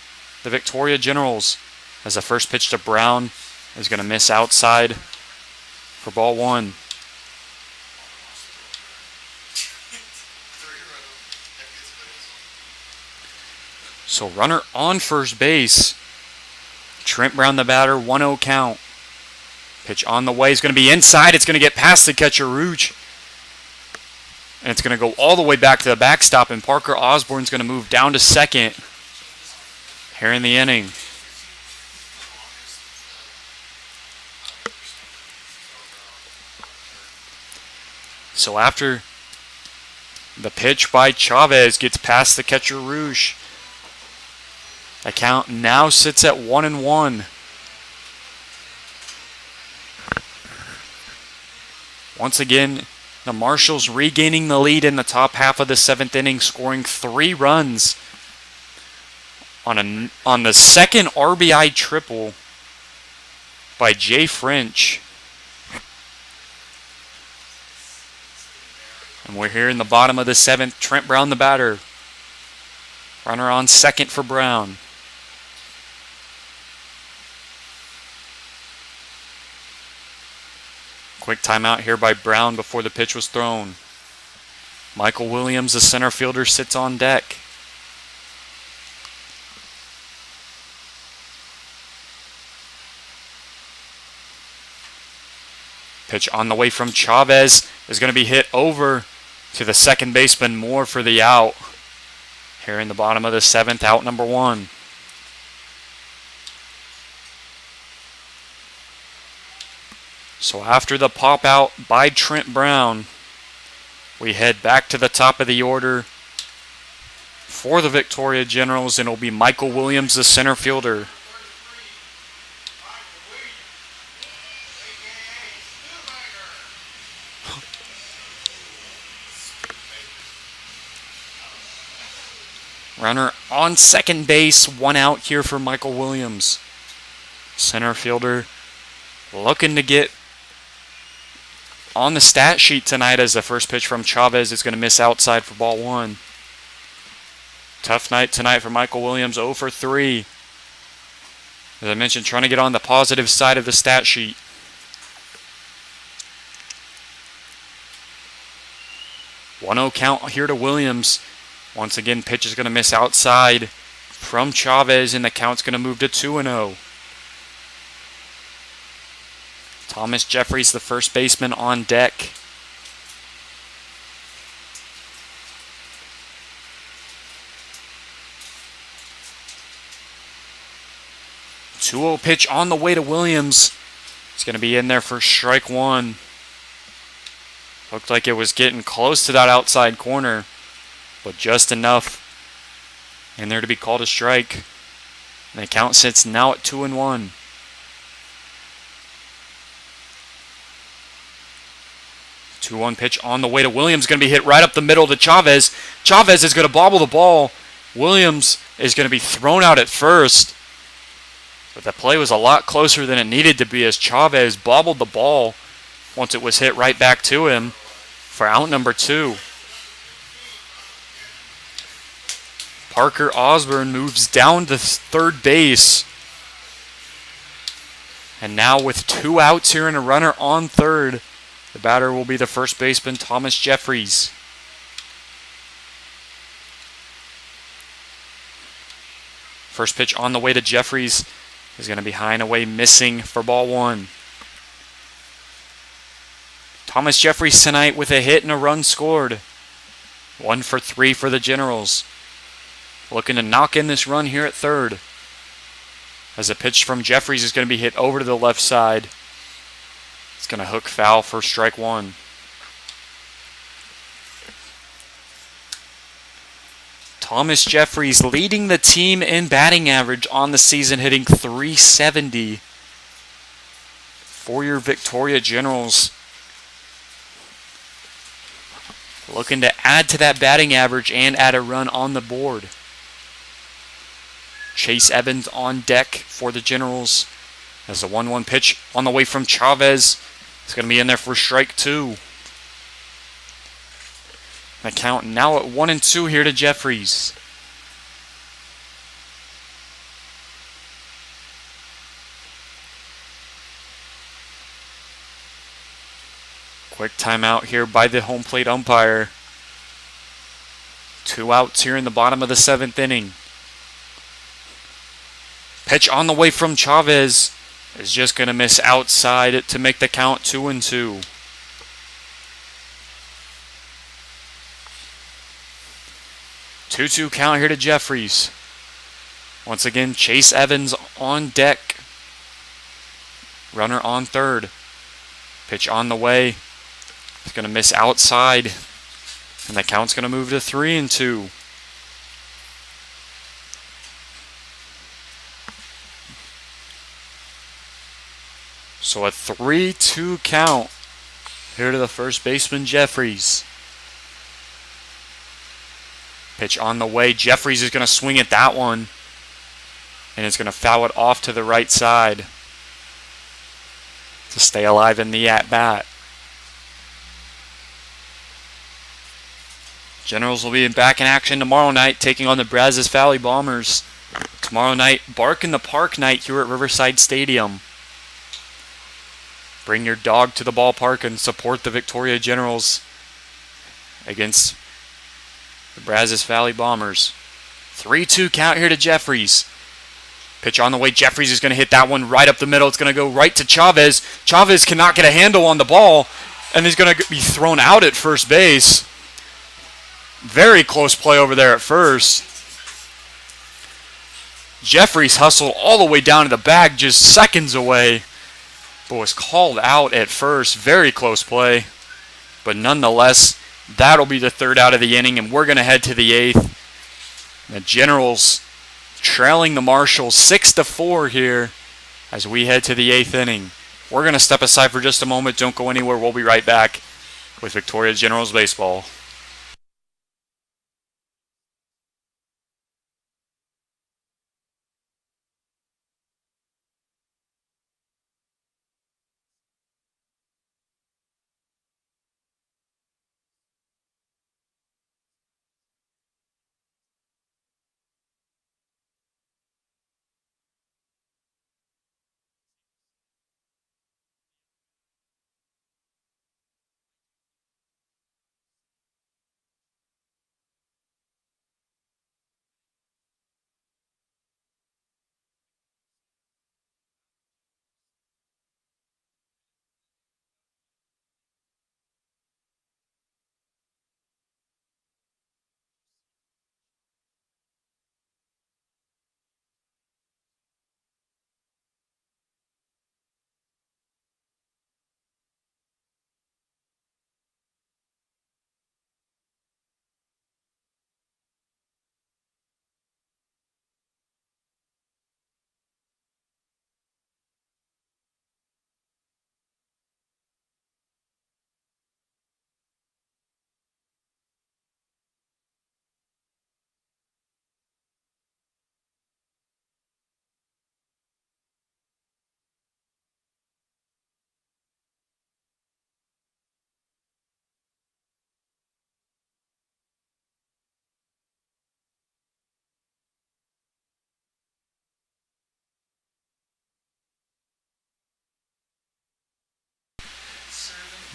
the Victoria Generals, as the first pitch to Brown is going to miss outside for ball 1. So runner on first base. Trent Brown the batter, 1-0 count. Pitch on the way is going to be inside. It's going to get past the catcher, Rooch. And it's going to go all the way back to the backstop, and Parker Osborne's going to move down to second here in the inning. So after the pitch by Chavez gets past the catcher, Rouge, the count now sits at 1-1. Once again, the Marshals regaining the lead in the top half of the 7th inning, scoring 3 runs on the second RBI triple by Jay French. And we're here in the bottom of the 7th. Trent Brown the batter. Runner on second for Brown. Quick timeout here by Brown before the pitch was thrown. Michael Williams, the center fielder, sits on deck. Pitch on the way from Chavez is going to be hit over to the second baseman, Moore, for the out. Here in the bottom of the 7th, out number 1. So after the pop out by Trent Brown, we head back to the top of the order for the Victoria Generals, and it'll be Michael Williams, the center fielder. Runner on second base, 1 out here for Michael Williams. Center fielder looking to get on the stat sheet tonight, as the first pitch from Chavez is going to miss outside for ball 1. Tough night tonight for Michael Williams, 0 for 3. As I mentioned, trying to get on the positive side of the stat sheet. One-0 count here to Williams. Once again, pitch is going to miss outside from Chavez, and the count's going to move to 2-0. Thomas Jeffries, the first baseman, on deck. Two-0 pitch on the way to Williams. It's going to be in there for strike 1. Looked like it was getting close to that outside corner, but just enough in there to be called a strike. And the count sits now at 2-1. 2-1 pitch on the way to Williams. Going to be hit right up the middle to Chavez. Chavez is going to bobble the ball. Williams is going to be thrown out at first. But the play was a lot closer than it needed to be, as Chavez bobbled the ball once it was hit right back to him for out number 2. Parker Osborne moves down to third base. And now with 2 outs here and a runner on third, the batter will be the first baseman, Thomas Jeffries. First pitch on the way to Jeffries is going to be high and away, missing for ball 1. Thomas Jeffries tonight with a hit and a run scored. 1 for 3 for the Generals. Looking to knock in this run here at third. As a pitch from Jeffries is going to be hit over to the left side. It's going to hook foul for strike 1. Thomas Jeffries leading the team in batting average on the season, hitting .370 for your Victoria Generals. Looking to add to that batting average and add a run on the board. Chase Evans on deck for the Generals. As a 1-1 pitch on the way from Chavez. It's going to be in there for strike 2. The count now at 1-2 here to Jeffries. Quick timeout here by the home plate umpire. 2 outs here in the bottom of the 7th inning. Pitch on the way from Chavez is just going to miss outside to make the count 2-2. Two-two count here to Jeffries. Once again, Chase Evans on deck. Runner on third. Pitch on the way. It's going to miss outside. And the count's going to move to 3-2. So a 3-2 count here to the first baseman, Jeffries. Pitch on the way. Jeffries is going to swing at that one. And it's going to foul it off to the right side to stay alive in the at-bat. Generals will be back in action tomorrow night, taking on the Brazos Valley Bombers. Tomorrow night, Bark in the Park night here at Riverside Stadium. Bring your dog to the ballpark and support the Victoria Generals against the Brazos Valley Bombers. 3-2 count here to Jeffries. Pitch on the way. Jeffries is going to hit that one right up the middle. It's going to go right to Chavez. Chavez cannot get a handle on the ball, and he's going to be thrown out at first base. Very close play over there at first. Jeffries hustled all the way down to the bag, just seconds away, but was called out at first. Very close play. But nonetheless, that'll be the 3rd out of the inning, and we're going to head to the 8th. The Generals trailing the Marshals 6-4 here as we head to the 8th inning. We're going to step aside for just a moment. Don't go anywhere. We'll be right back with Victoria Generals Baseball.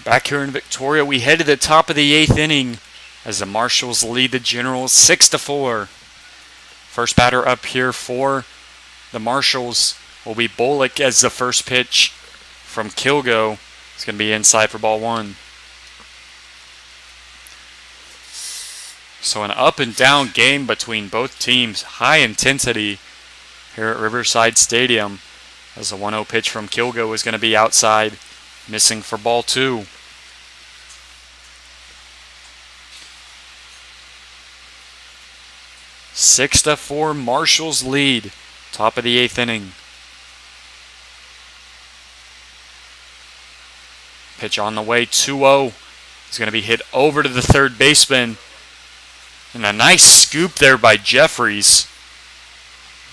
Back here in Victoria, we head to the top of the 8th inning as the Marshals lead the Generals 6-4. First batter up here for the Marshals will be Bullock as the first pitch from Kilgo. It's going to be inside for ball one. So an up and down game between both teams. High intensity here at Riverside Stadium as the 1-0 pitch from Kilgo is going to be outside, missing for ball two. Six to 4 Marshals lead. Top of the 8th inning. Pitch on the way, 2-0. He's going to be hit over to the third baseman. And a nice scoop there by Jeffries.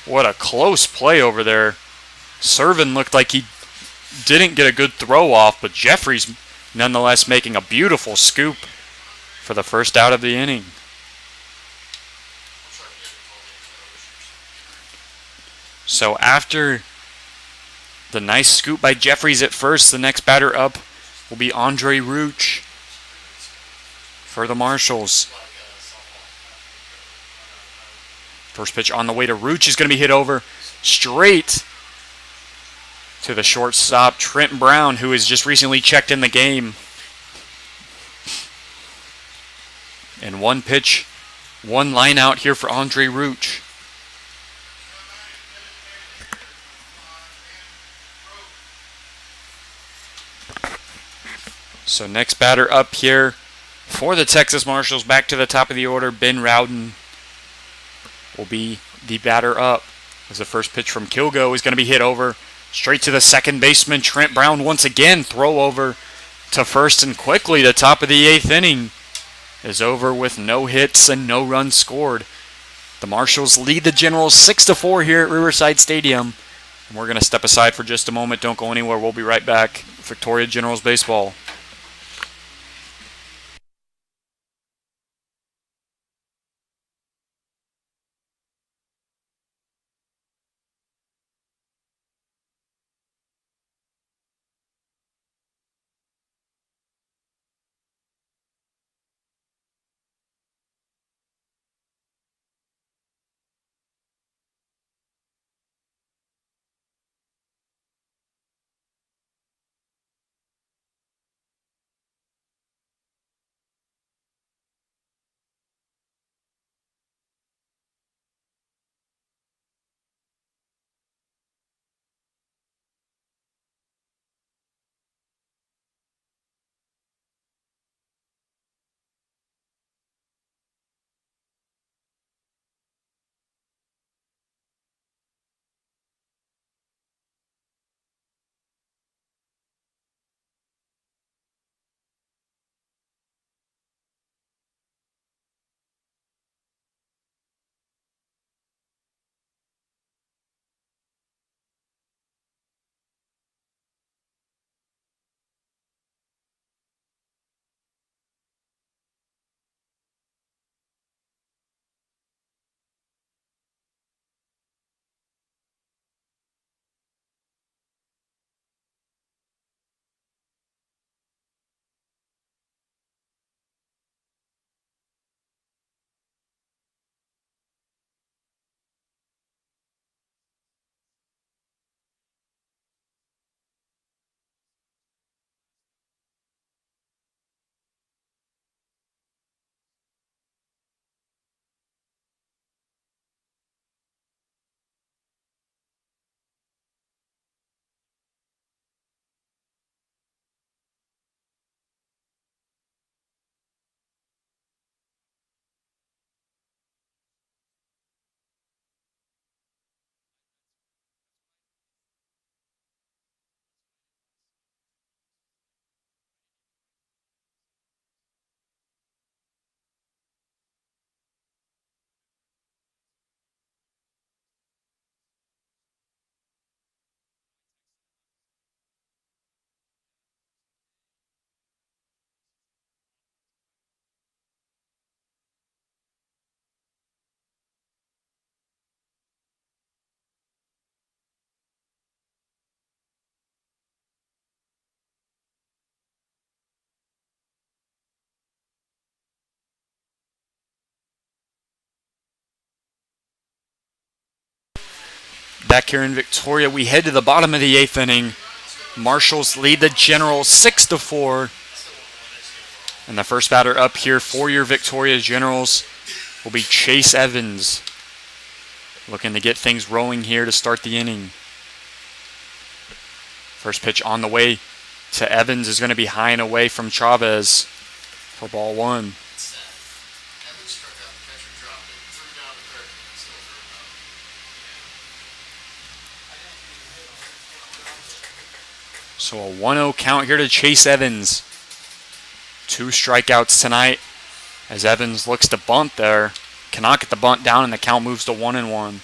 What a close play over there. Servin looked like he didn't get a good throw off, but Jeffries nonetheless making a beautiful scoop for the first out of the inning. So after the nice scoop by Jeffries at first, the next batter up will be Andre Rooch for the Marshals. First pitch on the way to Rooch is going to be hit over straight to the shortstop, Trent Brown, who has just recently checked in the game. And one pitch, one line out here for Andre Rooch. So next batter up here for the Texas Marshals, back to the top of the order, Ben Rowden will be the batter up. As the first pitch from Kilgo is going to be hit over straight to the second baseman, Trent Brown once again. Throw over to first, and quickly the top of the 8th inning is over with no hits and no runs scored. The Marshals lead the Generals 6-4 here at Riverside Stadium. And we're going to step aside for just a moment. Don't go anywhere. We'll be right back. Victoria Generals Baseball. Back here in Victoria, we head to the bottom of the 8th inning. Marshals lead the Generals 6-4. And the first batter up here for your Victoria Generals will be Chase Evans. Looking to get things rolling here to start the inning. First pitch on the way to Evans is going to be high and away from Chavez for ball one. So a 1-0 count here to Chase Evans. 2 strikeouts tonight as Evans looks to bunt there. Cannot get the bunt down and the count moves to 1-1.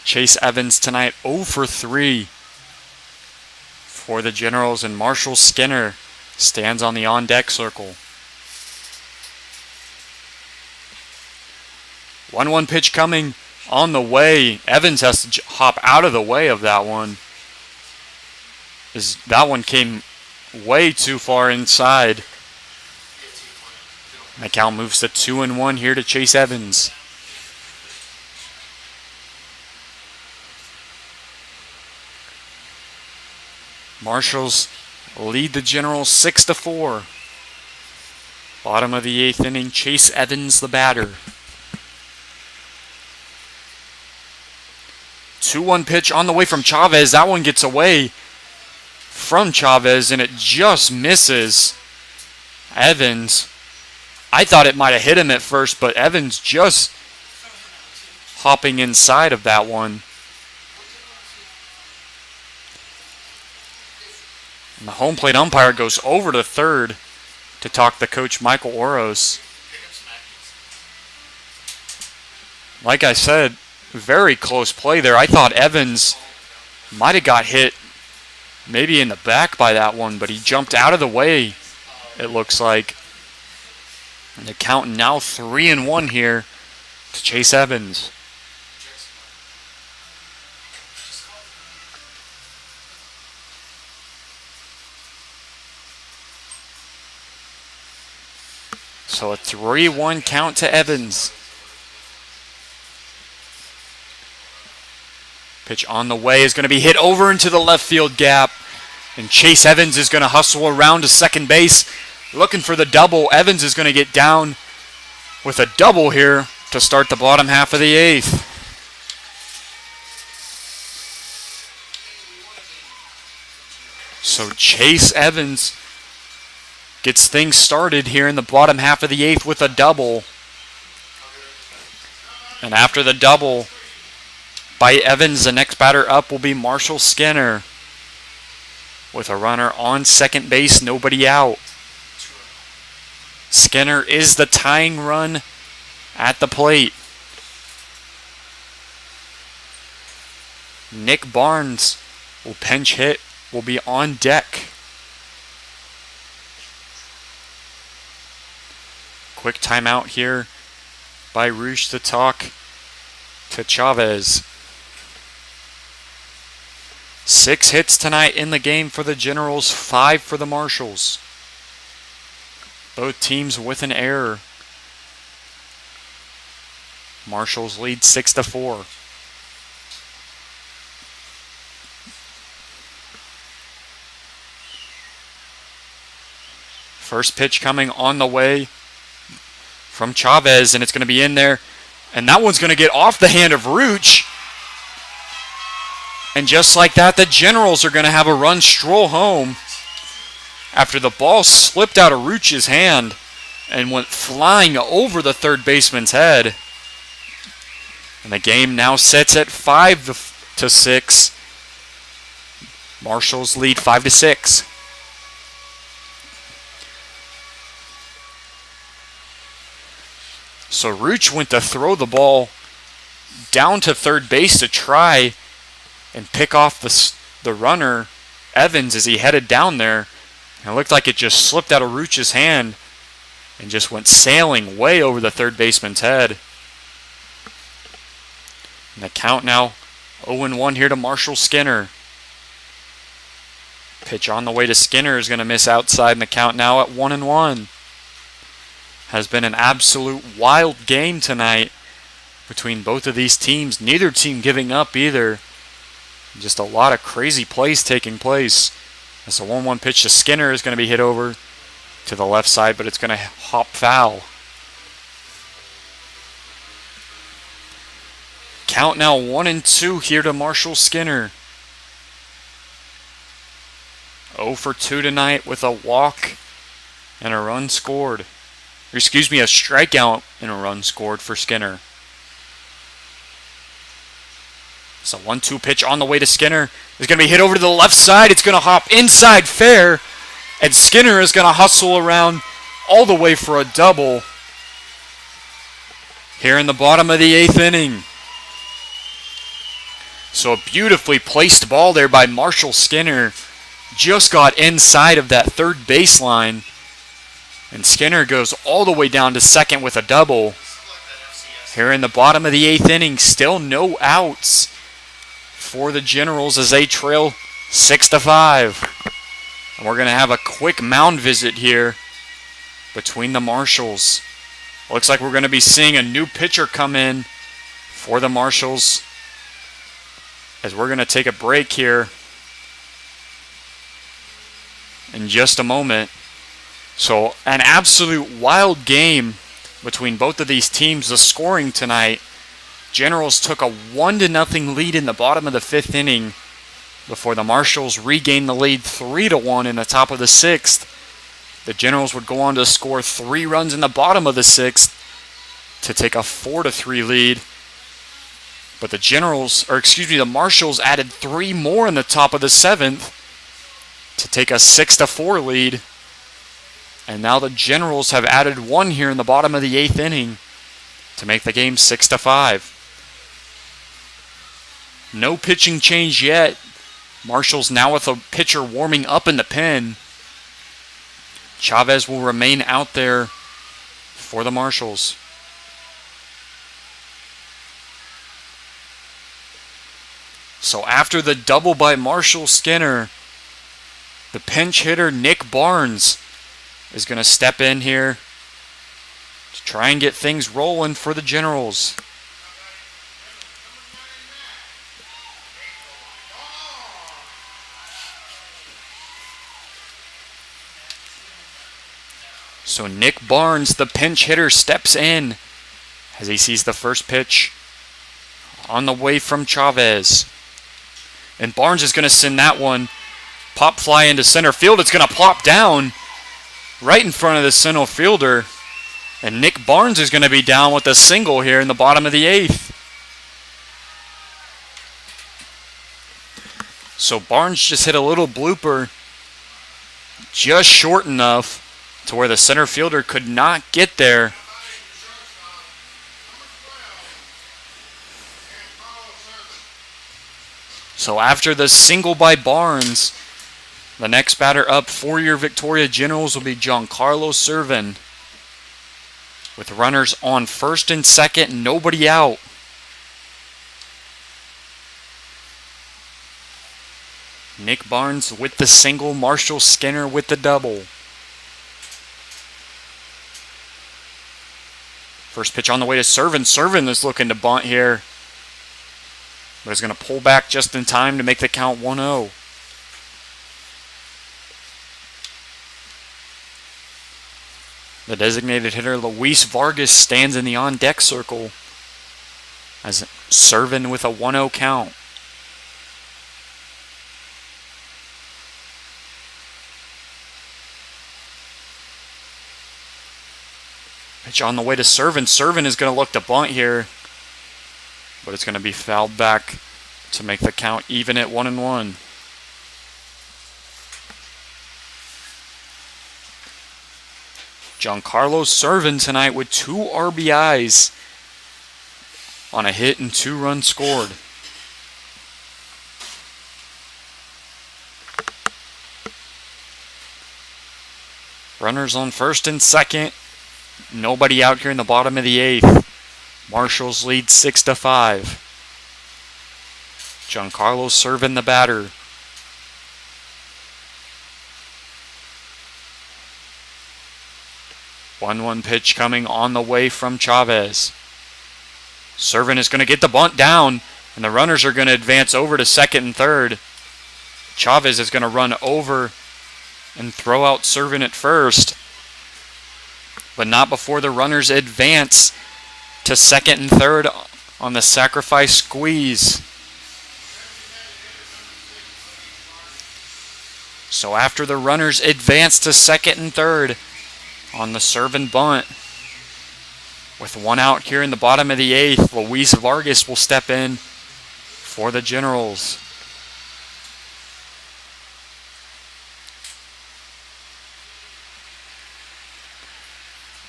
Chase Evans tonight 0 for 3 for the Generals, and Marshall Skinner stands on the on-deck circle. 1-1 pitch coming on the way. Evans has to hop out of the way of that one. That one came way too far inside. The count moves to 2-1 here to Chase Evans. Marshals lead the Generals 6-4. Bottom of the 8th inning, Chase Evans the batter. 2-1 pitch on the way from Chavez. That one gets away from Chavez and it just misses Evans. I thought it might have hit him at first, but Evans just hopping inside of that one. And the home plate umpire goes over to third to talk to Coach Michael Oros. Like I said, very close play there. I thought Evans might have got hit maybe in the back by that one, but he jumped out of the way, it looks like. And the count now 3-1 here to Chase Evans. So a 3-1 count to Evans. Pitch on the way is going to be hit over into the left field gap. And Chase Evans is going to hustle around to second base. Looking for the double. Evans is going to get down with a double here to start the bottom half of the 8th. So Chase Evans gets things started here in the bottom half of the 8th with a double. And after the double by Evans, the next batter up will be Marshall Skinner. With a runner on second base, nobody out. Skinner is the tying run at the plate. Nick Barnes will pinch hit, will be on deck. Quick timeout here by Rouge to talk to Chavez. 6 hits tonight in the game for the Generals, 5 for the Marshals. Both teams with an error. Marshals lead 6-4. First pitch coming on the way from Chavez, and it's going to be in there. And that one's going to get off the hand of Rouge. And just like that, the Generals are going to have a run stroll home after the ball slipped out of Rouge's hand and went flying over the third baseman's head. And the game now sits at 5-6. Marshals lead 5-6. So Rouge went to throw the ball down to third base to try and pick off the runner, Evans, as he headed down there. And it looked like it just slipped out of Rouge's hand and just went sailing way over the third baseman's head. And the count now 0-1 here to Marshall Skinner. Pitch on the way to Skinner is going to miss outside, and the count now at 1-1. Has been an absolute wild game tonight between both of these teams. Neither team giving up either. Just a lot of crazy plays taking place. As a 1-1 pitch to Skinner is going to be hit over to the left side, but it's going to hop foul. Count now 1-2 here to Marshall Skinner. 0 for 2 tonight with a walk and a run scored. A strikeout and a run scored for Skinner. So 1-2 pitch on the way to Skinner. It's going to be hit over to the left side. It's going to hop inside fair. And Skinner is going to hustle around all the way for a double here in the bottom of the 8th inning. So a beautifully placed ball there by Marshall Skinner. Just got inside of that third baseline. And Skinner goes all the way down to second with a double. Here in the bottom of the 8th inning, still no outs for the Generals as they trail 6-5. And we're going to have a quick mound visit here between the Marshals. Looks like we're going to be seeing a new pitcher come in for the Marshals as we're going to take a break here in just a moment. So an absolute wild game between both of these teams. The scoring tonight, Generals took a 1-0 lead in the bottom of the 5th inning before the Marshals regained the lead 3-1 in the top of the 6th. The Generals would go on to score 3 runs in the bottom of the 6th to take a 4-3 lead. But the Marshals added 3 more in the top of the 7th to take a 6-4 lead. And now the Generals have added 1 here in the bottom of the 8th inning to make the game 6-5. No pitching change yet. Marshals now with a pitcher warming up in the pen. Chavez will remain out there for the Marshals. So after the double by Marshall Skinner, the pinch hitter Nick Barnes is going to step in here to try and get things rolling for the Generals. So Nick Barnes, the pinch hitter, steps in as he sees the first pitch on the way from Chavez. And Barnes is going to send that one pop fly into center field. It's going to plop down right in front of the center fielder. And Nick Barnes is going to be down with a single here in the bottom of the 8th. So Barnes just hit a little blooper just short enough to where the center fielder could not get there. So after the single by Barnes, the next batter up for your Victoria Generals will be Giancarlo Servin. With runners on first and second, nobody out. Nick Barnes with the single, Marshall Skinner with the double. First pitch on the way to Servin. Servin is looking to bunt here, but is going to pull back just in time to make the count 1-0. The designated hitter Luis Vargas stands in the on-deck circle as Servin with a 1-0 count. Pitch on the way to Servin. Servin is going to look to bunt here, but it's going to be fouled back to make the count even at 1-1. Giancarlo Servin tonight with 2 RBIs on a hit and 2 runs scored. Runners on first and second. Nobody out here in the bottom of the 8th. Marshals lead 6-5. Giancarlo Servin the batter. One pitch coming on the way from Chavez. Servant is going to get the bunt down, and the runners are going to advance over to second and third. Chavez is going to run over and throw out Servant at first, but not before the runners advance to second and third on the sacrifice squeeze. So after the runners advance to second and third on the serve and bunt, with one out here in the bottom of the eighth, Luis Vargas will step in for the Generals.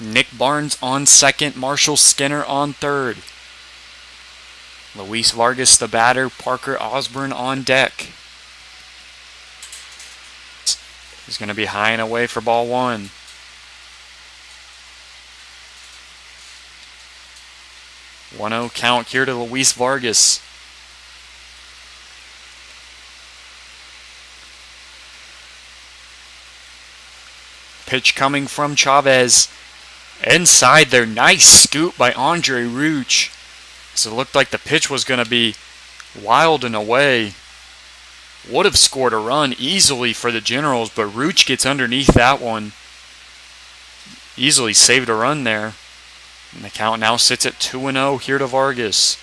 Nick Barnes on second, Marshall Skinner on third. Luis Vargas the batter, Parker Osborne on deck. He's going to be high and away for ball one. One-0 count here to Luis Vargas. Pitch coming from Chavez. Inside there, nice scoop by Andre Ruch. So it looked like the pitch was going to be wild and away. Would have scored a run easily for the Generals, but Ruch gets underneath that one. Easily saved a run there. And the count now sits at 2-0 here to Vargas.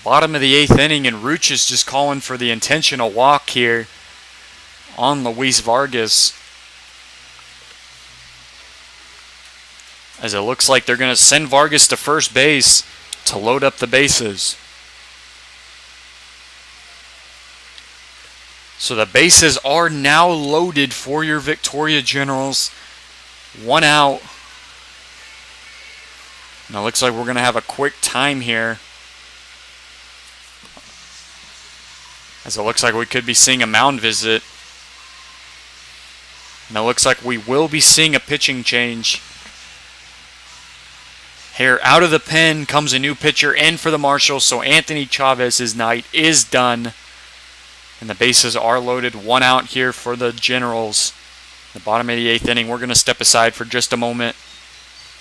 Bottom of the eighth inning, and Ruch is just calling for the intentional walk here on Luis Vargas. As it looks like they're going to send Vargas to first base to load up the bases. So the bases are now loaded for your Victoria Generals. One out. And it looks like we're going to have a quick time here, as it looks like we could be seeing a mound visit. And it looks like we will be seeing a pitching change. Here, out of the pen comes a new pitcher in for the Marshals, so Anthony Chavez's night is done. And the bases are loaded. One out here for the Generals. The bottom of the eighth inning, we're going to step aside for just a moment.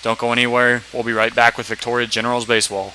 Don't go anywhere. We'll be right back with Victoria Generals Baseball.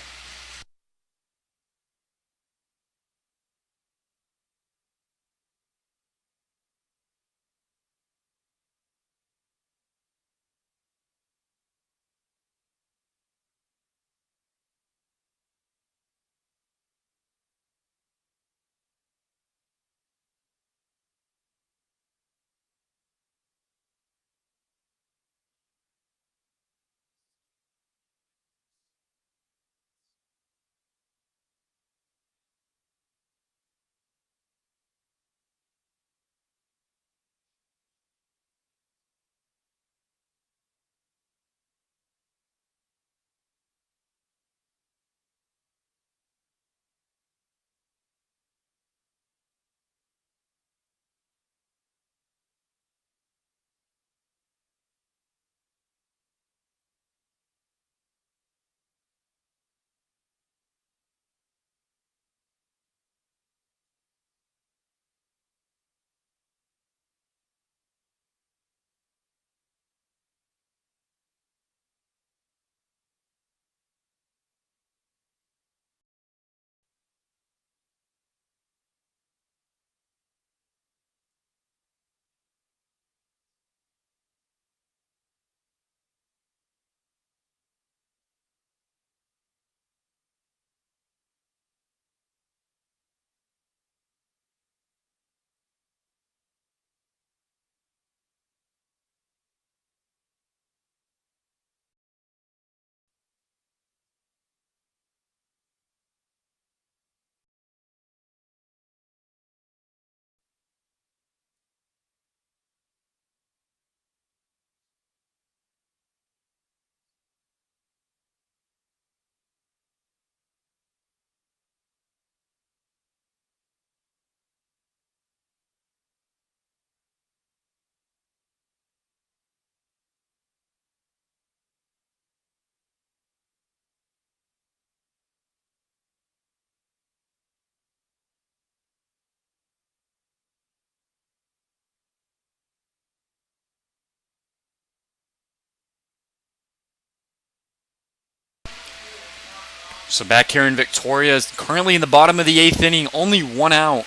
So back here in Victoria, currently in the bottom of the 8th inning, only one out.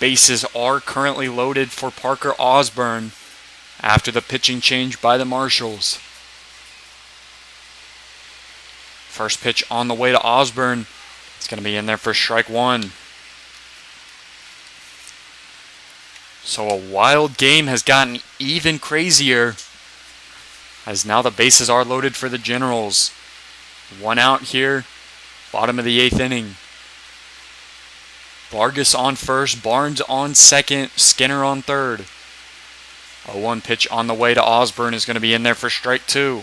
Bases are currently loaded for Parker Osborne after the pitching change by the Marshals. First pitch on the way to Osborne. It's going to be in there for strike one. So a wild game has gotten even crazier as now the bases are loaded for the Generals. One out here, bottom of the 8th inning. Vargas on first, Barnes on second, Skinner on third. A 1 pitch on the way to Osborne is going to be in there for strike two.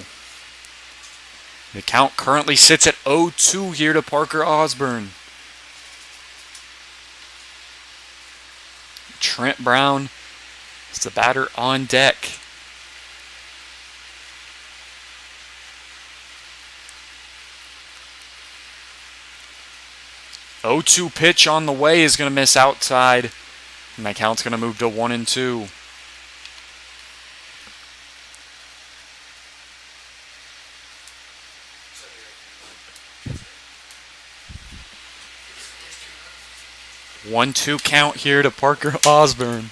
The count currently sits at 0-2 here to Parker Osborne. Trent Brown is the batter on deck. Oh, 0-2 pitch on the way is going to miss outside. And that count's going to move to 1-2. One, two count here to Parker Osborne.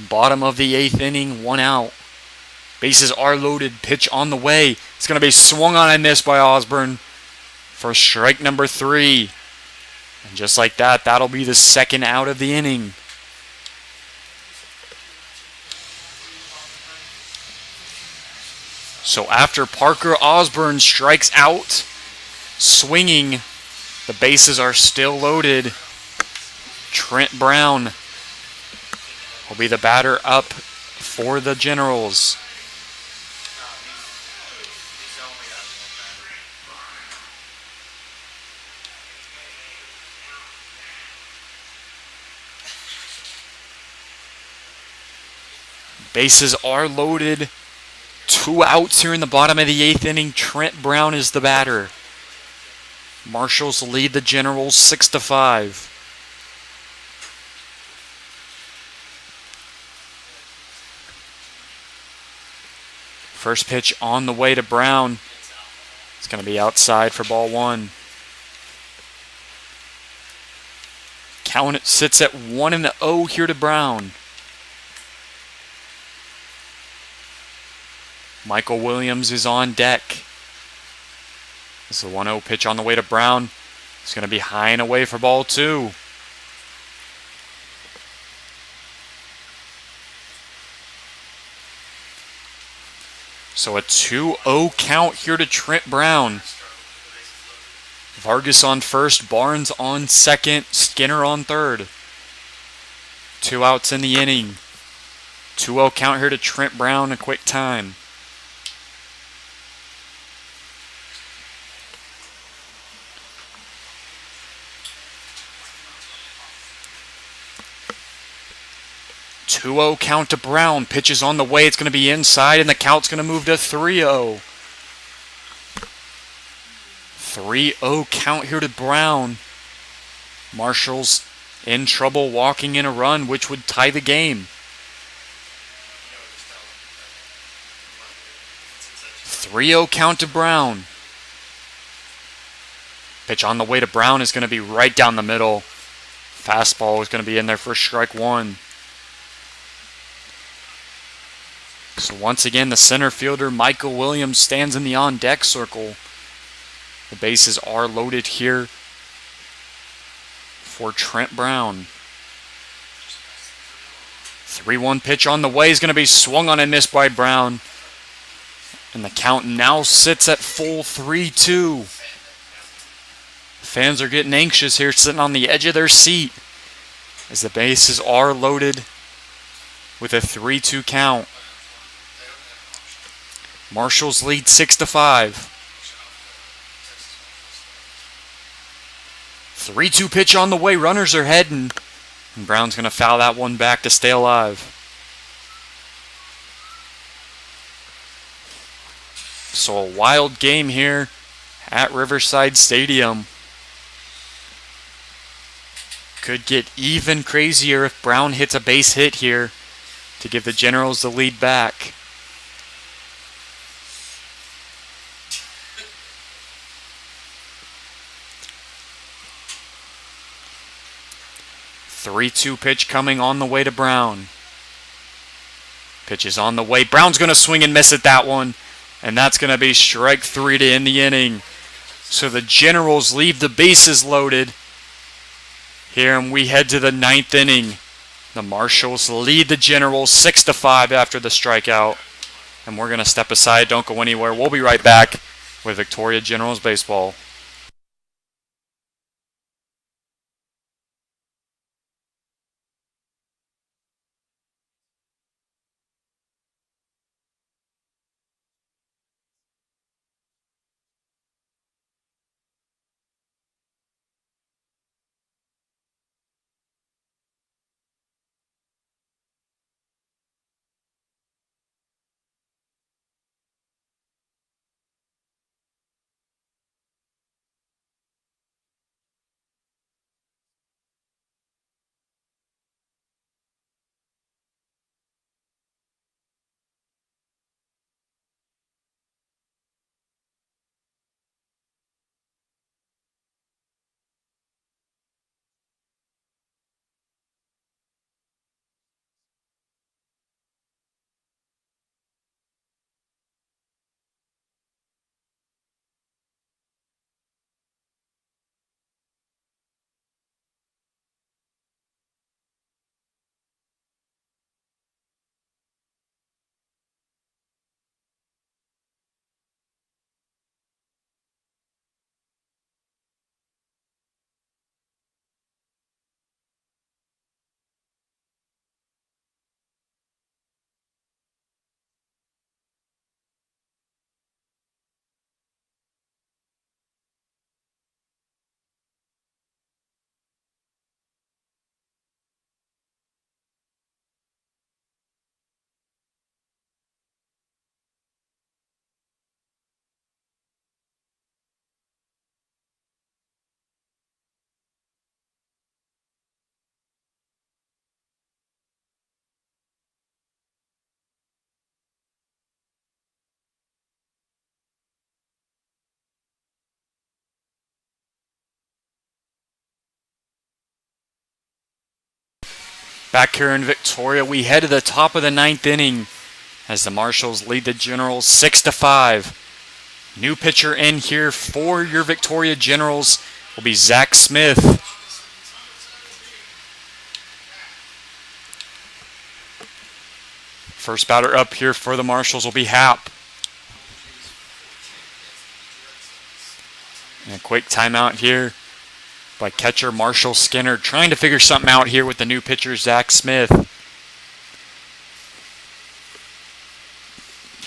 Bottom of the 8th inning, one out. Bases are loaded, pitch on the way. It's going to be swung on and missed by Osborne for strike number 3. And just like that, that'll be the second out of the inning. So after Parker Osborne strikes out, swinging, the bases are still loaded. Trent Brown will be the batter up for the Generals. Bases are loaded. 2 outs here in the bottom of the 8th inning. Trent Brown is the batter. Marshals lead the Generals 6-5. First pitch on the way to Brown. It's going to be outside for ball 1. Count sits at 1-0 here to Brown. Michael Williams is on deck. This is the 1-0 pitch on the way to Brown. It's going to be high and away for ball 2. So a 2-0 count here to Trent Brown. Vargas on first, Barnes on second, Skinner on third. 2 outs in the inning. 2-0 count here to Trent Brown, a quick time. Two-0 count to Brown. Pitches on the way. It's going to be inside, and the count's going to move to 3-0. 3-0 count here to Brown. Marshals in trouble walking in a run, which would tie the game. 3-0 count to Brown. Pitch on the way to Brown is going to be right down the middle. Fastball is going to be in there for strike 1. So once again, the center fielder, Michael Williams, stands in the on-deck circle. The bases are loaded here for Trent Brown. 3-1 pitch on the way is going to be swung on and missed by Brown. And the count now sits at full 3-2. Fans are getting anxious here, sitting on the edge of their seat as the bases are loaded with a 3-2 count. Marshals lead 6-5. 3-2 pitch on the way. Runners are heading. And Brown's going to foul that one back to stay alive. So a wild game here at Riverside Stadium. Could get even crazier if Brown hits a base hit here to give the Generals the lead back. 3-2 pitch coming on the way to Brown. Pitch is on the way. Brown's going to swing and miss at that one. And that's going to be strike 3 to end the inning. So the Generals leave the bases loaded here, and we head to the 9th inning. The Marshals lead the Generals 6-5 after the strikeout. And we're going to step aside. Don't go anywhere. We'll be right back with Victoria Generals Baseball. Back here in Victoria, we head to the top of the 9th inning as the Marshals lead the Generals 6-5. New pitcher in here for your Victoria Generals will be Zach Smith. First batter up here for the Marshals will be Happ. And a quick timeout here by catcher Marshall Skinner, trying to figure something out here with the new pitcher Zach Smith.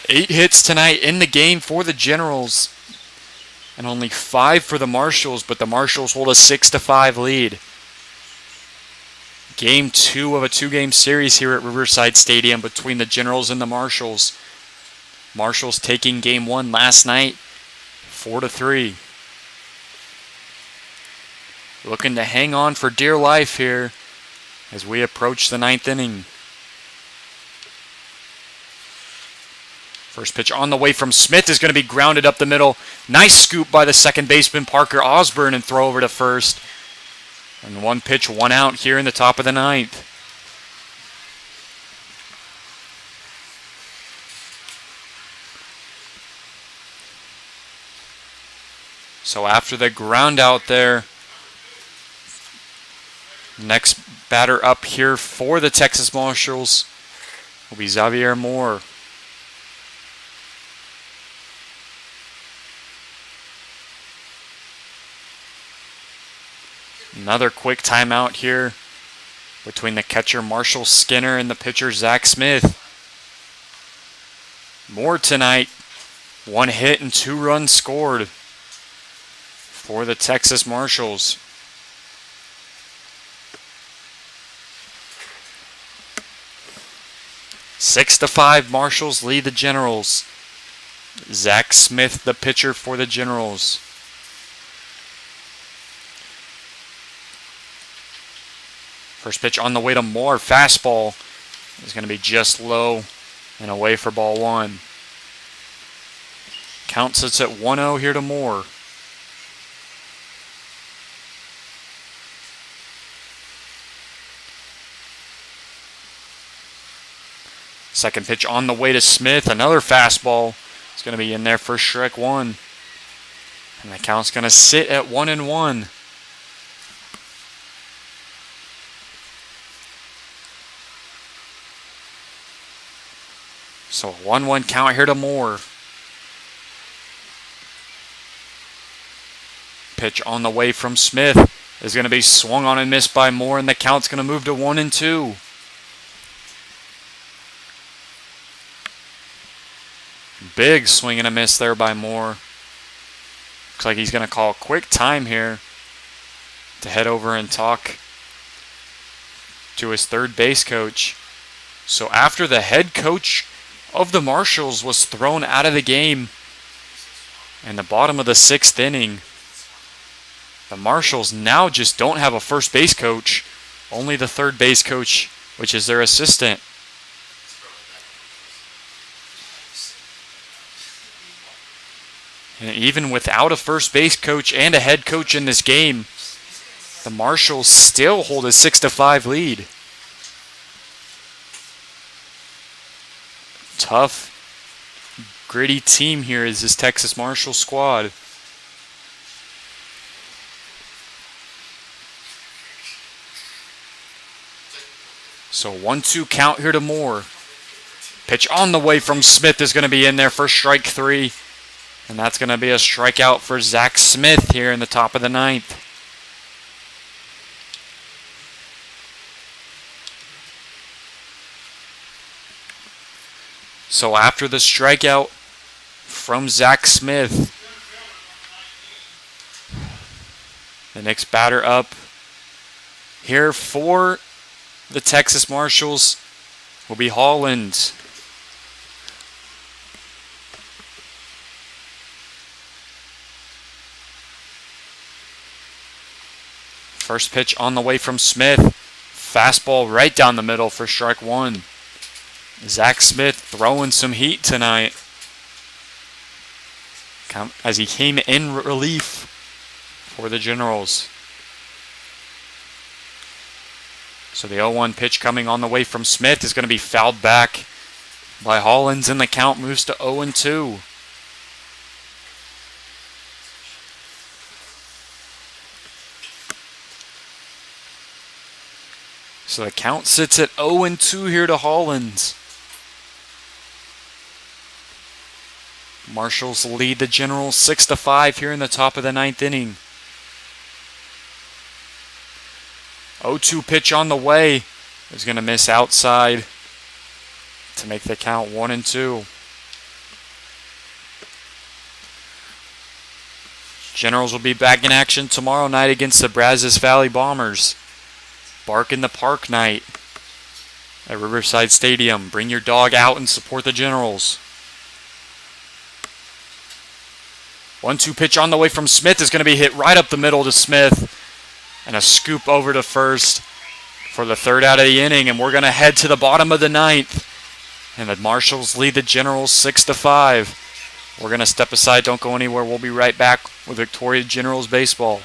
8 hits tonight in the game for the Generals, and only 5 for the Marshals, but the Marshals hold a 6-5 lead. Game 2 of a 2-game series here at Riverside Stadium between the Generals and the Marshals. Marshals taking game 1 last night, 4-3. Looking to hang on for dear life here as we approach the 9th inning. First pitch on the way from Smith is going to be grounded up the middle. Nice scoop by the second baseman Parker Osborne and throw over to first. And 1 pitch, 1 out here in the top of the 9th. So after the ground out there, next batter up here for the Texas Marshals will be Xavier Moore. Another quick timeout here between the catcher Marshall Skinner and the pitcher Zach Smith. Moore tonight, 1 hit and 2 runs scored for the Texas Marshals. Six to 5, Marshals lead the Generals. Zach Smith, the pitcher for the Generals. First pitch on the way to Moore. Fastball is going to be just low and away for ball 1. Count sits at 1-0 here to Moore. Second pitch on the way to Smith. Another fastball. It's going to be in there for strike one. And the count's going to sit at 1-1. So a 1-1 count here to Moore. Pitch on the way from Smith is going to be swung on and missed by Moore, and the count's going to move to 1-2. Big swing and a miss there by Moore. Looks like he's going to call a quick time here to head over and talk to his third base coach. So after the head coach of the Marshals was thrown out of the game in the bottom of the sixth inning, the Marshals now just don't have a first base coach, only the third base coach, which is their assistant. And even without a first base coach and a head coach in this game, the Marshals still hold a 6-5 lead. Tough, gritty team here is this Texas Marshals squad. So 1-2 count here to Moore. Pitch on the way from Smith is going to be in there for strike three. And that's going to be a strikeout for Zach Smith here in the top of the ninth. So after the strikeout from Zach Smith, the next batter up here for the Texas Marshals will be Holland. First pitch on the way from Smith. Fastball right down the middle for strike one. Zach Smith throwing some heat tonight as he came in relief for the Generals. So the 0-1 pitch coming on the way from Smith is going to be fouled back by Hollins, and the count moves to 0-2. So the count sits at 0-2 here to Hollins. Marshals lead the Generals 6-5 here in the top of the ninth inning. 0-2 pitch on the way is going to miss outside to make the count 1-2. Generals will be back in action tomorrow night against the Brazos Valley Bombers. Bark in the Park night at Riverside Stadium. Bring your dog out and support the Generals. 1-2 pitch on the way from Smith is going to be hit right up the middle to Smith. And a scoop over to first for the third out of the inning. And we're going to head to the bottom of the ninth. And the Marshals lead the Generals 6-5. We're going to step aside. Don't go anywhere. We'll be right back with Victoria Generals baseball.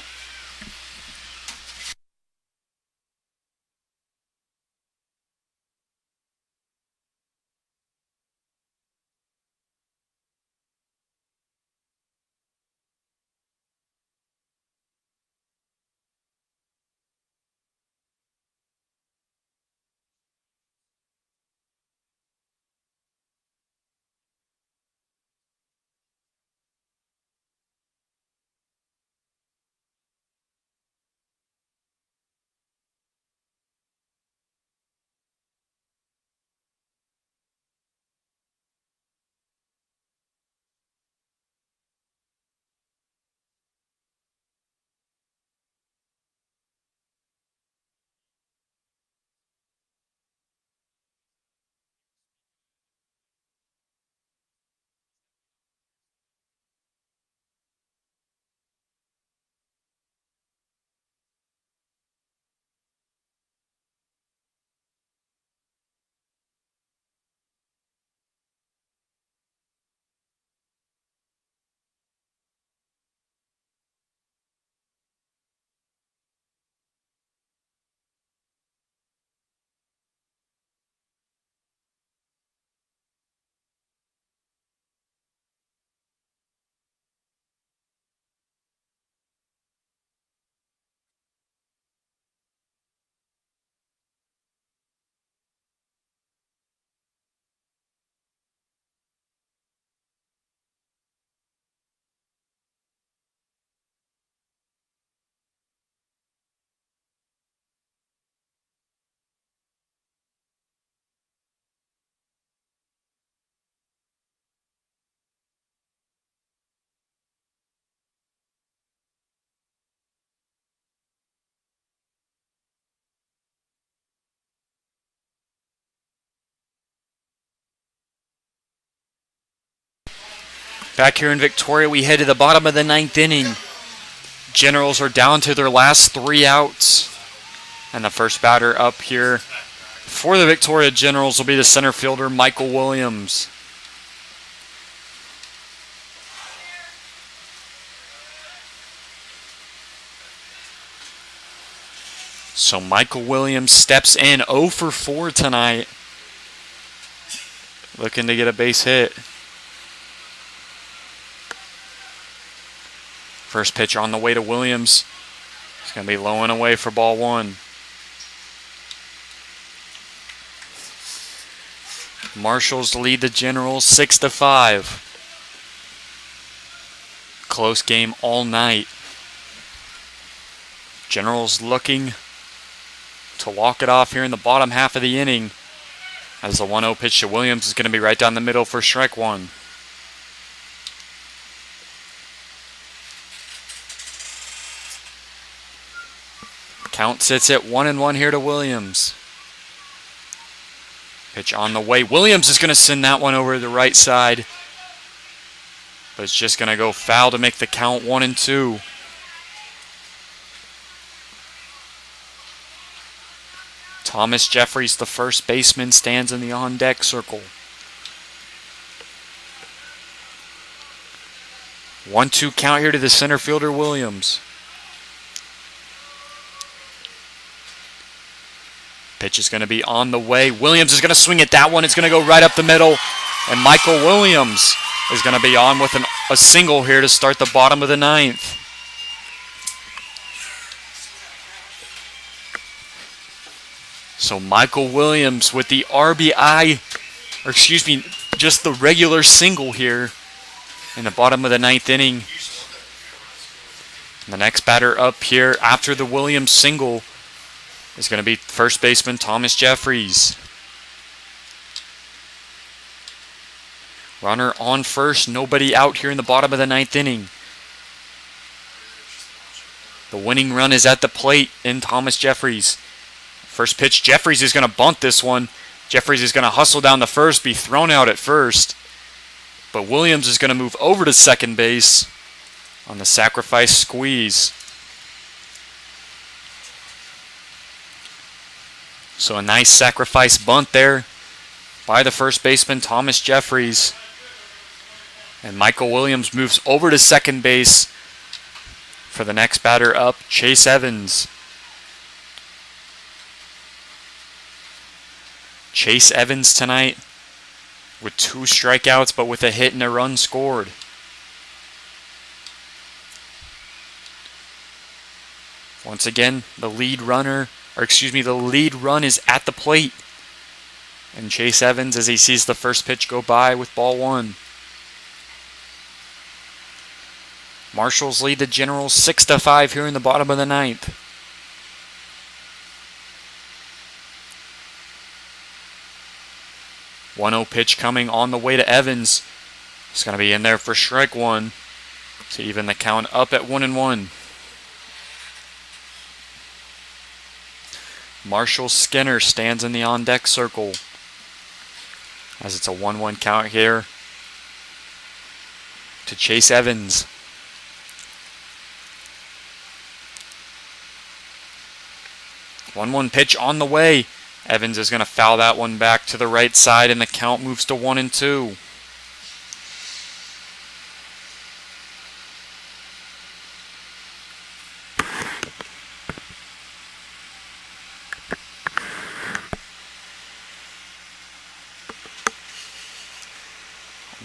Back here in Victoria, we head to the bottom of the 9th inning. Generals are down to their last 3 outs. And the first batter up here for the Victoria Generals will be the center fielder, Michael Williams. So Michael Williams steps in 0 for 4 tonight. Looking to get a base hit. First pitch on the way to Williams. It's going to be low and away for ball 1. Marshals lead the Generals 6-5. Close game all night. Generals looking to walk it off here in the bottom half of the inning, as the 1-0 pitch to Williams is going to be right down the middle for strike 1. Count sits at 1-1 here to Williams. Pitch on the way. Williams is going to send that one over to the right side, but it's just going to go foul to make the count 1-2. Thomas Jeffries, the first baseman, stands in the on-deck circle. 1-2 count here to the center fielder, Williams. Pitch is going to be on the way. Williams is going to swing at that one. It's going to go right up the middle. And Michael Williams is going to be on with a single here to start the bottom of the 9th. So Michael Williams with the RBI, or excuse me, just the regular single here in the bottom of the 9th inning. And the next batter up here after the Williams single is going to be first baseman Thomas Jeffries. Runner on first, nobody out here in the bottom of the 9th inning. The winning run is at the plate in Thomas Jeffries. First pitch, Jeffries is going to bunt this one. Jeffries is going to hustle down the first, be thrown out at first. But Williams is going to move over to second base on the sacrifice squeeze. So a nice sacrifice bunt there by the first baseman, Thomas Jeffries. And Michael Williams moves over to second base for the next batter up, Chase Evans. Chase Evans tonight with 2 strikeouts, but with a hit and a run scored. Once again, the lead run is at the plate. And Chase Evans, as he sees the first pitch go by with ball 1. Marshals lead the Generals 6-5 here in the bottom of the 9th. One-0 pitch coming on the way to Evans. It's going to be in there for strike 1 to even the count up at 1-1. Marshall Skinner stands in the on-deck circle as it's a 1-1 count here to Chase Evans. One pitch on the way. Evans is going to foul that one back to the right side, and the count moves to 1-2.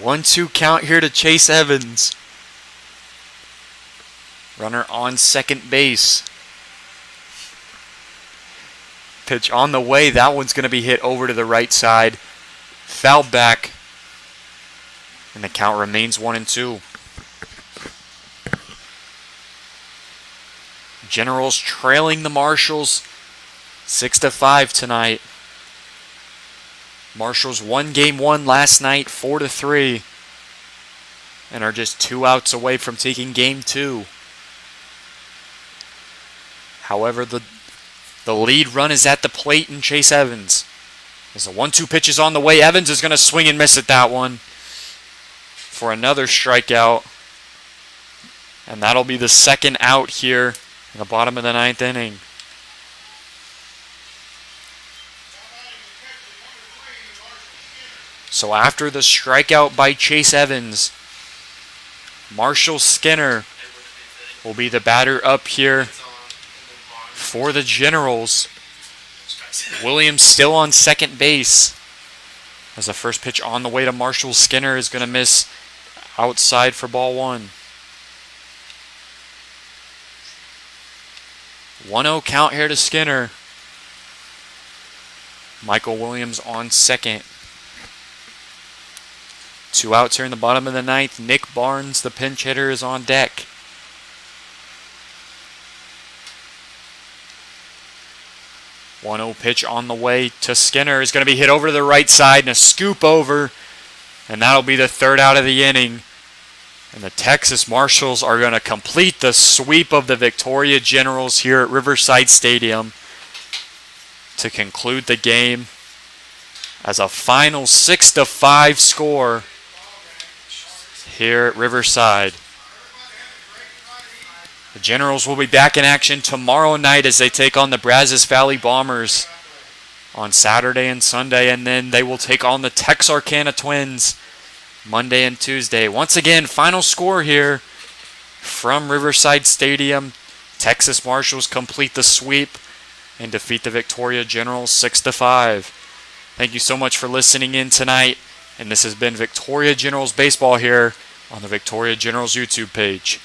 One-two count here to Chase Evans. Runner on second base. Pitch on the way. That one's going to be hit over to the right side. Foul back. And the count remains 1-2. Generals trailing the Marshals 6-5 tonight. Marshals won game 1 last night 4-3 and are just 2 outs away from taking game 2. However, the lead run is at the plate in Chase Evans. As the 1-2 pitch is on the way, Evans is going to swing and miss at that one. for another strikeout. And that'll be the second out here in the bottom of the ninth inning. So after the strikeout by Chase Evans, Marshall Skinner will be the batter up here for the Generals. Williams still on second base, as the first pitch on the way to Marshall Skinner is going to miss outside for ball one. 1-0 count here to Skinner. Michael Williams on second. 2 outs here in the bottom of the ninth. Nick Barnes, the pinch hitter, is on deck. One 0 pitch on the way to Skinner is going to be hit over to the right side and a scoop over. And that'll be the third out of the inning. And the Texas Marshals are going to complete the sweep of the Victoria Generals here at Riverside Stadium to conclude the game as a final 6-5 score here at Riverside. The Generals will be back in action tomorrow night as they take on the Brazos Valley Bombers on Saturday and Sunday, and then they will take on the Texarkana Twins Monday and Tuesday. Once again, final score here from Riverside Stadium. Texas Marshals complete the sweep and defeat the Victoria Generals 6-5. Thank you so much for listening in tonight, and this has been Victoria Generals Baseball here on the Victoria Generals YouTube page.